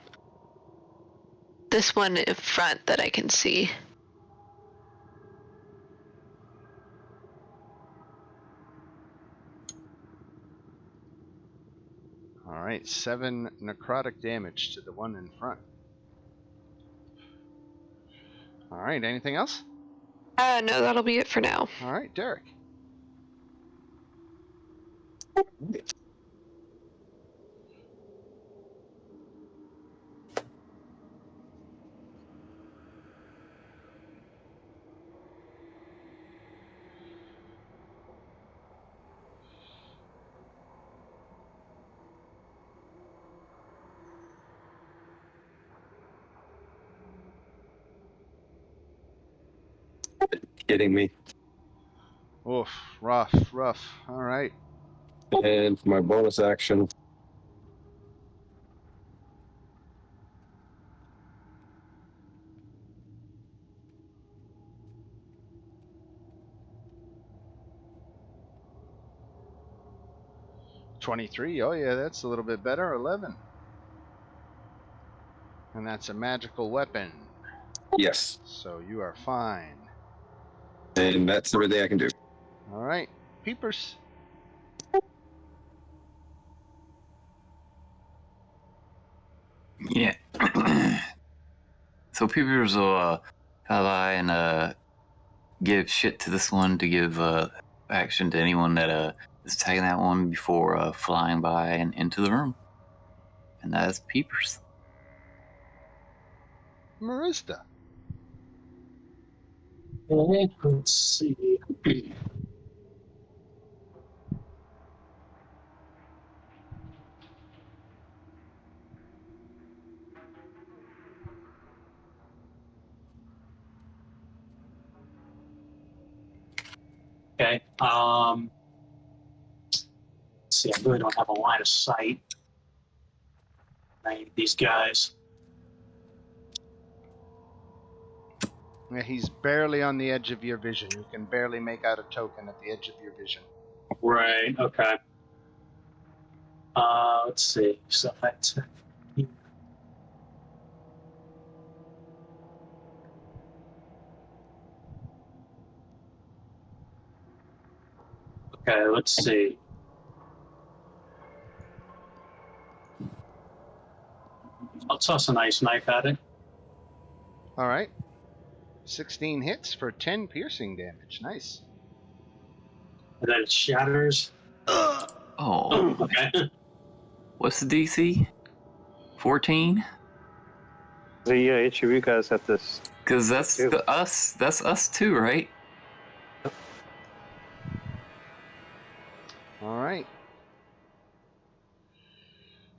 this one in front that I can see. All right, 7 necrotic damage to the one in front. All right, anything else? No, that'll be it for now. All right, Derek. Kidding me. Oof, rough. All right. And for my bonus action, $23. Oh yeah, that's a little bit better. 11. And that's a magical weapon. yes. So you are fine. And that's everything I can do. All right, Peepers. Yeah. So people will come by and give shit to this one to give action to anyone that is attacking that one before flying by and into the room. And that's Peepers. Marista. Let's see. Okay. Let's see, I really don't have a line of sight. I need these guys. Yeah, he's barely on the edge of your vision. You can barely make out a token at the edge of your vision. Right. Okay. Let's see. So that's. Okay. Let's see. I'll toss a nice knife at it. All right. 16 hits for 10 piercing damage. Nice. And then it shatters. Oh, Okay. what's the DC? 14? So yeah, each of you guys have this. Because that's us. That's us too, right? All right.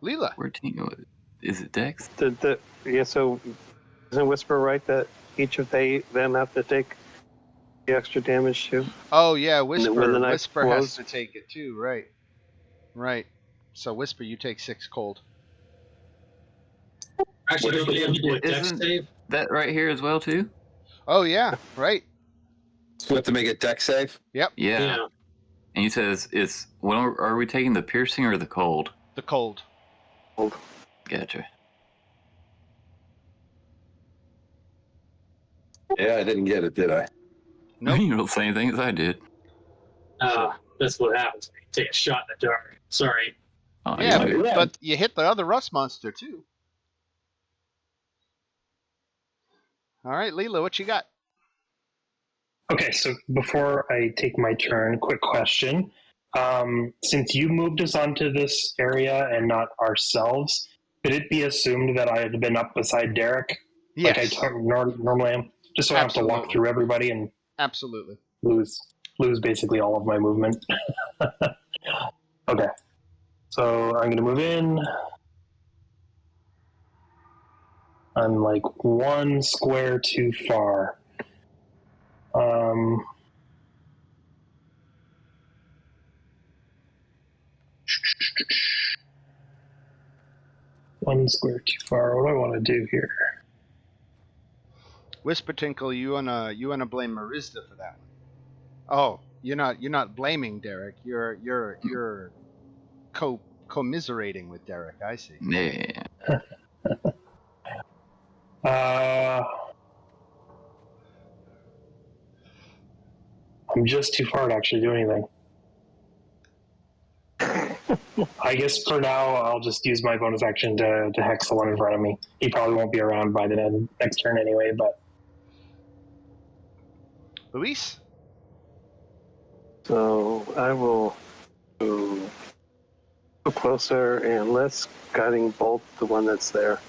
Leela. 14. Is it Dex? Yeah, so isn't Whisper right that each of them have to take the extra damage too? Oh, yeah, when Whisper. the knife Whisper has flows? to take it too, right. Right. So, Whisper, you take 6 cold. Actually, don't you have to do a dex Isn't save? that right here as well too? Oh, yeah, right. So we have to make a deck save. Yep, Yeah. And you says it's what are we taking, the piercing or the cold? the cold. Gotcha. Yeah, I didn't get it, did I? Nope. You don't say anything as I did. That's what happens when you take a shot in the dark. Sorry. Oh, Yeah, you might- but you hit the other rust monster, too. All right, Leela, what you got? Okay, so before I take my turn, quick question. Since you moved us onto this area and not ourselves, could it be assumed that I had been up beside Derek? Yes. Like I normally am? Just so I have to walk Absolutely. through everybody and Absolutely. lose basically all of my movement. Okay. So I'm going to move in. I'm like 1 square too far. 1 square too far. What do I want to do here? Whisper Tinkle, you wanna blame Marizda for that one. Oh, you're not blaming Derek. You're commiserating with Derek. I see. Yeah. I'm just too far to actually do anything. I guess for now, I'll just use my bonus action to hex the one in front of me. He probably won't be around by the next turn anyway, but... Luis? So I will go closer and let's guiding bolt the one that's there.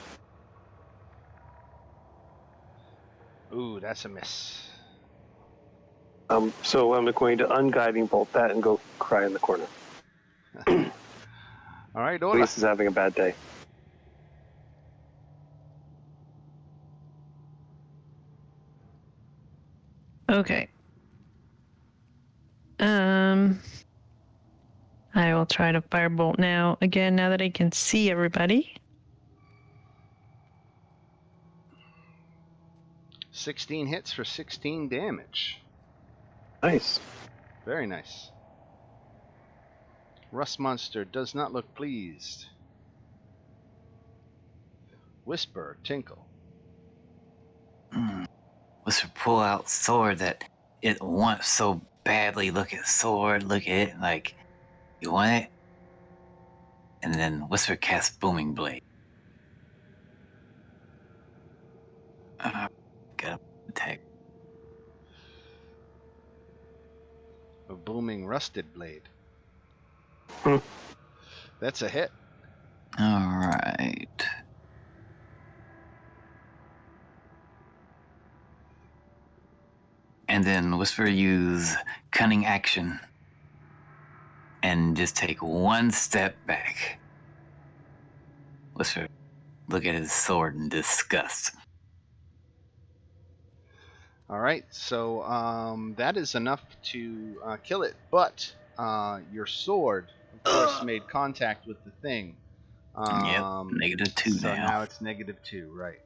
Ooh, that's a miss. So I'm going to unguiding bolt that and go cry in the corner. All right, Ola. Luis is having a bad day. Okay. I will try to firebolt now. Again, now that I can see everybody. 16 hits for 16 damage. Nice. Very nice. Rust Monster does not look pleased. Whisper, Tinkle. Let's pull out sword that it wants so badly. Look at sword. Look at it. Like, you want it? And then Whisper casts Booming Blade. Gotta attack. A booming rusted blade. Hmm. That's a hit. All right. And then Whisper use Cunning Action and just take 1 step back. Whisper look at his sword in disgust. All right, so that is enough to kill it, but your sword, of course, made contact with the thing. Yep, -2 so now. now it's -2, right?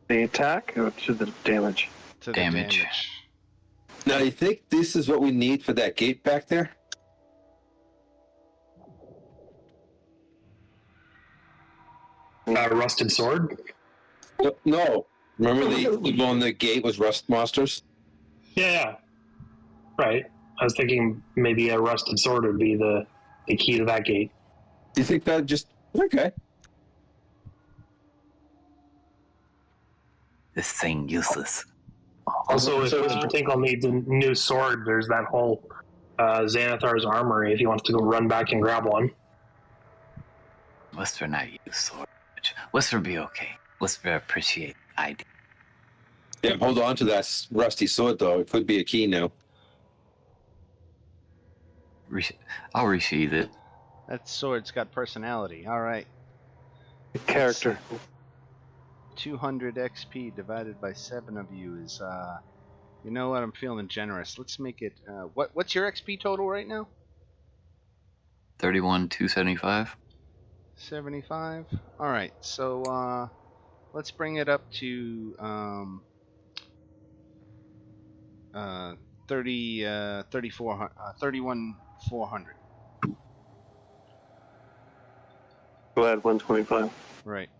The attack or to the damage? To the Damage. damage. Now, you think this is what we need for that gate back there? Rusted sword. No. Remember the one the gate was rust monsters? Yeah. Right. I was thinking maybe a rusted sword would be the key to that gate. Do you think that just okay? This thing useless. Also, if Whisper Tinkle needs a new sword, there's that whole Xanathar's armory if he wants to go run back and grab one. Whisper not use sword. Whisper be okay. Whisper appreciate ID. Yeah, hold on to that rusty sword though. It could be a key now. I'll resheath it. That sword's got personality. All right. Character. 200 XP divided by 7 of you is, you know what? I'm feeling generous. Let's make it. What's your XP total right now? 31,275. 75. All right. So let's bring it up to 31,400. Go ahead, 125. Right.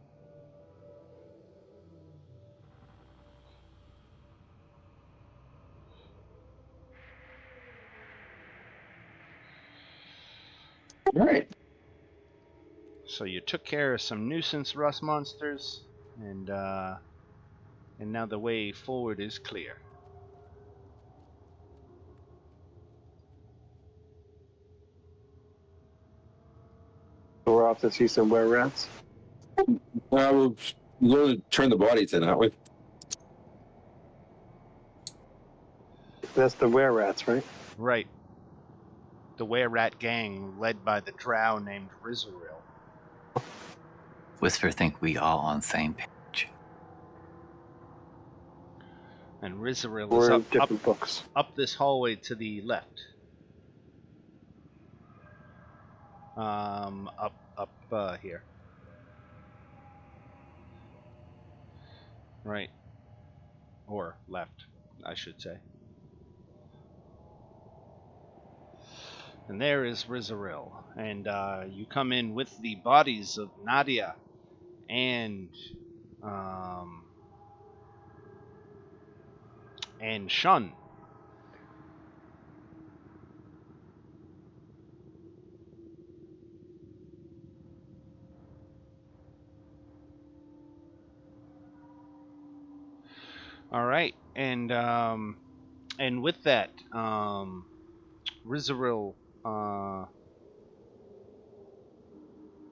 All right. So you took care of some nuisance rust monsters, and now the way forward is clear. So we're off to see some were rats. We're going to turn the bodies in, aren't we? That's the were rats, right? Right. The were-rat gang led by the drow named Rizaril. Whisper think we all on same page. And Rizaril is We're in different books. up this hallway to the left. Up here. Right. Or left, I should say. And there is Rizaril. And you come in with the bodies of Nadia and Shun. All right, and with that, Rizaril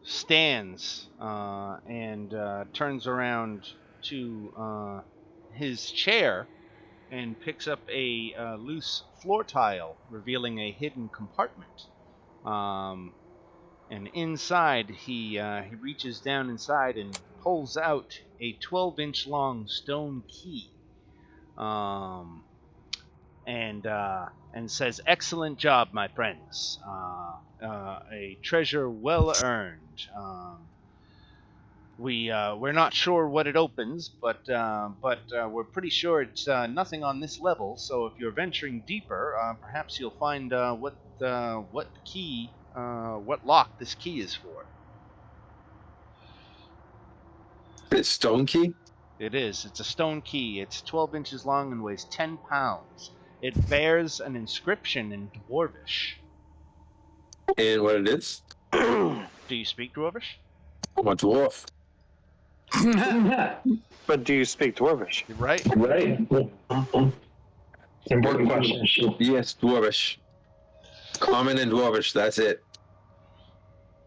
stands and turns around to his chair and picks up a loose floor tile, revealing a hidden compartment. And inside, he reaches down inside and pulls out a 12-inch long stone key. And says, "Excellent job, my friends. A treasure well earned. We're not sure what it opens, but we're pretty sure it's nothing on this level. So if you're venturing deeper, perhaps you'll find what lock this key is for." It's stone key? It is. It's a stone key. It's 12 inches long and weighs 10 pounds. It bears an inscription in Dwarvish. And what it is? Do you speak Dwarvish? I'm a dwarf. But do you speak Dwarvish? Right? Right. Important question. Yes, dwarvish. Common and dwarvish, that's it.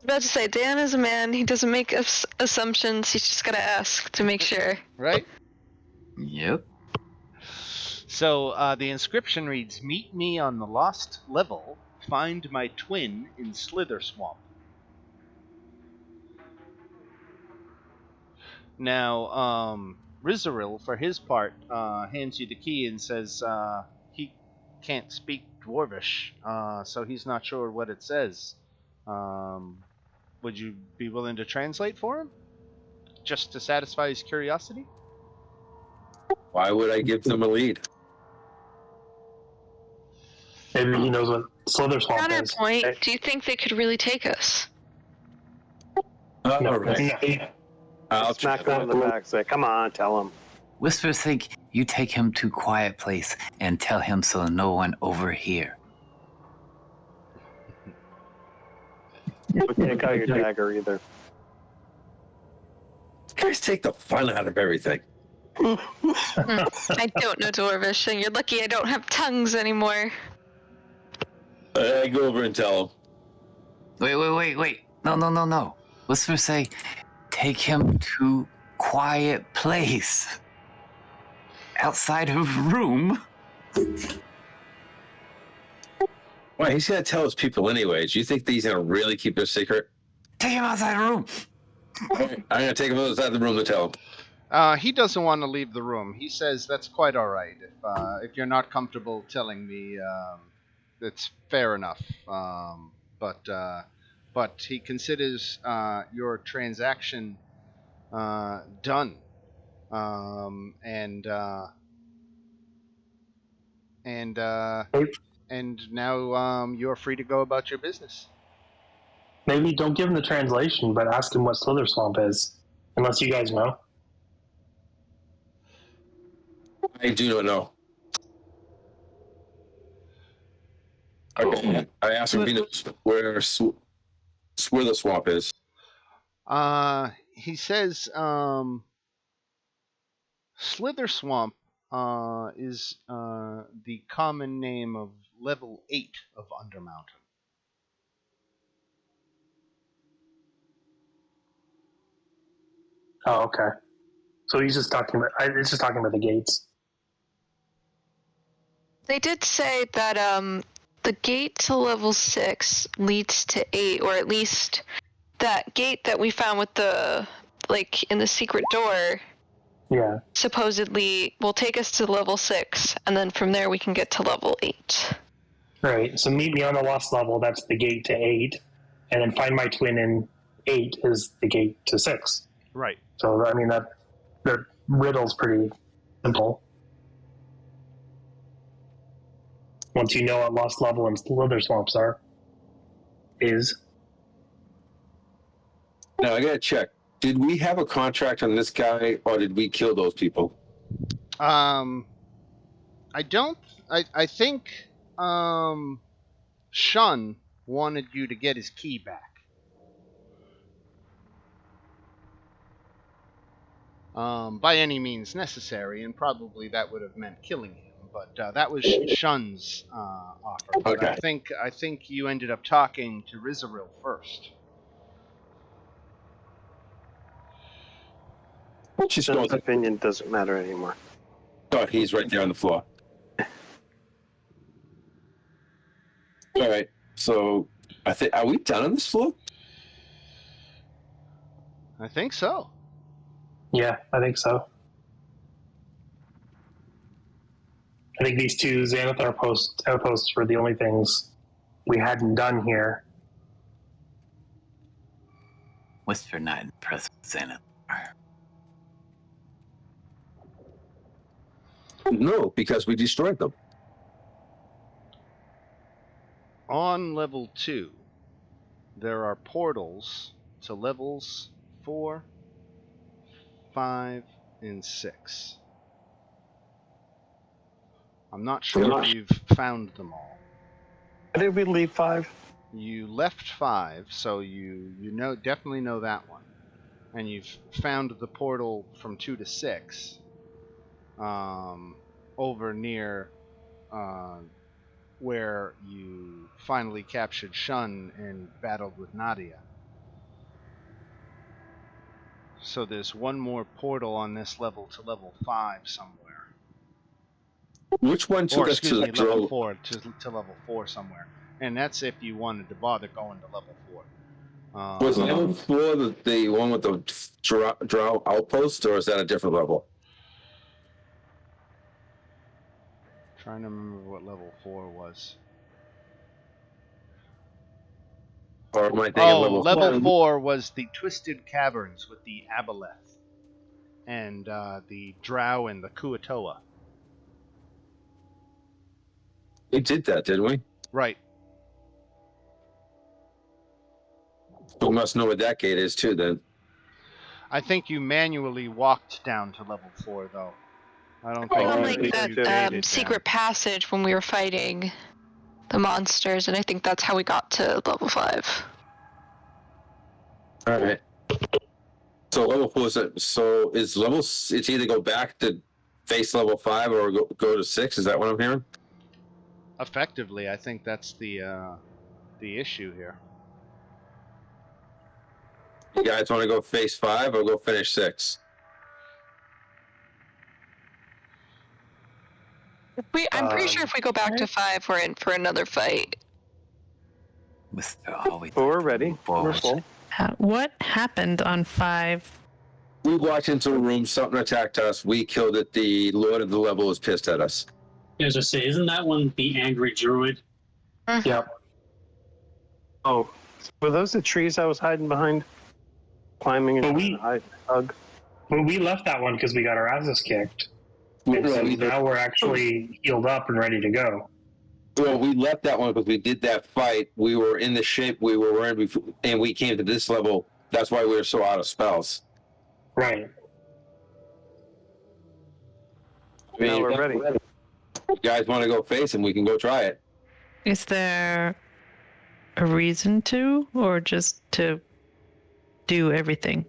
About to say, Dan is a man. He doesn't make assumptions. He's just gotta ask to make sure. Right? Yep. So the inscription reads, "Meet me on the lost level. Find my twin in Slither Swamp." Now, Rizaril, for his part, hands you the key and says he can't speak Dwarvish, so he's not sure what it says. Would you be willing to translate for him? Just to satisfy his curiosity? Why would I give them a lead? Maybe he knows what Slither Swamp is. Counterpoint, do you think they could really take us? All No, right. no. I'll Smack them in the back. Say, come on, tell them. Whispers think you take him to quiet place and tell him so no one over here. But take out your dagger either. Guys take the fun out of everything. I don't know Dwarvish, and you're lucky I don't have tongues anymore. I go over and tell him. Wait. No. Whispers say, take him to quiet place. Outside of room. Why, he's going to tell his people anyways. You think he's going to really keep their secret? Take him outside the room. I'm going to take him outside the room to tell him. He doesn't want to leave the room. He says that's quite all right. If you're not comfortable telling me, it's fair enough. But he considers your transaction done, and now you're free to go about your business. Maybe don't give him the translation, but ask him what Slither Swamp is. Unless you guys know. I do not know. Okay. I asked him if he knows where the swamp is. He says Slither Swamp is the common name of level 8 of Undermountain. Oh, okay. So he's just talking about. It's just talking about the gates. They did say that the gate to level 6 leads to 8, or at least that gate that we found with the, like, in the secret door, Yeah. supposedly will take us to level 6, and then from there we can get to level 8. Right. So meet me on the lost level. That's the gate to 8, and then find my twin in 8 is the gate to 6. Right. So I mean that the riddle's pretty simple. Once you know what lost level and Slither Swamps is. Now I gotta check. Did we have a contract on this guy, or did we kill those people? I think Shun wanted you to get his key back. By any means necessary, and probably that would have meant killing him. But that was Shun's offer. But Okay. I think you ended up talking to Rizaril first. She's John's going. opinion doesn't matter anymore. Oh, he's right there on the floor. All right. So I think, are we done on this floor? I think so. Yeah, I think so. I think these two Xanath outposts were the only things we hadn't done here. Whisper not impressed with Xanath. No, because we destroyed them. On level 2, there are portals to levels 4, 5, and 6. I'm not sure if you've found them all. Why did we leave 5? You left 5, so you definitely know that one. And you've found the portal from 2 to 6 over near where you finally captured Shun and battled with Nadia. So there's one more portal on this level to level 5 somewhere. Which one took us to the level 4 to level 4 somewhere. And that's if you wanted to bother going to level 4. Was level 4 the one with the drow outpost, or is that a different level? Trying to remember what level 4 was. Or am I thinking level 4 was the Twisted Caverns with the Aboleth and the Drow and the Kuatoa. We did that, didn't we? Right. We must know what that gate is too, then. I think you manually walked down to level 4, though. I don't Going think on you like gated that secret passage when we were fighting the monsters, and I think that's how we got to level 5. All right. So level 4 is level. It's either go back to face level 5 or go to 6. Is that what I'm hearing? Effectively, I think that's the issue here. You guys want to go face 5 or go finish 6? I'm pretty sure if we go back to 5, we're in for another fight. We're ready. We're full. What happened on 5? We walked into a room, something attacked us, we killed it, the Lord of the level was pissed at us. As I say, isn't that one the angry druid? Yep. Oh, were those the trees I was hiding behind? Climbing and hug? Well, we left that one because we got our asses kicked. And so now we're actually healed up and ready to go. Well, we left that one because we did that fight. We were in the shape we were in before, and we came to this level. That's why we were so out of spells. Right. Now we're ready. You guys want to go face and we can go try it. Is there a reason to, or just to do everything?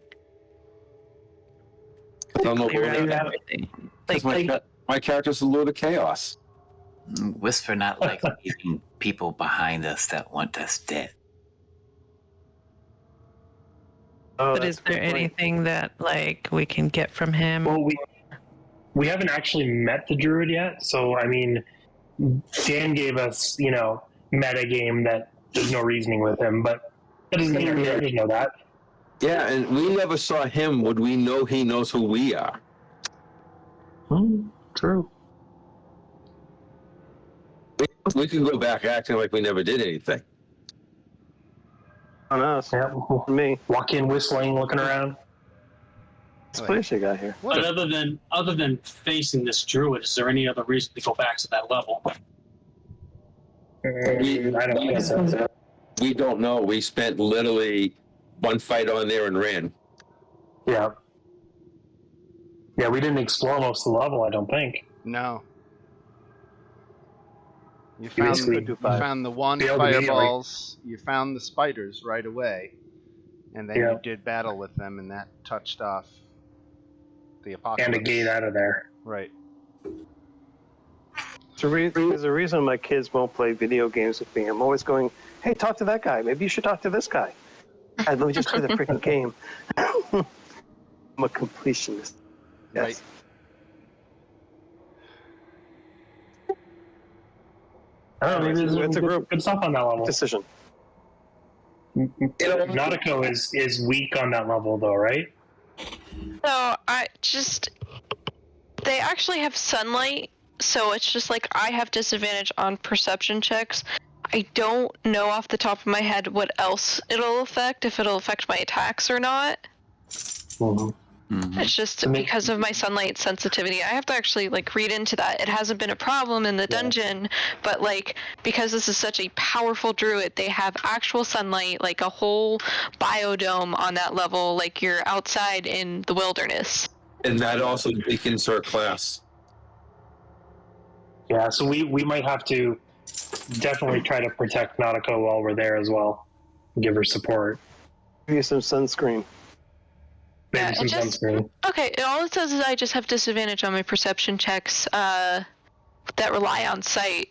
Clear out everything. My character's the Lord of Chaos. Whisper not like leaving people behind us that want us dead. Oh, But is there anything that like we can get from him? Well, we haven't actually met the druid yet, so I mean, Dan gave us, meta game that there's no reasoning with him, but that doesn't mean our characters know that. Yeah, and we never saw him. Would we know he knows who we are? True. We could go back acting like we never did anything. On us. Yeah. Me. Walk in whistling, looking around. What's place you got here? But other than facing this druid, is there any other reason to go back to that level? I don't think so. We don't know. We spent literally one fight on there and ran. Yeah. Yeah, we didn't explore most of the level, I don't think. No. You found the wand fireballs, you found the spiders right away, and then you did battle with them, and that touched off the apocalypse. And a gate out of there. Right. There's a reason my kids won't play video games with me. I'm always going, hey, talk to that guy. Maybe you should talk to this guy. Let me just play the freaking game. I'm a completionist. Yes. Right. I don't know, maybe It's a group good stuff on that level. decision. Nautico is weak on that level, though, right? So they actually have sunlight, so it's just like I have disadvantage on perception checks. I don't know off the top of my head what else it'll affect, if it'll affect my attacks or not. Mm-hmm. Mm-hmm. It's just because of my sunlight sensitivity. I have to actually read into that. It hasn't been a problem in the dungeon, but because this is such a powerful druid, they have actual sunlight, like a whole biodome on that level, like you're outside in the wilderness. And that also weakens her class. Yeah, so we might have to definitely try to protect Nautico while we're there as well. Give her support. Give you some sunscreen. Maybe some sunscreen. Okay, all it says is I just have disadvantage on my perception checks that rely on sight.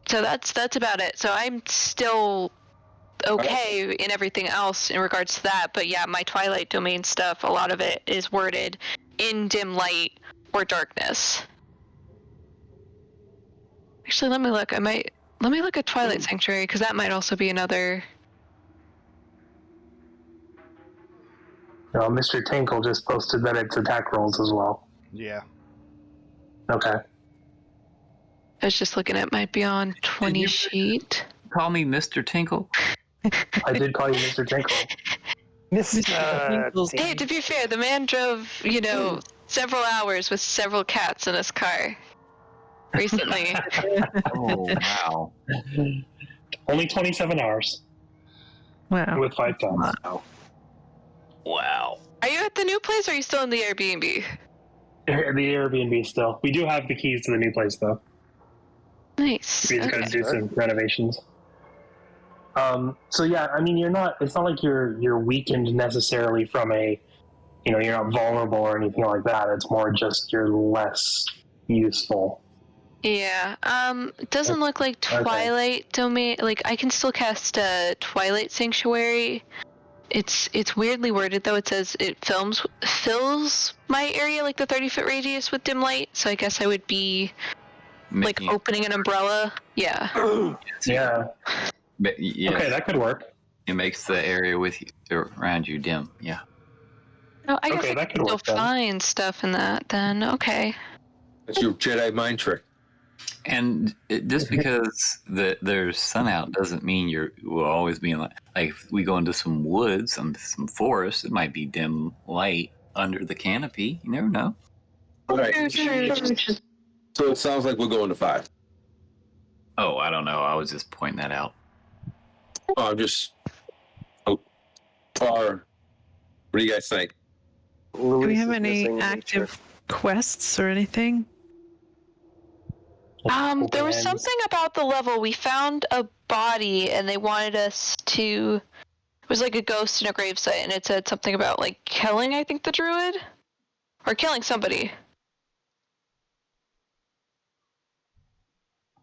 So that's about it. So I'm still okay in everything else in regards to that. But yeah, my Twilight Domain stuff, a lot of it is worded in dim light or darkness. Actually, let me look. Let me look at Twilight Sanctuary, because that might also be another Mr. Tinkle just posted that it's attack rolls as well. Yeah. Okay. I was just looking at my Beyond 20 sheet. Call me Mr. Tinkle. I did call you Mr. Tinkle. Hey, to be fair, the man drove, several hours with several cats in his car recently. Oh, wow. Only 27 hours Wow. with 5 cats. Wow. Are you at the new place or are you still in the Airbnb? The Airbnb still. We do have the keys to the new place, though. Nice. We just Okay. got to do some renovations. So yeah, I mean, it's not like you're weakened necessarily from you're not vulnerable or anything like that. It's more just you're less useful. Yeah. It doesn't look like Twilight Domain. Like, I can still cast Twilight Sanctuary. It's weirdly worded though. It says it fills my area, like the 30-foot radius, with dim light. So I guess I would be like opening an umbrella. Yeah. Yeah. But, yes, Okay, that could work. it makes the area with you around you dim. Yeah. No, I guess Okay, I that can could still work then. find stuff in that then. Okay. That's your Jedi mind trick. And just because there's sun out doesn't mean you will always be in like if we go into some woods, some forest, it might be dim light under the canopy. You never know. All right. True. So it sounds like we're going to 5. Oh, I don't know. I was just pointing that out. I'm just. Or what do you guys think? Do we have any active quests or anything? There was something about the level. We found a body and they wanted us to. It was like a ghost in a gravesite, and it said something about like killing, I think, the druid, or killing somebody.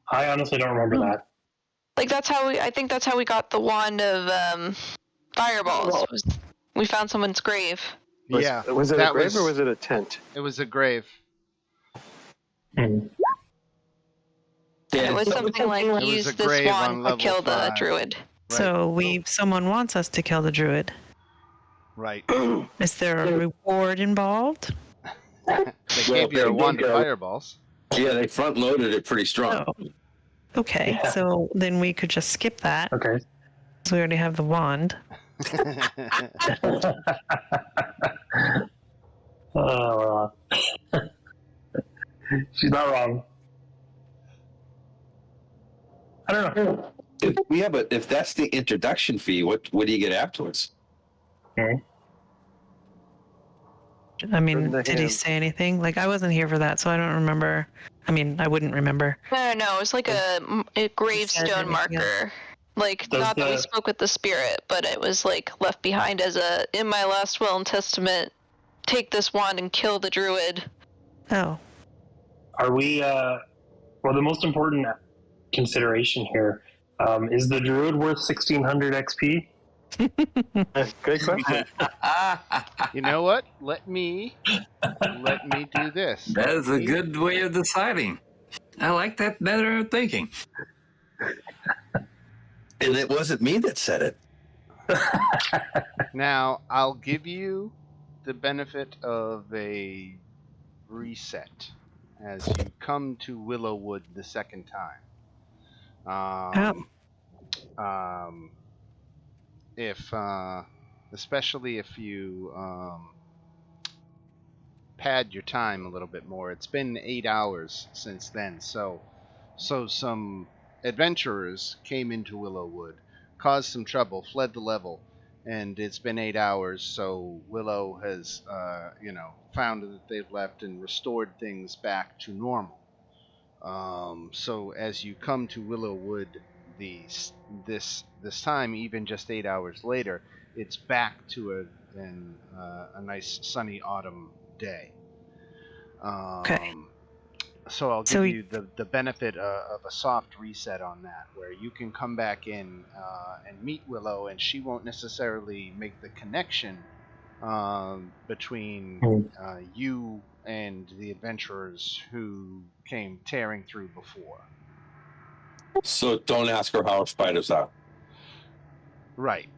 I honestly don't remember that. Like I think that's how we got the wand of fireballs. We found someone's grave. Yeah. Was it a grave or was it a tent? It was a grave. Hmm. And it was something like was use a this grave on wand to level kill the 5. druid. Right. So someone wants us to kill the druid. Right. Is there a reward involved? They gave you a wand of fireballs. Yeah, they front loaded it pretty strong. Oh. Okay, Yeah. so then we could just skip that. Okay. Because we already have the wand. Oh, she's not wrong. I don't know. If that's the introduction fee, what do you get afterwards? I mean, From the did he hand. say anything? Like, I wasn't here for that, so I don't remember. I mean, I wouldn't remember. No, it was like a gravestone anything marker. Like, Does not that we the- spoke with the spirit, but it was like left behind as in my last will and testament, take this wand and kill the druid. Oh. Are we? Well, the most important consideration here is the druid worth 1600 XP? Great question. You know what? Let me do this. That is a good way of deciding. I like that better thinking. And it wasn't me that said it. Now, I'll give you the benefit of a reset as you come to Willowwood the second time. If especially if you pad your time a little bit more. It's been 8 hours since then, so some adventurers came into Willowwood, caused some trouble, fled the level, and it's been 8 hours. So Willow has, found that they've left and restored things back to normal. So as you come to Willowwood, this time, even just 8 hours later, it's back to a nice sunny autumn day. Okay. So I'll give you the benefit of a soft reset on that, where you can come back in and meet Willow, and she won't necessarily make the connection between you and the adventurers who came tearing through before. So don't ask her how her spiders are. Right.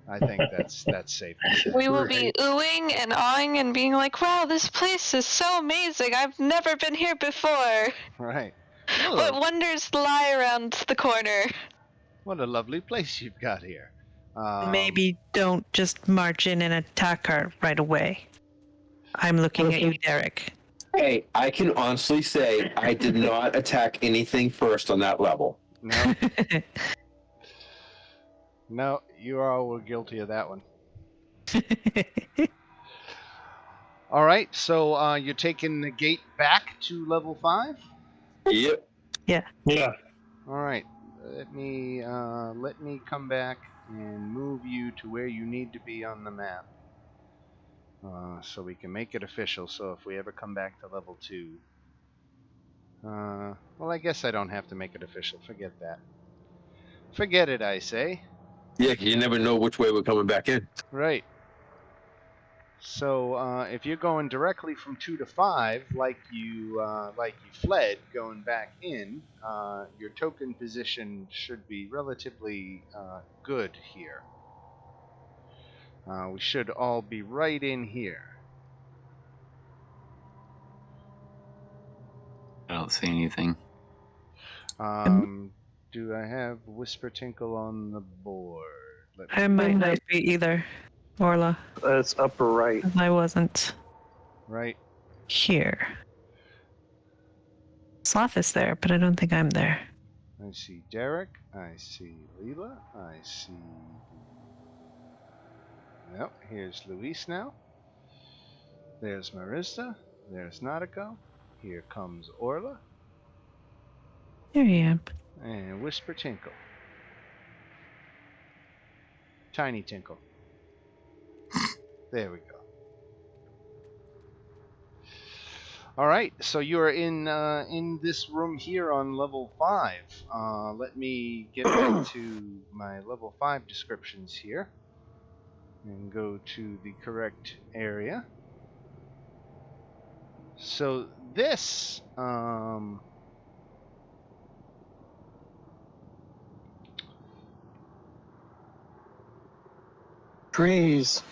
I think that's safe to say. We will be oohing and awing and being like, wow, this place is so amazing. I've never been here before. Right. What wonders lie around the corner? What a lovely place you've got here. Maybe don't just march in and attack her right away. I'm looking at you, Derek. Hey, I can honestly say I did not attack anything first on that level. No. No, you all were guilty of that one. All right, so you're taking the gate back to level 5? Yep. Yeah. All right. Let me come back and move you to where you need to be on the map. So we can make it official, so if we ever come back to level 2... well, I guess I don't have to make it official. Forget that. Forget it, I say. Yeah, you never know which way we're coming back in. Right. So if you're going directly from 2 to 5, like you fled, going back in, your token position should be relatively good here. We should all be right in here. I don't see anything. Do I have Whisper Tinkle on the board? I might not be either, Orla. It's upper right. I wasn't Right. here. Sloth is there, but I don't think I'm there. I see Derek. I see Leela. I see... Nope, here's Luis now. There's Marissa. There's Nautico. Here comes Orla. There I am. And Whisper Tinkle. Tiny Tinkle. There we go. All right, so you're in this room here on level 5. Let me get back to my level 5 descriptions here and go to the correct area. So this Trees.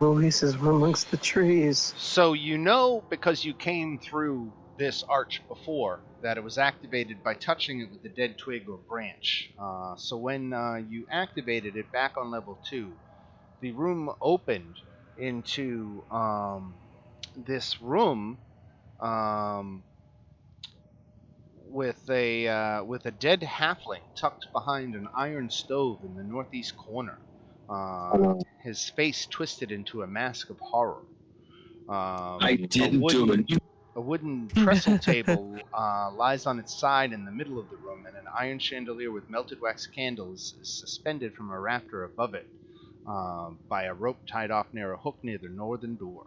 Luis is amongst the trees. So you know, because you came through this arch before, that it was activated by touching it with a dead twig or branch. So when you activated it back on level 2, the room opened into this room with a dead halfling tucked behind an iron stove in the northeast corner. His face twisted into a mask of horror. I didn't do it. A wooden trestle table lies on its side in the middle of the room, and an iron chandelier with melted wax candles is suspended from a rafter above it by a rope tied off near a hook near the northern door.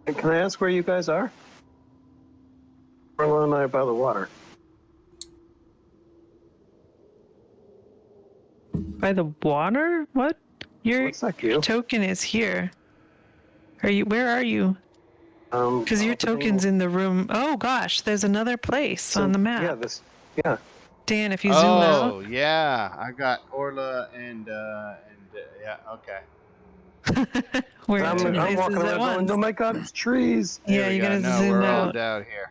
Can I ask where you guys are? Orla and I are by the water. By the water? What? Your Looks like you. token is here. Where are you? Because your token's in the room. Oh gosh, there's another place on the map. Yeah. Dan, if you zoom out. Oh yeah, I got Orla and yeah, okay. We're in I'm 2 places walking at around once. going, oh my god, it's trees. There Yeah, we you go. gotta No, zoom we're all out. down here.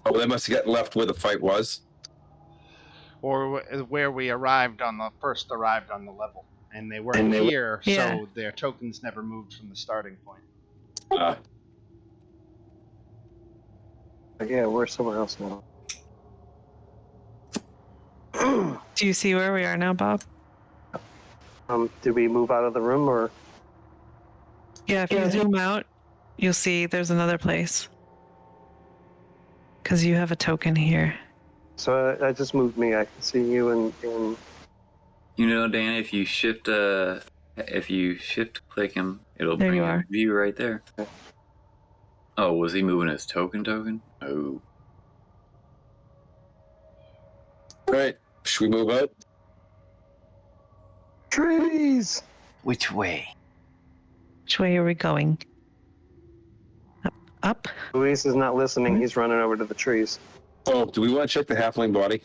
Oh, they must have got left where the fight was. Or where we arrived on the level, and they weren't here, Yeah. so their tokens never moved from the starting point. Yeah, we're somewhere else now. Do you see where we are now, Bob? Did we move out of the room or? Yeah, if you zoom out, you'll see there's another place. Because you have a token here. So I just moved me. I can see you in. You know, Dan, if you shift click him, it'll There bring you a are. view right there. Oh, was he moving his token? Oh. All right, should we move out? Trees. Which way? Which way are we going? Up? Luis is not listening. He's running over to the trees. Oh, do we want to check the halfling body?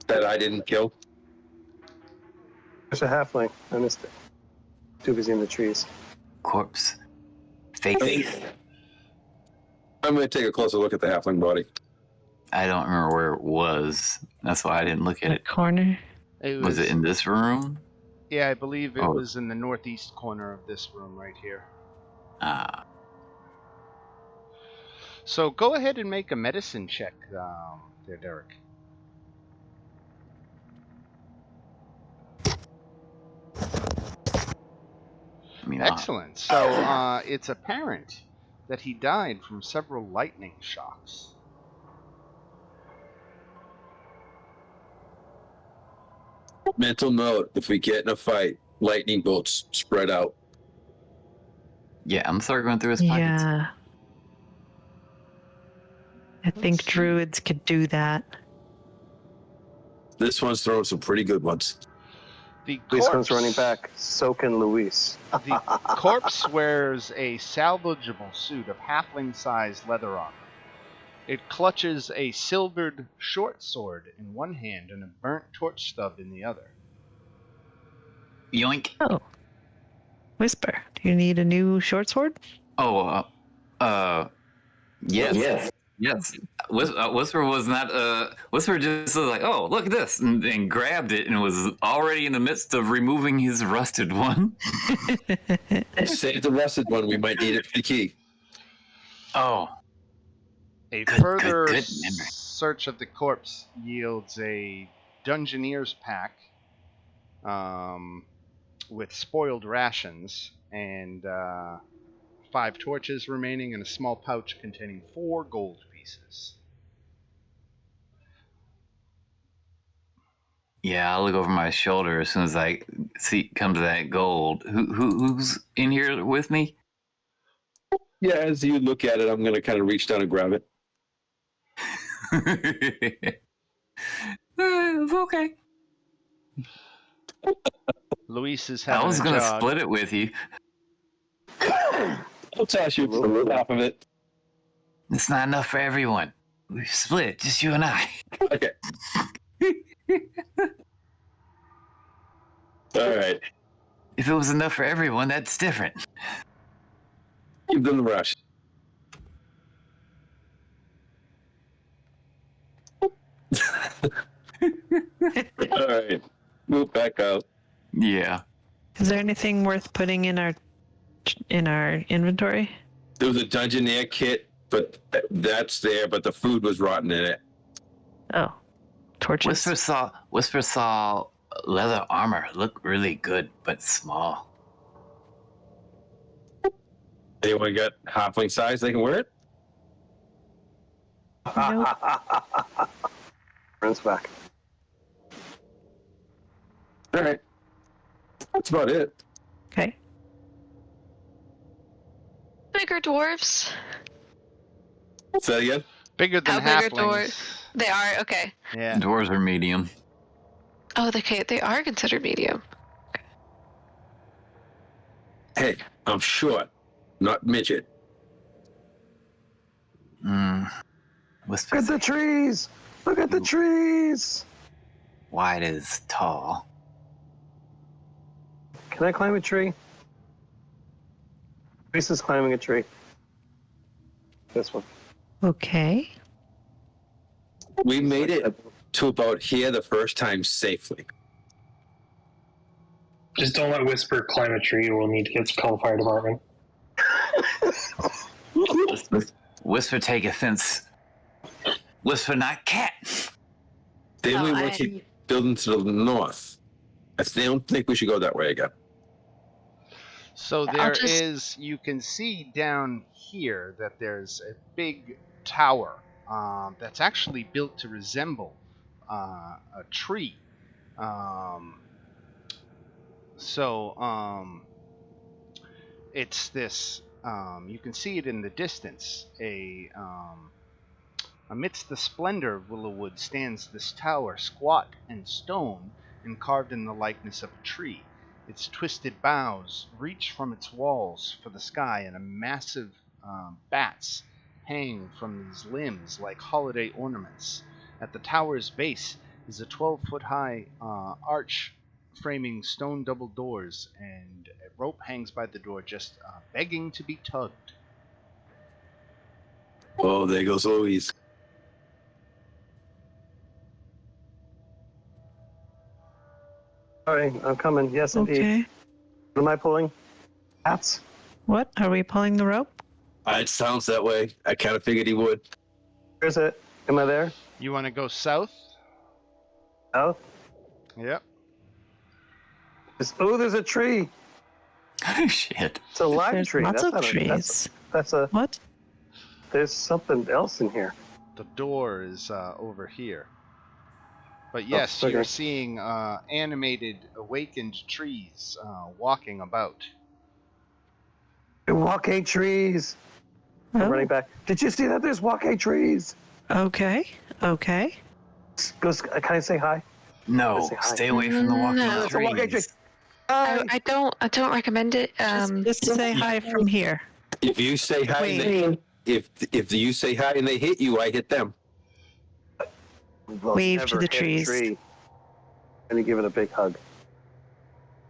that I didn't kill? There's a halfling. I missed it. Too busy in the trees. Corpse. Face. I'm going to take a closer look at the halfling body. I don't remember where it was. That's why I didn't look at The it. corner. Was it in this room? Yeah, I believe it Oh. was in the northeast corner of this room right here. Ah. So go ahead and make a medicine check there, Derek. I mean, Excellent. So it's apparent that he died from several lightning shocks. Mental note, if we get in a fight, lightning bolts spread out. yeah, I'm sorry going through his pockets. Yeah. I think druids could do that. This one's throwing some pretty good ones. The Luis corpse, comes running back. So can Luis. the corpse wears a salvageable suit of halfling-sized leather armor. It clutches a silvered short sword in one hand and a burnt torch stub in the other. Yoink. Oh. Whisper, do you need a new short sword? Oh, yes. Yes. Whisper was not, Whisper just was like, oh, look at this, and grabbed it and was already in the midst of removing his rusted one. Save the rusted one. We might need it for the key. Oh. A Good- further good memory. search of the corpse yields a Dungeoneer's pack with spoiled rations and 5 torches remaining and a small pouch containing 4 gold pieces. Yeah, I'll look over my shoulder as soon as I see comes that gold. Who's in here with me? Yeah, as you look at it, I'm going to kind of reach down and grab it. It's okay. Luis is I having was a gonna jog. split it with you. I'll toss you the half of it. It's not enough for everyone. We split it, just you and I. Okay. All right. If it was enough for everyone, that's different. Give them the rush. All right. Move back out. Yeah. Is there anything worth putting in our inventory? There was a Dungeoneer kit, but that's there, but the food was rotten in it. Oh, torches. Whisper saw leather armor look really good, but small. Anyone got halfling size they can wear it? Nope. Runs back. All right. That's about it. Okay. Bigger dwarves. Say that again? Bigger than How big are halflings. dwarves? They are okay. Yeah. Dwarves are medium. Oh, they are considered medium. Hey, I'm short, not midget. Whisper Look at the trees! Look at the trees! wide is tall. Can I climb a tree? Luis is climbing a tree. This one. Okay. We made it to about here the first time safely. Just don't let Whisper climb a tree. We'll need to get to call the fire department. Whisper take offense. Whisper not cat. Then Oh, we want I- to keep building to the north. I don't think we should go that way again. So I'll there just- is, you can see down here that there's a big tower that's actually built to resemble a tree. It's this, you can see it in the distance. Amidst the splendor of Willowwood stands this tower, squat and stone and carved in the likeness of a tree. Its twisted boughs reach from its walls for the sky, and a massive bats hang from these limbs like holiday ornaments. At the tower's base, is a 12-foot-high arch framing stone double doors, and a rope hangs by the door, just begging to be tugged. Oh, there goes Louise. All right, I'm coming. Yes, indeed. Okay. What am I pulling? Hats? What? Are we pulling the rope? It sounds that way. I kind of figured he would. Where's it? Am I there? You want to go south? South? Yep. Oh, there's a tree. Shit. It's a live There's tree. lots That's of not trees. that's a. What? There's something else in here. The door is over here. But Oh, yes, okay. you're seeing animated, awakened trees walking about. Walking trees. I'm Oh, running back. Did you see that? There's walking trees. okay. Okay. Can I say hi? No, Let's say hi. stay away from the walking No. There's a walking tree. trees. Hi. I don't recommend it. Just say hi from here. If you say hi, Wait. if you say hi and they hit you, I hit them. We'll Wave to never the hit a trees. tree. And you give it a big hug.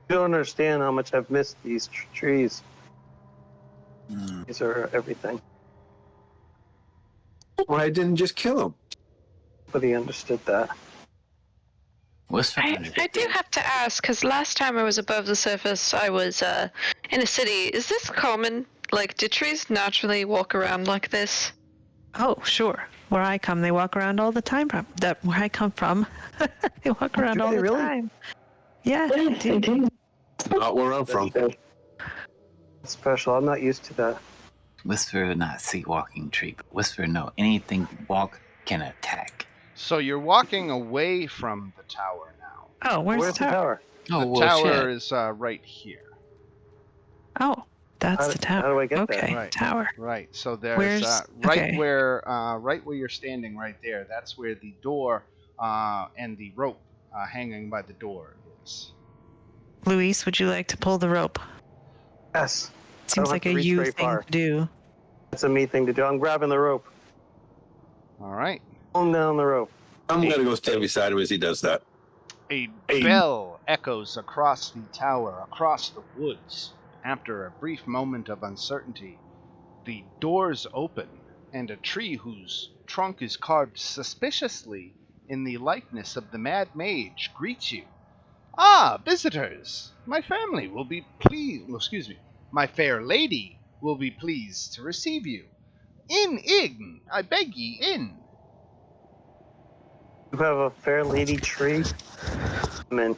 You don't understand how much I've missed these trees. Mm. These are everything. Why didn't just kill him? Nobody understood that. What's I do have to ask, because last time I was above the surface, I was in a city. Is this common? Like, do trees naturally walk around like this? Oh, sure. Where I come, they walk around all the time. Where I come from, they walk around Do all they the really? time. Yeah, they do. Not where I'm from. That's special. I'm not used to that. Whisper not see walking tree, but whisper no. Anything you walk can attack. So you're walking away from the tower now. Oh, Where's the tower? Oh, The well, tower shit. is right here. Oh, that's How the do- tower. how do I get there? Okay, Right. tower. Right. So there's Where's- right okay. where you're standing right there. That's where the door and the rope hanging by the door is. Luis, would you like to pull the rope? Yes. Seems have like to a reach you very thing far. to do. That's a me thing to do. I'm grabbing the rope. All right. Pulling down the rope. I'm gonna go stand beside him as he does that. A bell echoes across the tower, across the woods. After a brief moment of uncertainty, the doors open, and a tree whose trunk is carved suspiciously in the likeness of the Mad Mage greets you. Ah, visitors! My family will be pleased. Excuse me. My fair lady will be pleased to receive you. In, I beg ye, in. You have a fair lady tree. I'm in.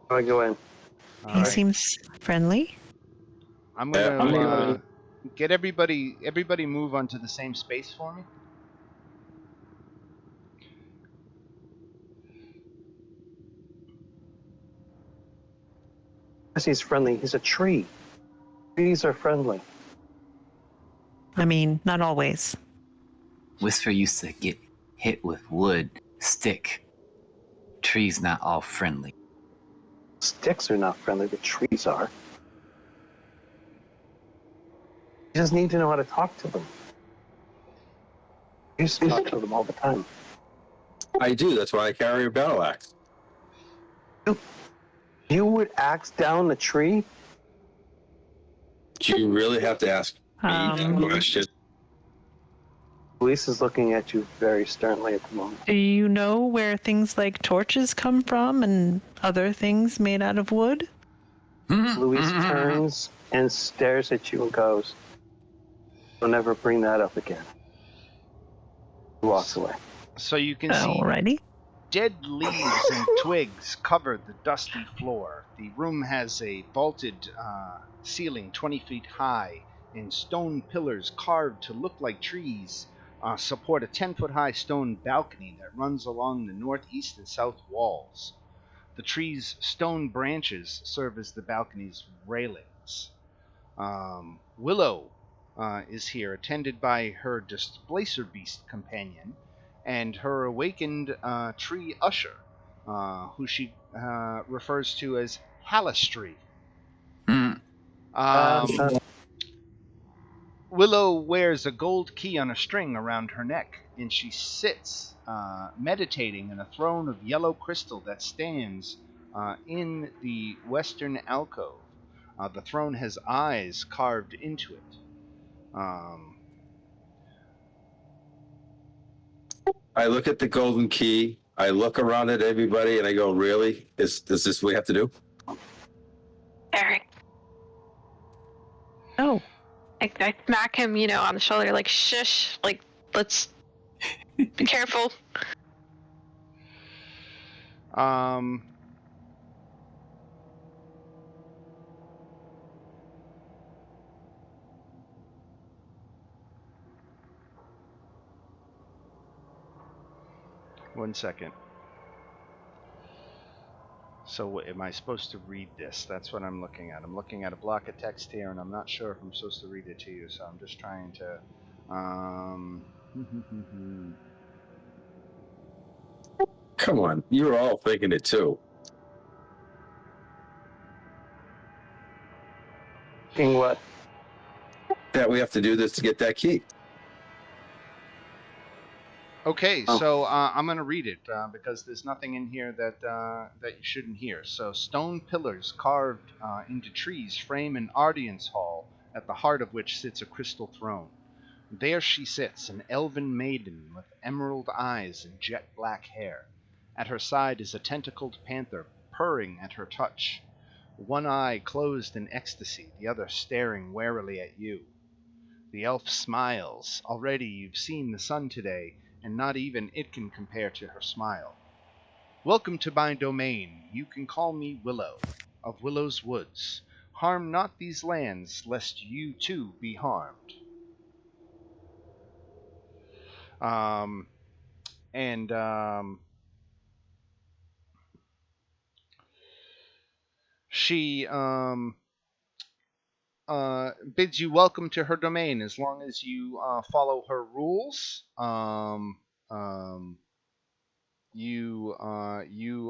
How do I go in? All He right. seems friendly. I'm Yeah, gonna get everybody move onto the same space for me. Yes, he's friendly. He's a tree. Trees are friendly. I mean, not always. Whisper used to get hit with wood, stick. Trees not all friendly. Sticks are not friendly, but trees are. You just need to know how to talk to them. I used to talk to them all the time. I do. That's why I carry a battle axe. You would axe down the tree? Do you really have to ask me that question? Luis is looking at you very sternly at the moment. Do you know where things like torches come from and other things made out of wood? Luis turns and stares at you and goes, "Don't ever bring that up again." He walks away. So you can see Alrighty. dead leaves and twigs cover the dusty floor. The room has a vaulted ceiling 20 feet high, and stone pillars carved to look like trees support a 10-foot-high stone balcony that runs along the northeast and south walls. The tree's stone branches serve as the balcony's railings. Willow is here, attended by her displacer beast companion and her awakened tree usher, who she refers to as Halistry. Mm. Willow wears a gold key on a string around her neck, and she sits meditating in a throne of yellow crystal that stands in the western alcove. The throne has eyes carved into it. I look at the golden key. I look around at everybody, and I go, "Really? Is this what we have to do?" Eric. Oh, I smack him, on the shoulder, like, shush, like, let's be careful. One second. So am I supposed to read this? That's what I'm looking at. I'm looking at a block of text here, and I'm not sure if I'm supposed to read it to you, so I'm just trying to... Come on, you're all thinking it too. Thinking what? That we have to do this to get that key. Okay, Oh. so I'm going to read it because there's nothing in here that you shouldn't hear. So, stone pillars carved into trees frame an audience hall, at the heart of which sits a crystal throne. There she sits, an elven maiden with emerald eyes and jet black hair. At her side is a tentacled panther, purring at her touch. One eye closed in ecstasy, the other staring warily at you. The elf smiles. Already you've seen the sun today, and not even it can compare to her smile. Welcome to my domain. You can call me Willow, of Willow's Woods. Harm not these lands, lest you too be harmed. She bids you welcome to her domain as long as you follow her rules. You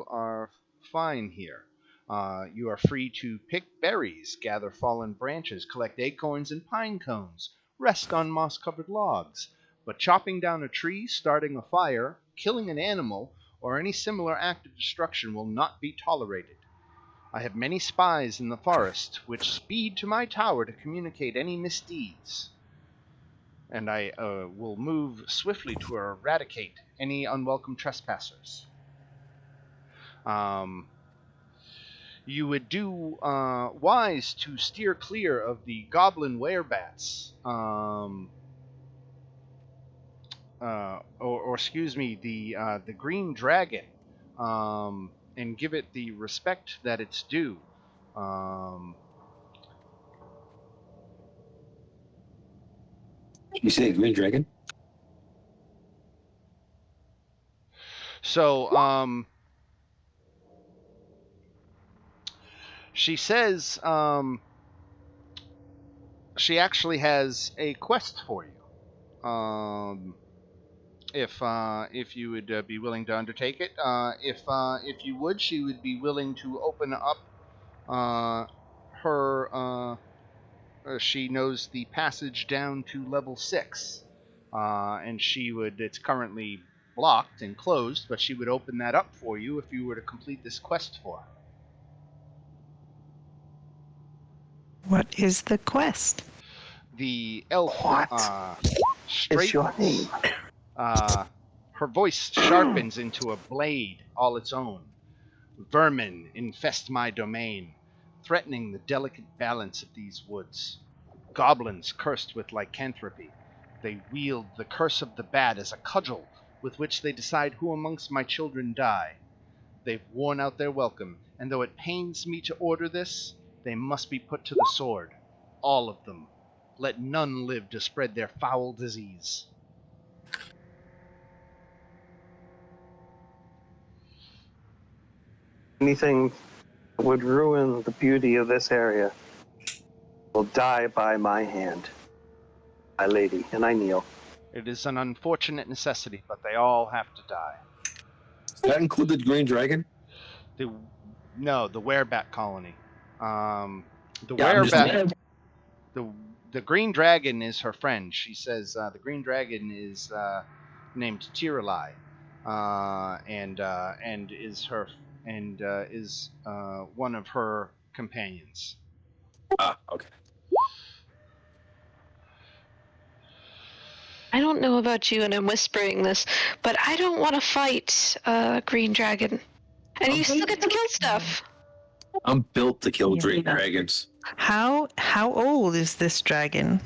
are fine here. You are free to pick berries, gather fallen branches, collect acorns and pine cones, rest on moss-covered logs. But chopping down a tree, starting a fire, killing an animal, or any similar act of destruction will not be tolerated. I have many spies in the forest, which speed to my tower to communicate any misdeeds. And I will move swiftly to eradicate any unwelcome trespassers. You would do wise to steer clear of the goblin werebats, or excuse me, the green dragon, and give it the respect that it's due. You say green dragon? So, she says she actually has a quest for you. If you would be willing to undertake it, if you would, she would be willing to open up her. She knows the passage down to level 6, and she would. It's currently blocked and closed, but she would open that up for you if you were to complete this quest for her. what is the quest? The elf. What Straight, is your name? Her voice sharpens into a blade all its own. Vermin infest my domain, threatening the delicate balance of these woods. Goblins cursed with lycanthropy. They wield the curse of the bad as a cudgel with which they decide who amongst my children die. They've worn out their welcome, and though it pains me to order this, they must be put to the sword. All of them. Let none live to spread their foul disease. Anything that would ruin the beauty of this area will die by my hand, my lady, and I kneel. It is an unfortunate necessity, but they all have to die. Does that include the green dragon? No, the werebat colony. The Yeah, I'm just- werebat. the green dragon is her friend. She says the green dragon is named Tiralai, and is one of her companions. Ah, okay. I don't know about you, and I'm whispering this, but I don't want to fight Green Dragon. And you still get to kill stuff. I'm built to kill Yeah. green dragons. How old is this dragon?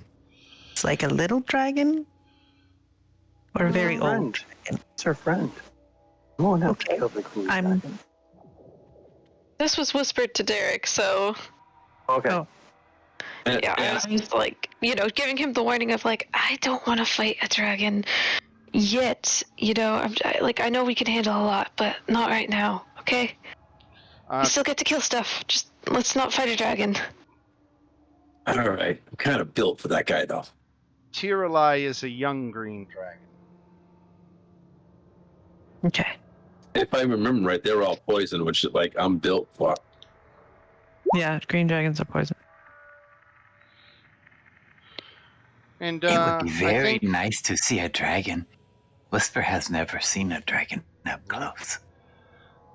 It's like a little dragon, or a very old friend. dragon. It's her friend. You won't have to Okay. kill the green I'm- dragon. This was whispered to Derek, so Okay. Oh. yeah, I was just like, giving him the warning of like, I don't want to fight a dragon yet. I know we can handle a lot, but not right now. Okay. You still get to kill stuff. Just let's not fight a dragon. All right. I'm kind of built for that guy, though. Tiralai is a young green dragon. Okay. If I remember right, they're all poison, which is like I'm built for. Yeah, green dragons are poison. And It would be I very think, nice to see a dragon. Whisper has never seen a dragon up close.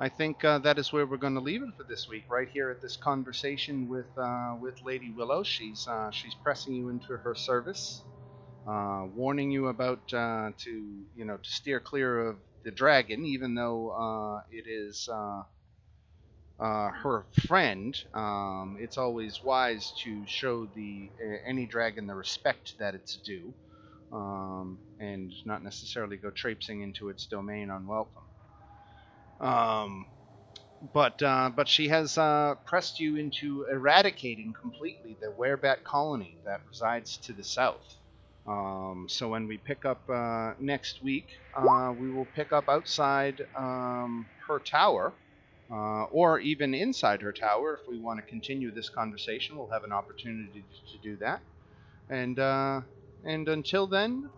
I think that is where we're going to leave it for this week. Right here at this conversation with Lady Willow. She's pressing you into her service, warning you about to steer clear of the dragon, even though it is her friend. It's always wise to show any dragon the respect that it's due, and not necessarily go traipsing into its domain unwelcome. But she has pressed you into eradicating completely the werebat colony that resides to the south. So when we pick up next week, we will pick up outside her tower, or even inside her tower. If we want to continue this conversation, we'll have an opportunity to do that. And until then,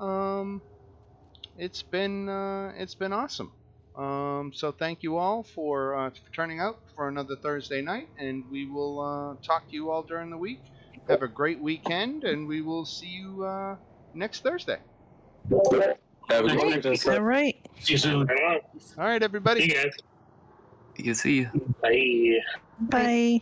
it's been awesome. So thank you all for turning out for another Thursday night, and we will talk to you all during the week. Have a great weekend, and we will see you next Thursday. Have a good Thanks, one. Jessica. All right. See you soon. All right, everybody. See you guys. You see. Bye. Bye.